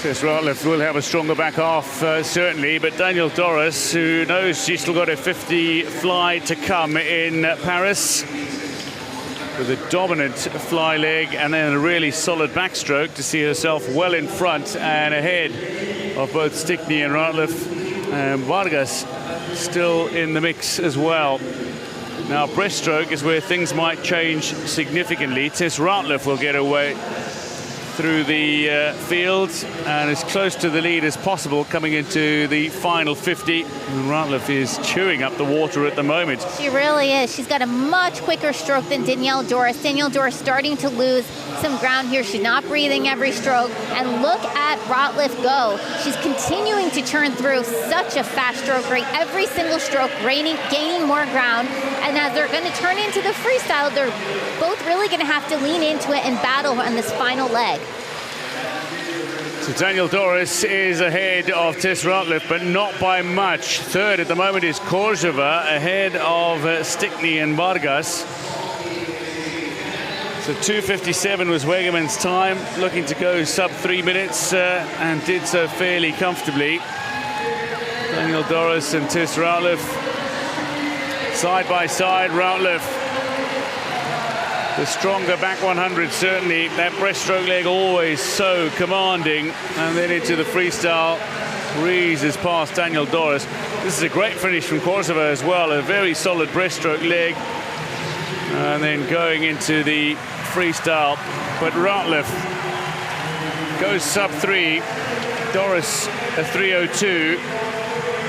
Tess Ratliff will have a stronger back half, certainly, but Danielle Doris, who knows she's still got a 50 fly to come in Paris, with a dominant fly leg and then a really solid backstroke to see herself well in front and ahead of both Stickney and Ratliff. And Vargas still in the mix as well. Now breaststroke is where things might change significantly. Tess Ratliff will get away through the field and as close to the lead as possible coming into the final 50. And Ratliff is chewing up the water at the moment. She really is. She's got a much quicker stroke than Danielle Doris. Danielle Doris starting to lose some ground here. She's not breathing every stroke. And look at Ratliff go. She's continuing to churn through such a fast stroke rate. Every single stroke gaining more ground. And as they're going to turn into the freestyle, they're both really going to have to lean into it and battle on this final leg. So Danielle Doris is ahead of Tess Ratliff, but not by much. Third at the moment is Korzeva, ahead of Stickney and Vargas. So 2:57 was Wegerman's time, looking to go sub 3 minutes, and did so fairly comfortably. Danielle Doris and Tess Ratliff side by side. Ratliff, the stronger back 100, certainly. That breaststroke leg always so commanding. And then into the freestyle, breezes past Danielle Doris. This is a great finish from Korzeva as well, a very solid breaststroke leg. And then going into the freestyle. But Ratliff goes sub 3. Doris a 3:02.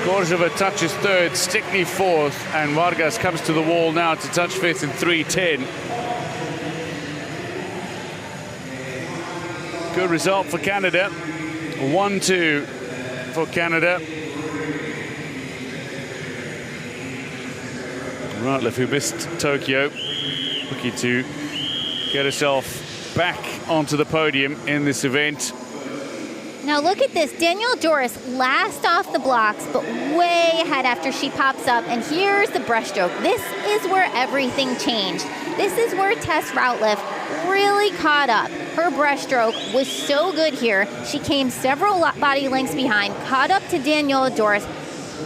Korzeva touches third, Stickney fourth, and Vargas comes to the wall now to touch fifth in 3:10. Good result for Canada. 1-2 for Canada. Ratliff, who missed Tokyo, looking to get herself back onto the podium in this event. Now look at this, Danielle Doris last off the blocks, but way ahead after she pops up, and here's the breaststroke. This is where everything changed. This is where Tess Ratliff really caught up. Her breaststroke was so good here. She came several body lengths behind, caught up to Danielle Doris,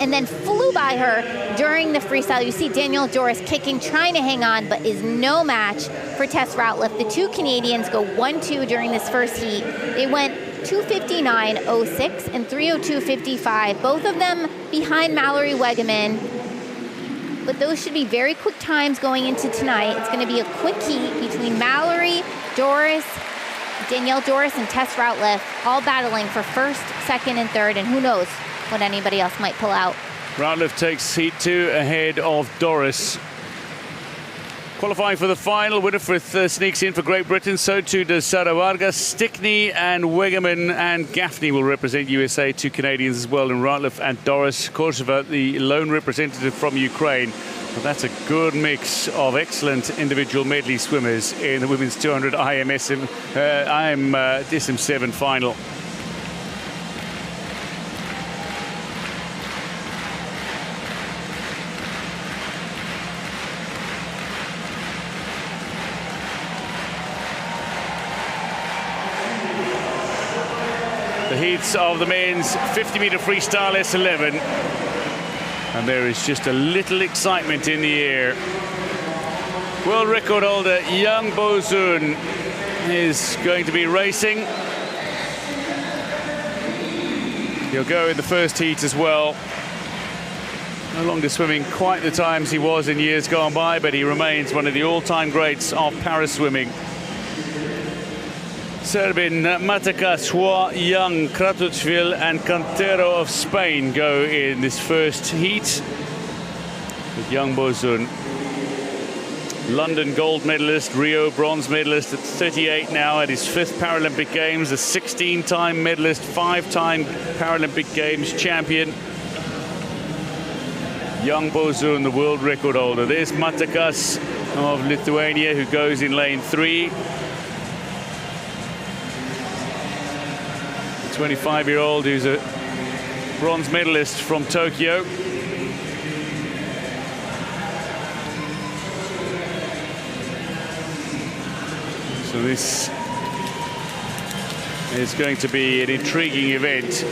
and then flew by her during the freestyle. You see Danielle Doris kicking, trying to hang on, but is no match for Tess Ratliff. The two Canadians go 1-2 during this first heat. They went 2:59.06 and 3:02.55, both of them behind Mallory Wegeman. But those should be very quick times going into tonight. It's going to be a quick heat between Mallory, Doris, Danielle Doris, and Tess Ratliff, all battling for first, second, and third, and who knows what anybody else might pull out. Ratliff takes heat 2 ahead of Doris. Qualifying for the final, Winifred sneaks in for Great Britain, so too does Sara Vargas. Stickney and Wegerman and Gaffney will represent USA, two Canadians as well, and Ratliff and Doris. Korzeva, the lone representative from Ukraine. But that's a good mix of excellent individual medley swimmers in the women's 200 DSM 7 final. The heats of the men's 50-meter freestyle S11. And there is just a little excitement in the air. World record holder Young Bozun is going to be racing. He'll go in the first heat as well. No longer swimming quite the times he was in years gone by, but he remains one of the all-time greats of para swimming. Serbin Mataka, Schwa, Young, Kratochvil and Cantero of Spain go in this first heat. With Young Bozun, London gold medalist, Rio bronze medalist at 38 now at his 5th Paralympic Games, a 16-time medalist, 5-time Paralympic Games champion. Young Bozun, the world record holder. There's Matakas of Lithuania, who goes in lane 3. 25-year-old who's a bronze medalist from Tokyo. So this is going to be an intriguing event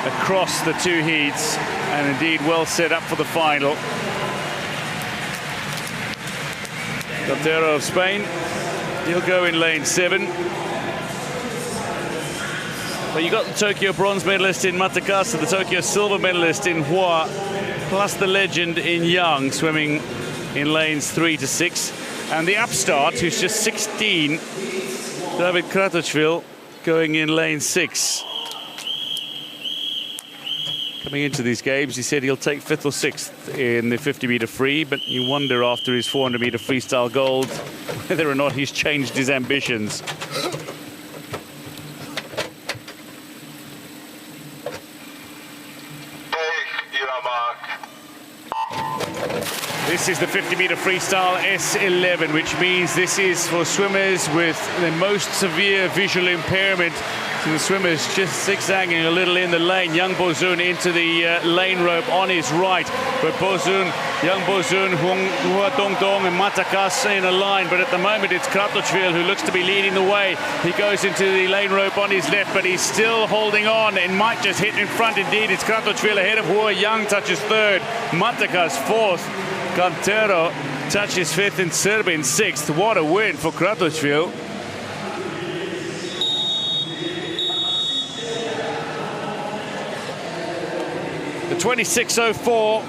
across the two heats, and indeed well set up for the final. Chateau of Spain. He'll go in lane 7. But you got the Tokyo bronze medalist in Matakasu, the Tokyo silver medalist in Hua, plus the legend in Yang swimming in lanes 3 to 6. And the upstart, who's just 16, David Kratochvil, going in lane 6. Coming into these games, he said he'll take 5th or 6th in the 50-meter free, but you wonder after his 400-meter freestyle gold whether or not he's changed his ambitions. This is the 50-meter freestyle S11, which means this is for swimmers with the most severe visual impairment. So the swimmers just zigzagging a little in the lane. Young Bozun into the lane rope on his right. But Bozun, Young Bozun, Hua Dongdong and Matakas in a line. But at the moment it's Kratochvil who looks to be leading the way. He goes into the lane rope on his left, but he's still holding on. It might just hit in front indeed. It's Kratochvil ahead of Hua. Young touches 3rd. Matakas 4th. Cantero touches 5th and Serbin 6th. What a win for Kratochvil. The 26:04,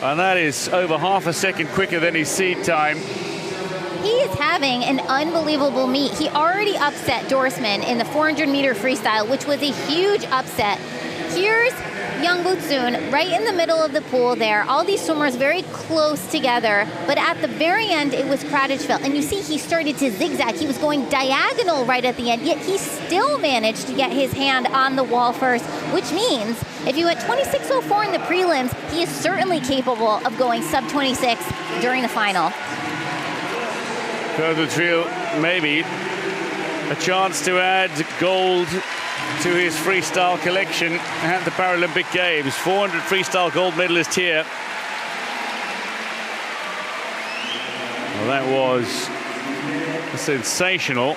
and that is over half a second quicker than his seed time. He is having an unbelievable meet. He already upset Dorsman in the 400-meter freestyle, which was a huge upset. Here's Young Bozun right in the middle of the pool there. All these swimmers very close together, but at the very end it was Kratochvil. And you see he started to zigzag. He was going diagonal right at the end, yet he still managed to get his hand on the wall first, which means if he went 26:04 in the prelims, he is certainly capable of going sub-26 during the final. Kratochvil, maybe a chance to add gold to his freestyle collection at the Paralympic Games. 400 freestyle gold medalist here. Well, that was a sensational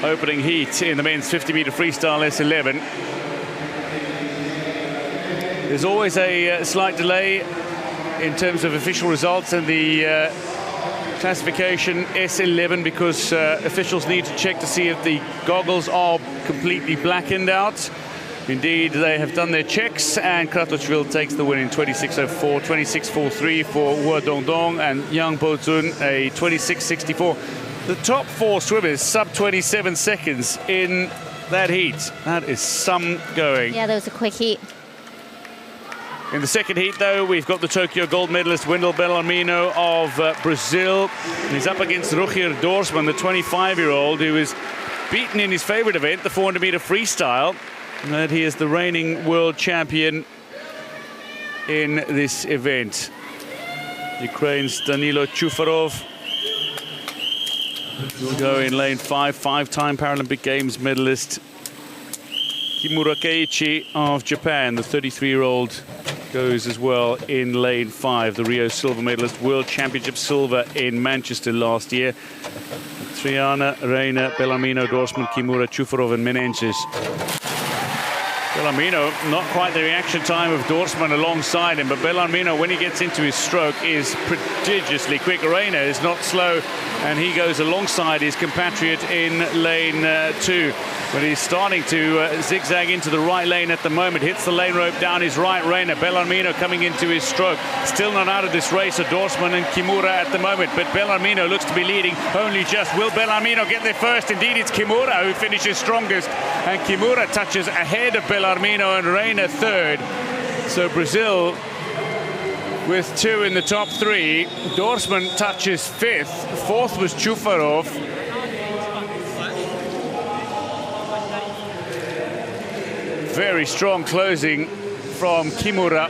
opening heat in the men's 50-meter freestyle S11. There's always a slight delay in terms of official results and the classification S11 because officials need to check to see if the goggles are completely blackened out. Indeed, they have done their checks, and Kratochvil takes the win in 26:04, 26:43 for Hua Dongdong, and Young Bozun a 26:64. The top 4 swimmers sub-27 seconds in that heat. That is some going. Yeah, that was a quick heat. In the second heat, though, we've got the Tokyo gold medalist Wendell Bellarmino of Brazil. He's up against Rogier Dorsman, the 25-year-old, who was beaten in his favorite event, the 400-meter freestyle. And he is the reigning world champion in this event. Ukraine's Danilo Chufarov will go in lane 5, 5-time Paralympic Games medalist. Kimura Keiichi of Japan, the 33-year-old, goes as well in lane 5. The Rio silver medalist, World Championship silver in Manchester last year. Triana, Reina, Bellarmino, Dorsman, Kimura, Chufarov and Menenches. Bellarmino, not quite the reaction time of Dorsman alongside him, but Bellarmino, when he gets into his stroke, is prodigiously quick. Reina is not slow, and he goes alongside his compatriot in lane 2. But he's starting to zigzag into the right lane at the moment. Hits the lane rope down his right. Reina, Bellarmino coming into his stroke. Still not out of this race are Dorsman and Kimura at the moment. But Bellarmino looks to be leading only just. Will Bellarmino get there first? Indeed, it's Kimura who finishes strongest. And Kimura touches ahead of Bellarmino and Reina 3rd. So Brazil with 2 in the top 3. Dorsman touches 5th. 4th was Chufarov. Very strong closing from Kimura.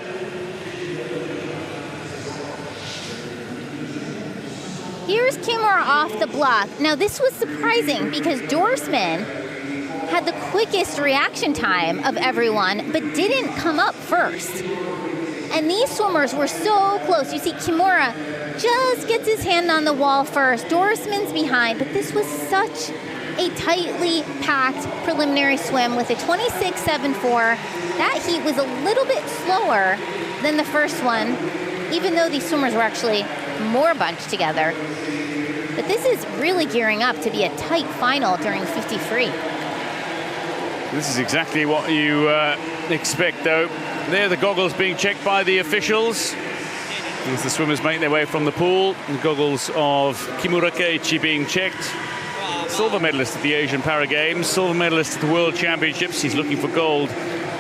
Here's Kimura off the block. Now this was surprising because Dorsman had the quickest reaction time of everyone, but didn't come up first. And these swimmers were so close. You see Kimura just gets his hand on the wall first. Dorsman's behind, but this was such a tightly packed preliminary swim with a 26:74. That heat was a little bit slower than the first one, even though these swimmers were actually more bunched together. But this is really gearing up to be a tight final during the 50 free. This is exactly what you expect, though. There, the goggles being checked by the officials as the swimmers make their way from the pool. The goggles of Kimura Keiichi being checked. Silver medalist at the Asian Para Games, silver medalist at the World Championships. He's looking for gold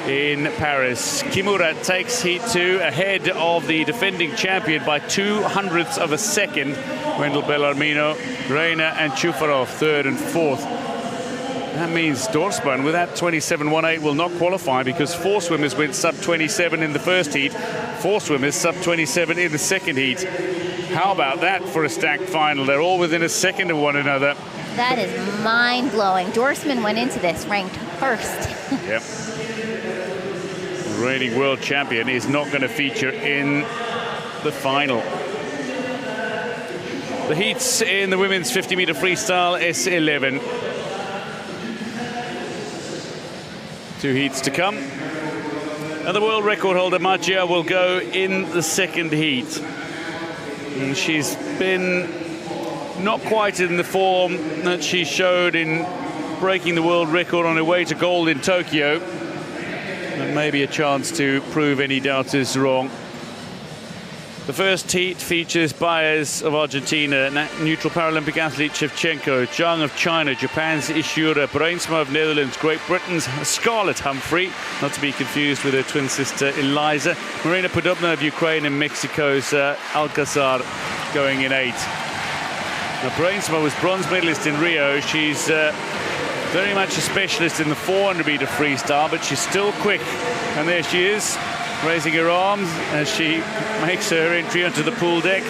in Paris. Kimura takes heat 2 ahead of the defending champion by 0.02 of a second. Wendell Bellarmino, Reina and Chufarov, third and fourth. That means Dorsman with that 27.18 will not qualify because 4 swimmers went sub-27 in the first heat, 4 swimmers sub-27 in the second heat. How about that for a stacked final? They're all within a second of one another. That is mind-blowing. Dorsman went into this ranked first. Yep. The reigning world champion is not going to feature in the final. The heats in the women's 50-meter freestyle S11. 2 heats to come. And the world record holder Magia will go in the second heat. And she's been not quite in the form that she showed in breaking the world record on her way to gold in Tokyo. And maybe a chance to prove any doubters wrong. The first heat features Baez of Argentina, neutral Paralympic athlete Shevchenko, Zhang of China, Japan's Ishura, Bruinsma of Netherlands, Great Britain's Scarlett Humphrey, not to be confused with her twin sister Eliza, Marina Podobna of Ukraine, and Mexico's Alcazar going in 8. Now, Bruinsma was bronze medalist in Rio. She's very much a specialist in the 400-meter freestyle, but she's still quick. And there she is, raising her arms as she makes her entry onto the pool deck.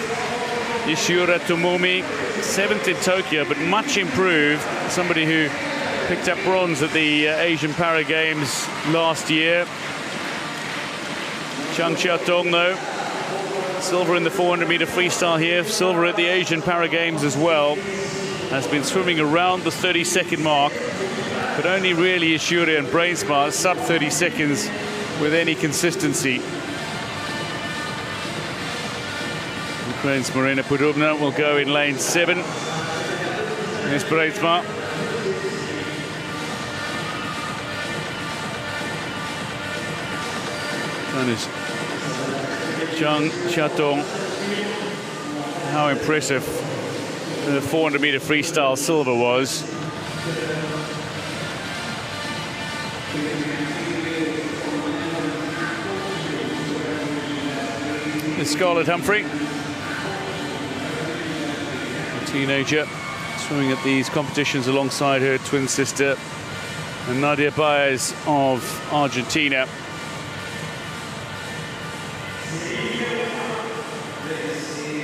Ishura Tomomi, 7th in Tokyo, but much improved. Somebody who picked up bronze at the Asian Para Games last year. Chang Chateau, though, silver in the 400-meter freestyle here, silver at the Asian Para Games as well. Has been swimming around the 30-second mark, but only really Ishura and Bruinsma sub 30 seconds with any consistency. Ukraine's Marina Podobna will go in lane 7. Here's Bruinsma. And is Chang Chateau. How impressive the 400-meter freestyle silver was. It's Scarlett Humphrey, a teenager, swimming at these competitions alongside her twin sister, and Nadia Baez of Argentina.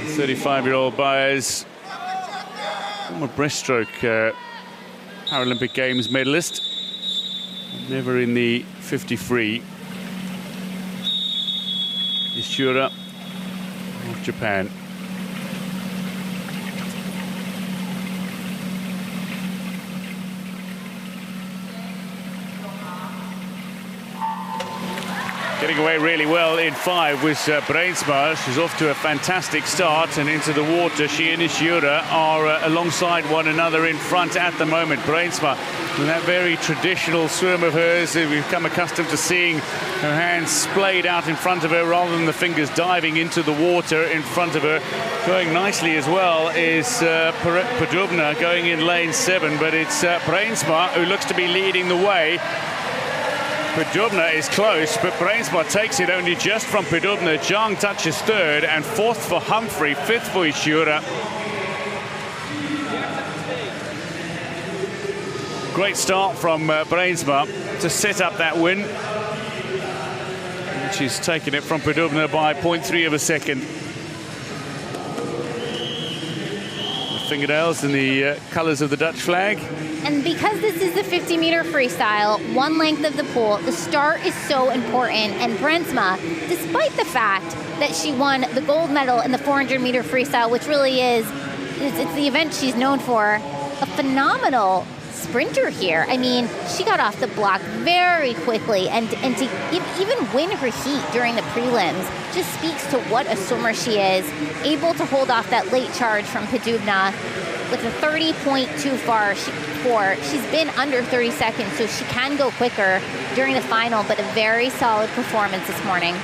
The 35-year-old Baez, former breaststroke Paralympic Games medalist, never in the 50 free. Ishura of Japan. Getting away really well in 5 was Bruinsma. She's off to a fantastic start, and into the water she and Ishura are alongside one another in front at the moment. Bruinsma with that very traditional swim of hers that we've come accustomed to seeing, her hands splayed out in front of her rather than the fingers diving into the water in front of her. Going nicely as well is Podobna going in lane 7, but it's Bruinsma who looks to be leading the way. Podobna is close, but Bruinsma takes it only just from Podobna. Zhang touches 3rd, and 4th for Humphrey, 5th for Ishura. Great start from Bruinsma to set up that win. And she's taken it from Podobna by 0.3 of a second. Fingernails in the colours of the Dutch flag. And because this is the 50-meter freestyle, one length of the pool, the start is so important. And Bruinsma, despite the fact that she won the gold medal in the 400-meter freestyle, which really is, it's the event she's known for, a phenomenal sprinter here. I mean, she got off the block very quickly, and to even win her heat during the prelims just speaks to what a swimmer she is, able to hold off that late charge from Podubna with a 30.24. She's been under 30 seconds, so she can go quicker during the final, but a very solid performance this morning.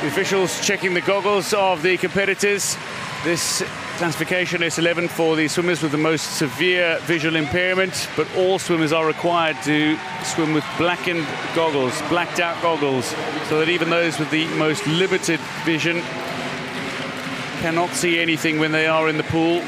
The officials checking the goggles of the competitors. This classification is 11 for the swimmers with the most severe visual impairment, but all swimmers are required to swim with blackened goggles, blacked out goggles, so that even those with the most limited vision cannot see anything when they are in the pool.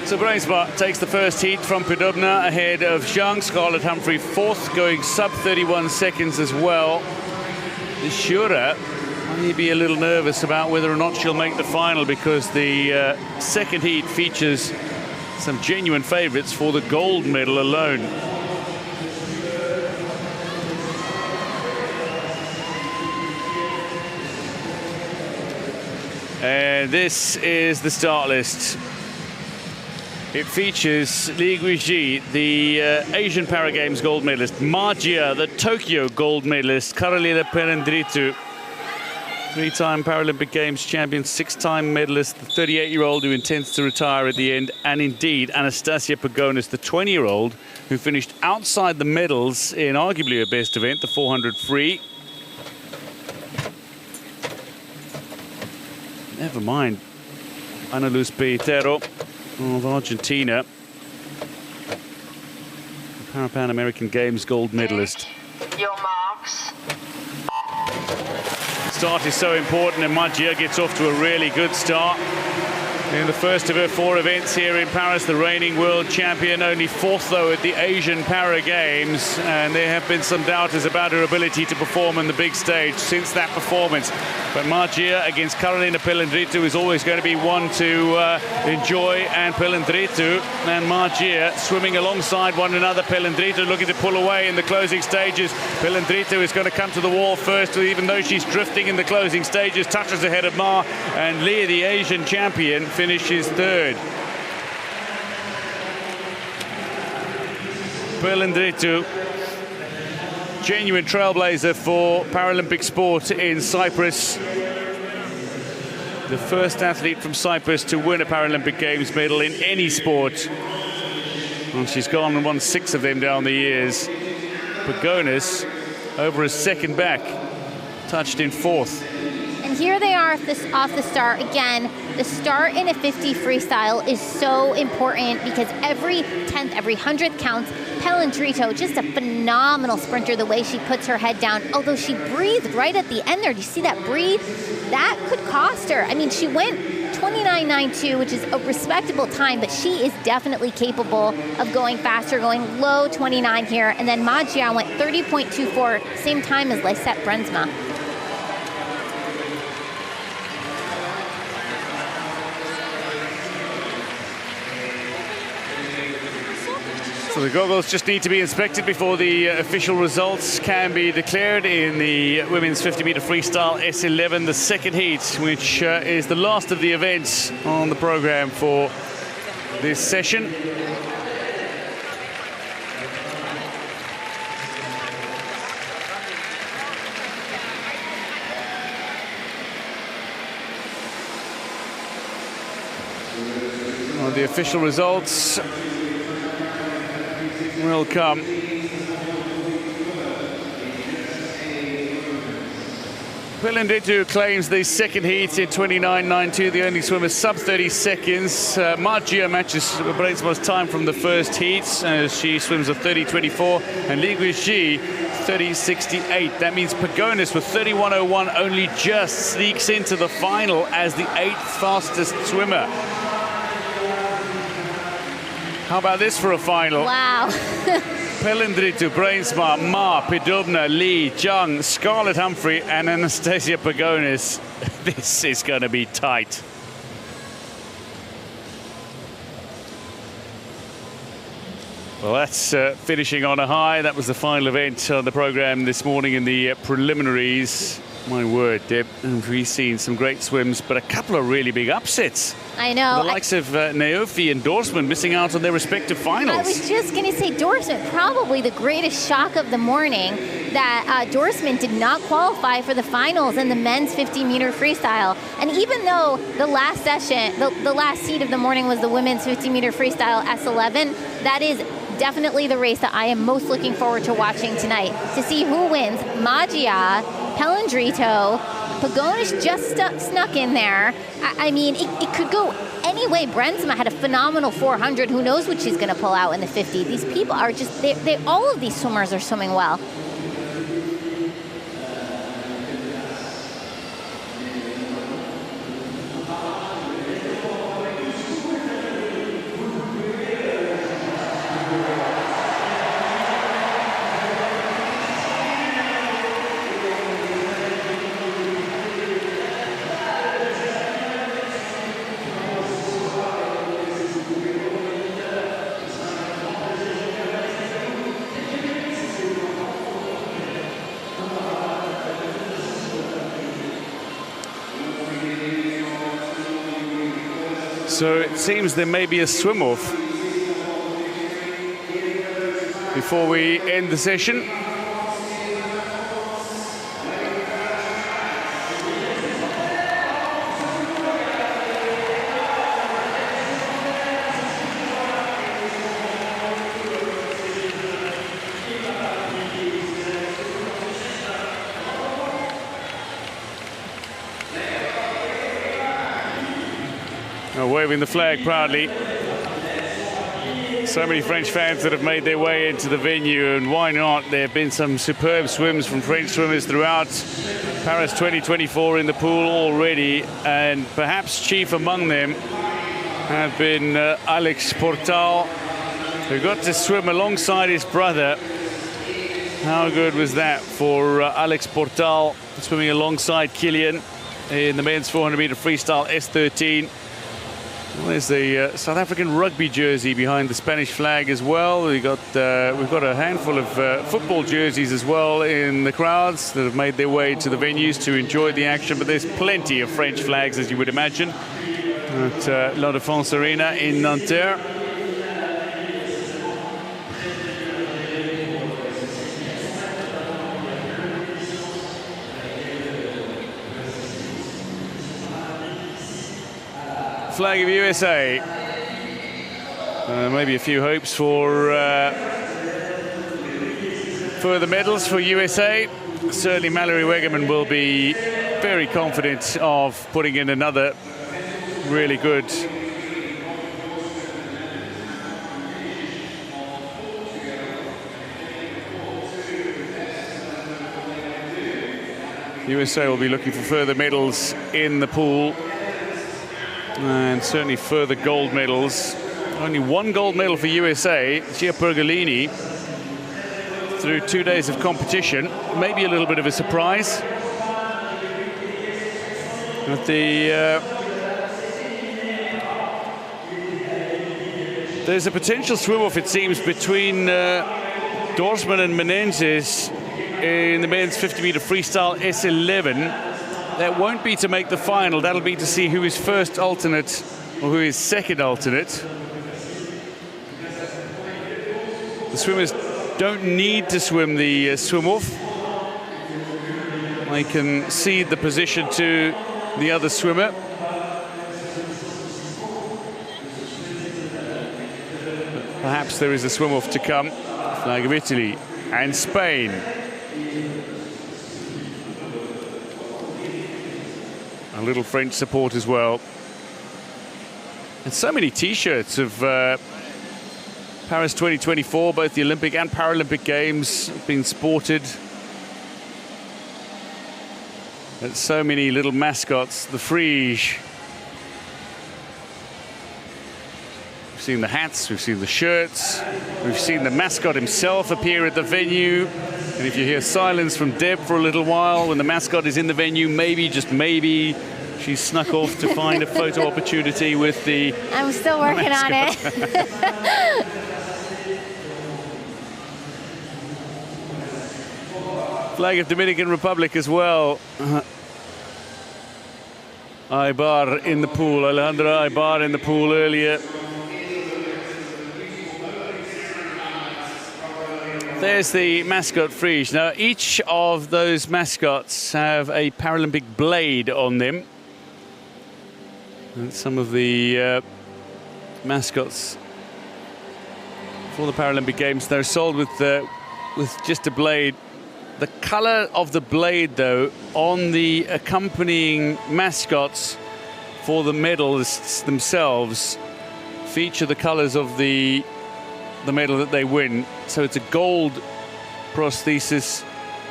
So Bruinsma takes the first heat from Podubna ahead of Zhang. Scarlett Humphrey fourth, going sub 31 seconds as well. Shura may be a little nervous about whether or not she'll make the final, because the second heat features some genuine favorites for the gold medal alone. And this is the start list. It features Li Guizhi, the Asian Paragames gold medalist, Ma Jia, the Tokyo gold medalist, Carolina Perendritu, three-time Paralympic Games champion, six-time medalist, the 38-year-old who intends to retire at the end, and indeed Anastasia Pagonis, the 20-year-old who finished outside the medals in arguably her best event, the 400 free. Never mind Ana Luz Peitero of Argentina, the Pan American Games gold medalist. Your marks. Start is so important, and Ma Jia gets off to a really good start. In the first of her four events here in Paris, the reigning world champion, only fourth though at the Asian Para Games, and there have been some doubters about her ability to perform on the big stage since that performance. But Ma Jia against Carolina Perendritu is always going to be one to enjoy, and Perendritu and Ma Jia swimming alongside one another. Perendritu looking to pull away in the closing stages. Perendritu is going to come to the wall first, even though she's drifting in the closing stages, touches ahead of Ma, and Li, the Asian champion, finishes third. Perendritu, genuine trailblazer for Paralympic sport in Cyprus. The first athlete from Cyprus to win a Paralympic Games medal in any sport. And she's gone and won 6 of them down the years. Pagonis, over a second back, touched in fourth. And here they are off the start. Again, the start in a 50 freestyle is so important because every 10th, every 100th counts. Perendritu, just a phenomenal sprinter, the way she puts her head down. Although she breathed right at the end there. Do you see that breathe? That could cost her. I mean, she went 29.92, which is a respectable time, but she is definitely capable of going faster, going low 29 here. And then Ma Jia went 30.24, same time as Lisette Bruinsma. So the goggles just need to be inspected before the official results can be declared in the women's 50-meter freestyle S11, the second heat, which is the last of the events on the program for this session. Well, the official results will come. Perendritu claims the second heat in 29.92, the only swimmer sub 30 seconds. Ma Jia matches Bruinsma's time from the first heat as she swims a 30.24, and Li Guizhi 30.68. That means Pagonis with 31.01 only just sneaks into the final as the 8th fastest swimmer. How about this for a final? Wow. Perendritu, Bruinsma, Ma, Podubna, Li, Zhang, Scarlett Humphrey, and Anastasia Pagonis. This is going to be tight. Well, that's finishing on a high. That was the final event on the program this morning in the preliminaries. My word, Deb. We've seen some great swims, but a couple of really big upsets. I know. The likes of Naofi and Dorsman missing out on their respective finals. I was just going to say Dorsman, probably the greatest shock of the morning, that Dorsman did not qualify for the finals in the men's 50-meter freestyle. And even though the last session, the last seat of the morning was the women's 50-meter freestyle S11, that is definitely the race that I am most looking forward to watching tonight, to see who wins. Maggia, Pellandrito, Pagonish just snuck in there. I mean, it could go any way. Brensma had a phenomenal 400. Who knows what she's going to pull out in the 50. These people are just, all of these swimmers are swimming well. So it seems there may be a swim-off before we end the session. Waving the flag proudly. So many French fans that have made their way into the venue, and why not? There have been some superb swims from French swimmers throughout Paris 2024 in the pool already, and perhaps chief among them have been Alex Portal, who got to swim alongside his brother. How good was that for Alex Portal, swimming alongside Kilian in the men's 400-meter freestyle S13. Well, there's the South African rugby jersey behind the Spanish flag as well. We've got a handful of football jerseys as well in the crowds that have made their way to the venues to enjoy the action. But there's plenty of French flags, as you would imagine, at La Défense Arena in Nanterre. Flag of USA. Maybe a few hopes for further medals for USA. Certainly Mallory Wegerman will be very confident of putting in another really good USA will be looking for further medals in the pool. And certainly further gold medals. Only one gold medal for USA, Gia Pergolini, through 2 days of competition. Maybe a little bit of a surprise. But there's a potential swim-off, it seems, between Dorsman and Menezes in the men's 50-meter freestyle S11. That won't be to make the final. That'll be to see who is first alternate or who is second alternate. The swimmers don't need to swim the swim-off. They can cede the position to the other swimmer. Perhaps there is a swim-off to come. Flag of Italy and Spain. A little French support as well. And so many T-shirts of Paris 2024, both the Olympic and Paralympic Games being sported. And so many little mascots, the Frige. We've seen the hats, we've seen the shirts, we've seen the mascot himself appear at the venue. And if you hear silence from Deb for a little while, when the mascot is in the venue, maybe, just maybe, she's snuck off to find a photo opportunity with the I'm still working mascot. On it. Flag of Dominican Republic as well. Ibar in the pool, Alejandra Ibar in the pool earlier. There's the mascot frieze. Now, each of those mascots have a Paralympic blade on them. And some of the mascots for the Paralympic Games, they're sold with just a blade. The color of the blade, though, on the accompanying mascots for the medalists themselves feature the colors of the medal that they win. So it's a gold prosthesis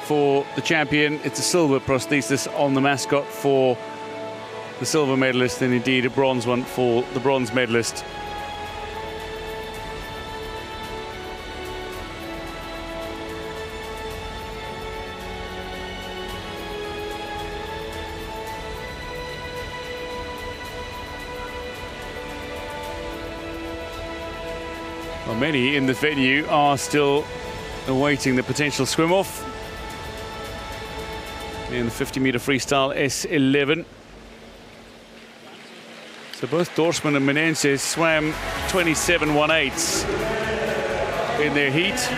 for the champion. It's a silver prosthesis on the mascot for the silver medalist, and indeed a bronze one for the bronze medalist. Well, many in the venue are still awaiting the potential swim-off in the 50-meter freestyle S11. So both Dorsman and Menezes swam 27.18 in their heat.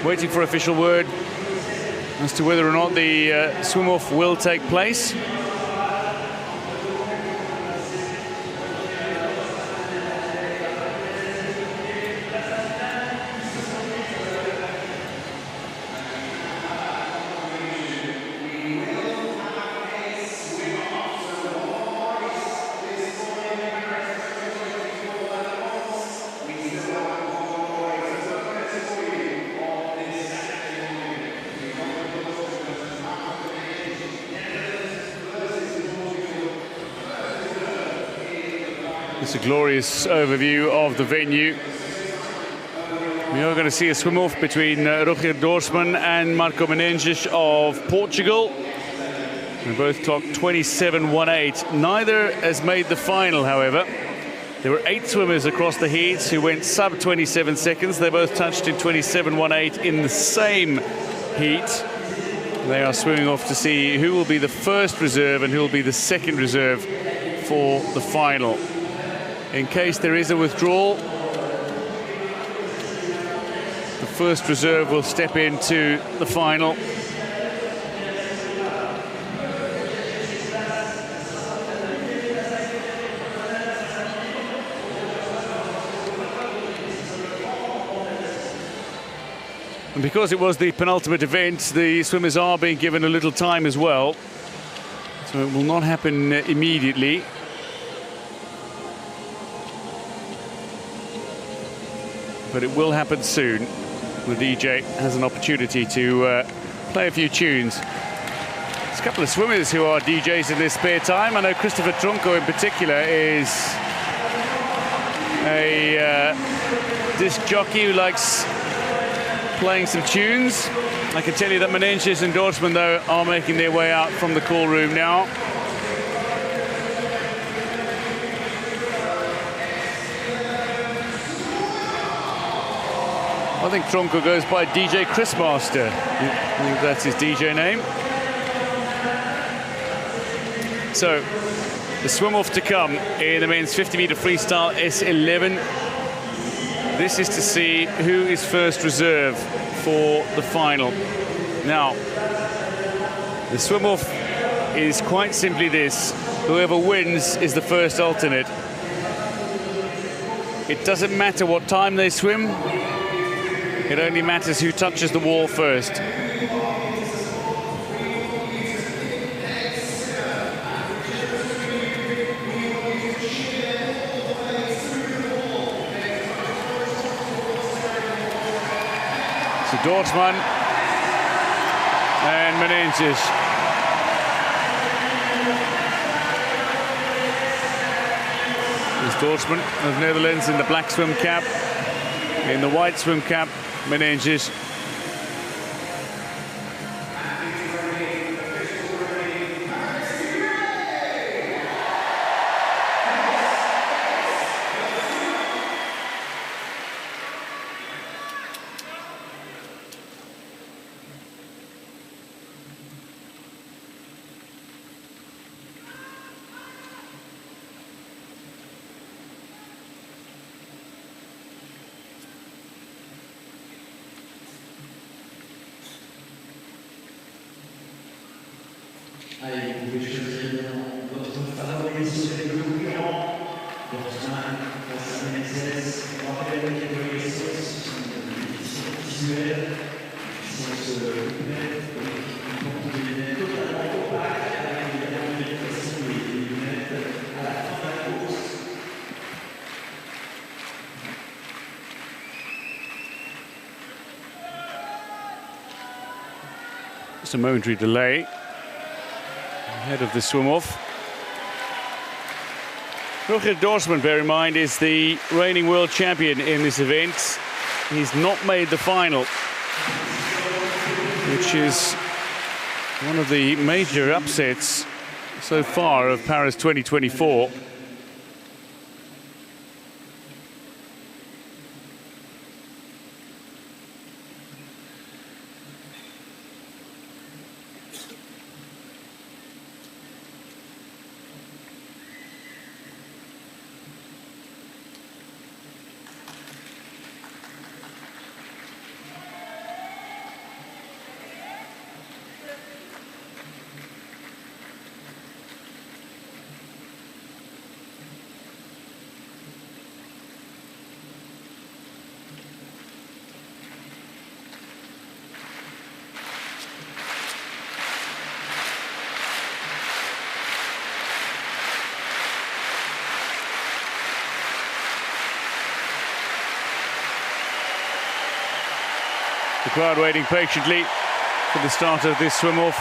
Waiting for official word as to whether or not the swim-off will take place. It's a glorious overview of the venue. We are going to see a swim-off between Roger Dorsman and Marco Menezes of Portugal. They both clocked 27.18. Neither has made the final, however. There were 8 swimmers across the heats who went sub 27 seconds. They both touched in 27.18 in the same heat. They are swimming off to see who will be the first reserve and who will be the second reserve for the final. In case there is a withdrawal, the first reserve will step into the final. And because it was the penultimate event, the swimmers are being given a little time as well. So it will not happen immediately. But it will happen soon. The DJ has an opportunity to play a few tunes. There's a couple of swimmers who are DJs in their spare time. I know Christopher Tronco in particular is a disc jockey who likes playing some tunes. I can tell you that Menezes and Dorsman, though, are making their way out from the call room now. I think Tronco goes by DJ Chrismaster. I think that's his DJ name. So, the swim-off to come in the men's 50-meter freestyle S11. This is to see who is first reserve for the final. Now, the swim-off is quite simply this. Whoever wins is the first alternate. It doesn't matter what time they swim. It only matters who touches the wall first. So Dorsman and Menezes. There's Dorsman of Netherlands in the black swim cap. In the white swim cap, Menezes. Just a momentary delay ahead of the swim-off. Roger Dorsman, bear in mind, is the reigning world champion in this event. He's not made the final, which is one of the major upsets so far of Paris 2024. The crowd waiting patiently for the start of this swim-off.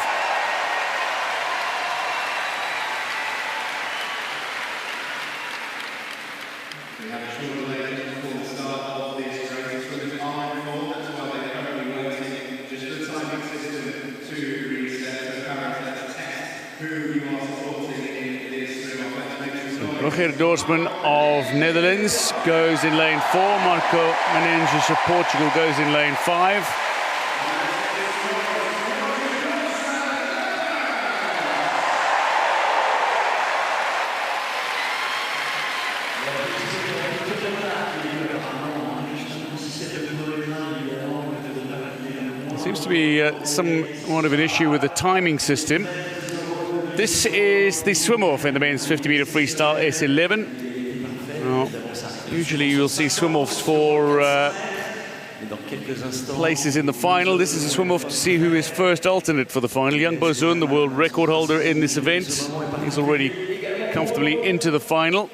We have a short delay before the start of these races. Swimmers are in form, that's why they're currently waiting just the timing system to reset. So Paris, let's test who you are supporting in this swim-off. Let's make sure. Roger Dorsman of Netherlands goes in lane 4. Marco Menezes of Portugal goes in lane 5. Seems to be somewhat of an issue with the timing system. This is the swim-off in the men's 50-meter freestyle S11. Usually you'll see swim-offs for places in the final. This is a swim-off to see who is first alternate for the final. Young Bozun, the world record holder in this event, he's already comfortably into the final.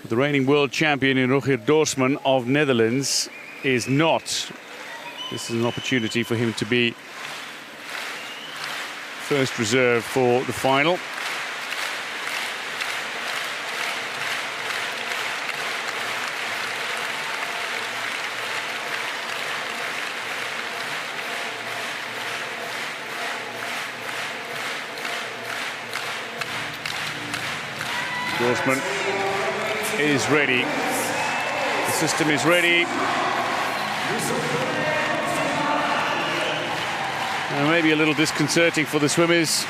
The reigning world champion in Roger Dorsman of Netherlands is not. This is an opportunity for him to be first reserve for the final. Dorsman is ready. The system is ready. Maybe a little disconcerting for the swimmers.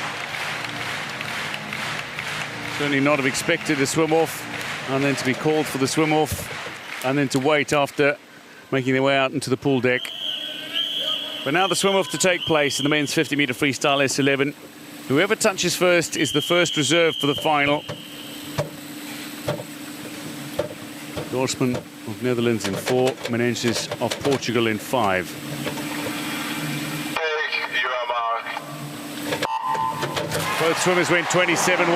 Certainly not have expected a swim-off, and then to be called for the swim-off, and then to wait after making their way out into the pool deck. But now the swim-off to take place in the men's 50-meter freestyle S11. Whoever touches first is the first reserve for the final. Dorsman of Netherlands in 4, Menezes of Portugal in 5. Both swimmers went 27.18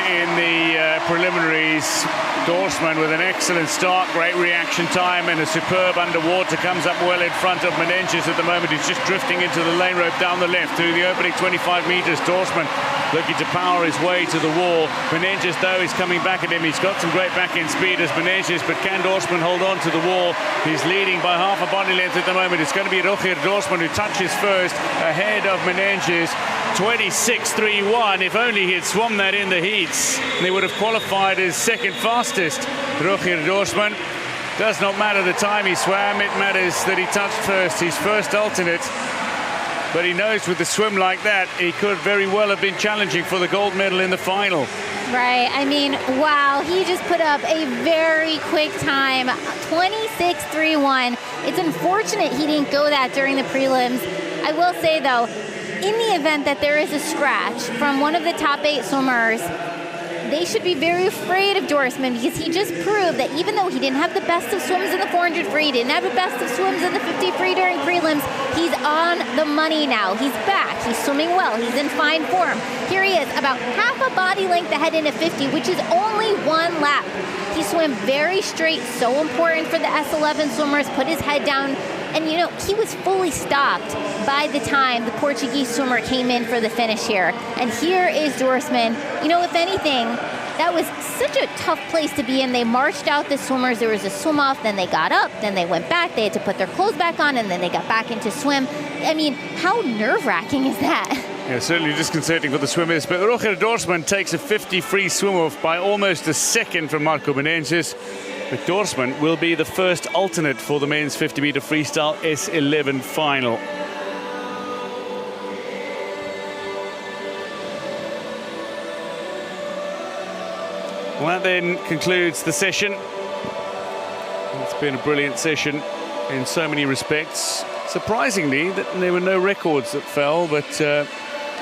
in the preliminaries. Dorsman with an excellent start, great reaction time, and a superb underwater. Comes up well in front of Menezes at the moment. He's just drifting into the lane rope down the left through the opening 25 meters. Dorsman looking to power his way to the wall. Menezes, though, is coming back at him. He's got some great back-end speed as Menezes, but can Dorsman hold on to the wall? He's leading by half a body length at the moment. It's going to be Roger Dorsman who touches first, ahead of Menezes. 26.31. If only he had swum that in the heats, they would have qualified as second fastest. Roger Dorsman. Does not matter the time he swam, it matters that he touched first. He's first alternate, but he knows with a swim like that, he could very well have been challenging for the gold medal in the final. Right, I mean, wow, he just put up a very quick time, 26.31. It's unfortunate he didn't go that during the prelims. I will say, though, in the event that there is a scratch from one of the top 8 swimmers, they should be very afraid of Dorsman, because he just proved that even though he didn't have the best of swims in the 400 free, didn't have the best of swims in the 50 free during prelims, he's on the money now. He's back. He's swimming well. He's in fine form. Here he is, about half a body length ahead in a 50, which is only 1 lap. He swam very straight, so important for the S11 swimmers, put his head down, and you know, he was fully stopped by the time the Portuguese swimmer came in for the finish here. And here is Dorsman. You know, if anything, that was such a tough place to be in. They marched out the swimmers. There was a swim off, then they got up, then they went back. They had to put their clothes back on, and then they got back into swim. I mean, how nerve-wracking is that? Yeah, certainly disconcerting for the swimmers. But Roger Dorsman takes a 50 free swim off by almost a second from Marco Menezes. But Dorsman will be the first alternate for the men's 50-meter freestyle S11 final. Well, that then concludes the session. It's been a brilliant session in so many respects. Surprisingly, that there were no records that fell, but...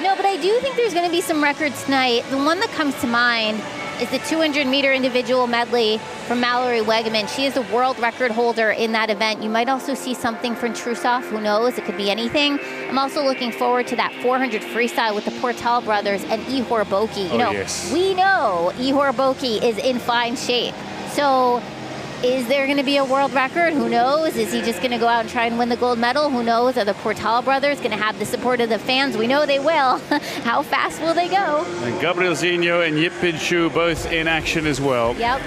No, but I do think there's going to be some records tonight. The one that comes to mind is the 200-meter individual medley from Mallory Wegman. She is the world record holder in that event. You might also see something from Trusov. Who knows? It could be anything. I'm also looking forward to that 400 freestyle with the Portal brothers and Ihor Boki. You know, yes. We know Ihor Boki is in fine shape. So is there going to be a world record? Who knows? Is he just going to go out and try and win the gold medal? Who knows? Are the Portal brothers going to have the support of the fans? We know they will. How fast will they go? And Gabriel Zinho and Yip Bin Shu both in action as well. Yep.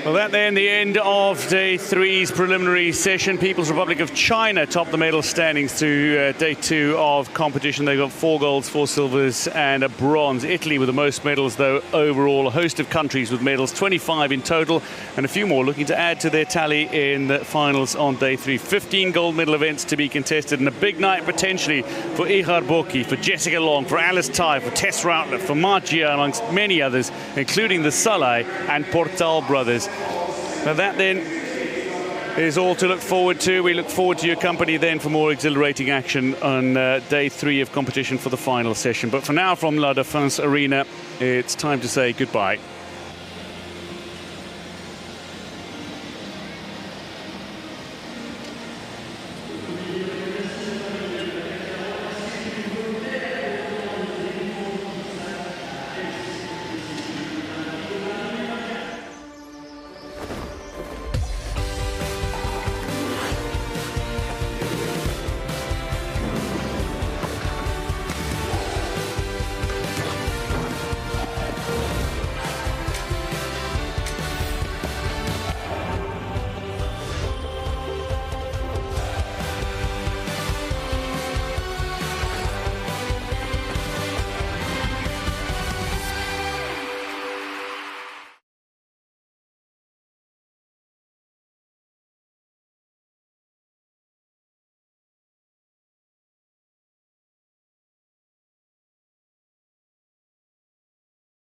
Well, that then the end of day 3's preliminary session. People's Republic of China topped the medal standings through day 2 of competition. They got 4 golds, 4 silvers and a bronze. Italy with the most medals, though, overall. A host of countries with medals, 25 in total, and a few more looking to add to their tally in the finals on day 3. 15 gold medal events to be contested, and a big night potentially for Ihor Boki, for Jessica Long, for Alice Tai, for Tess Routler, for Margia, amongst many others, including the Salai and Portal brothers. Now that then is all to look forward to. We look forward to your company then for more exhilarating action on day 3 of competition for the final session. But for now, from La Défense Arena, it's time to say goodbye.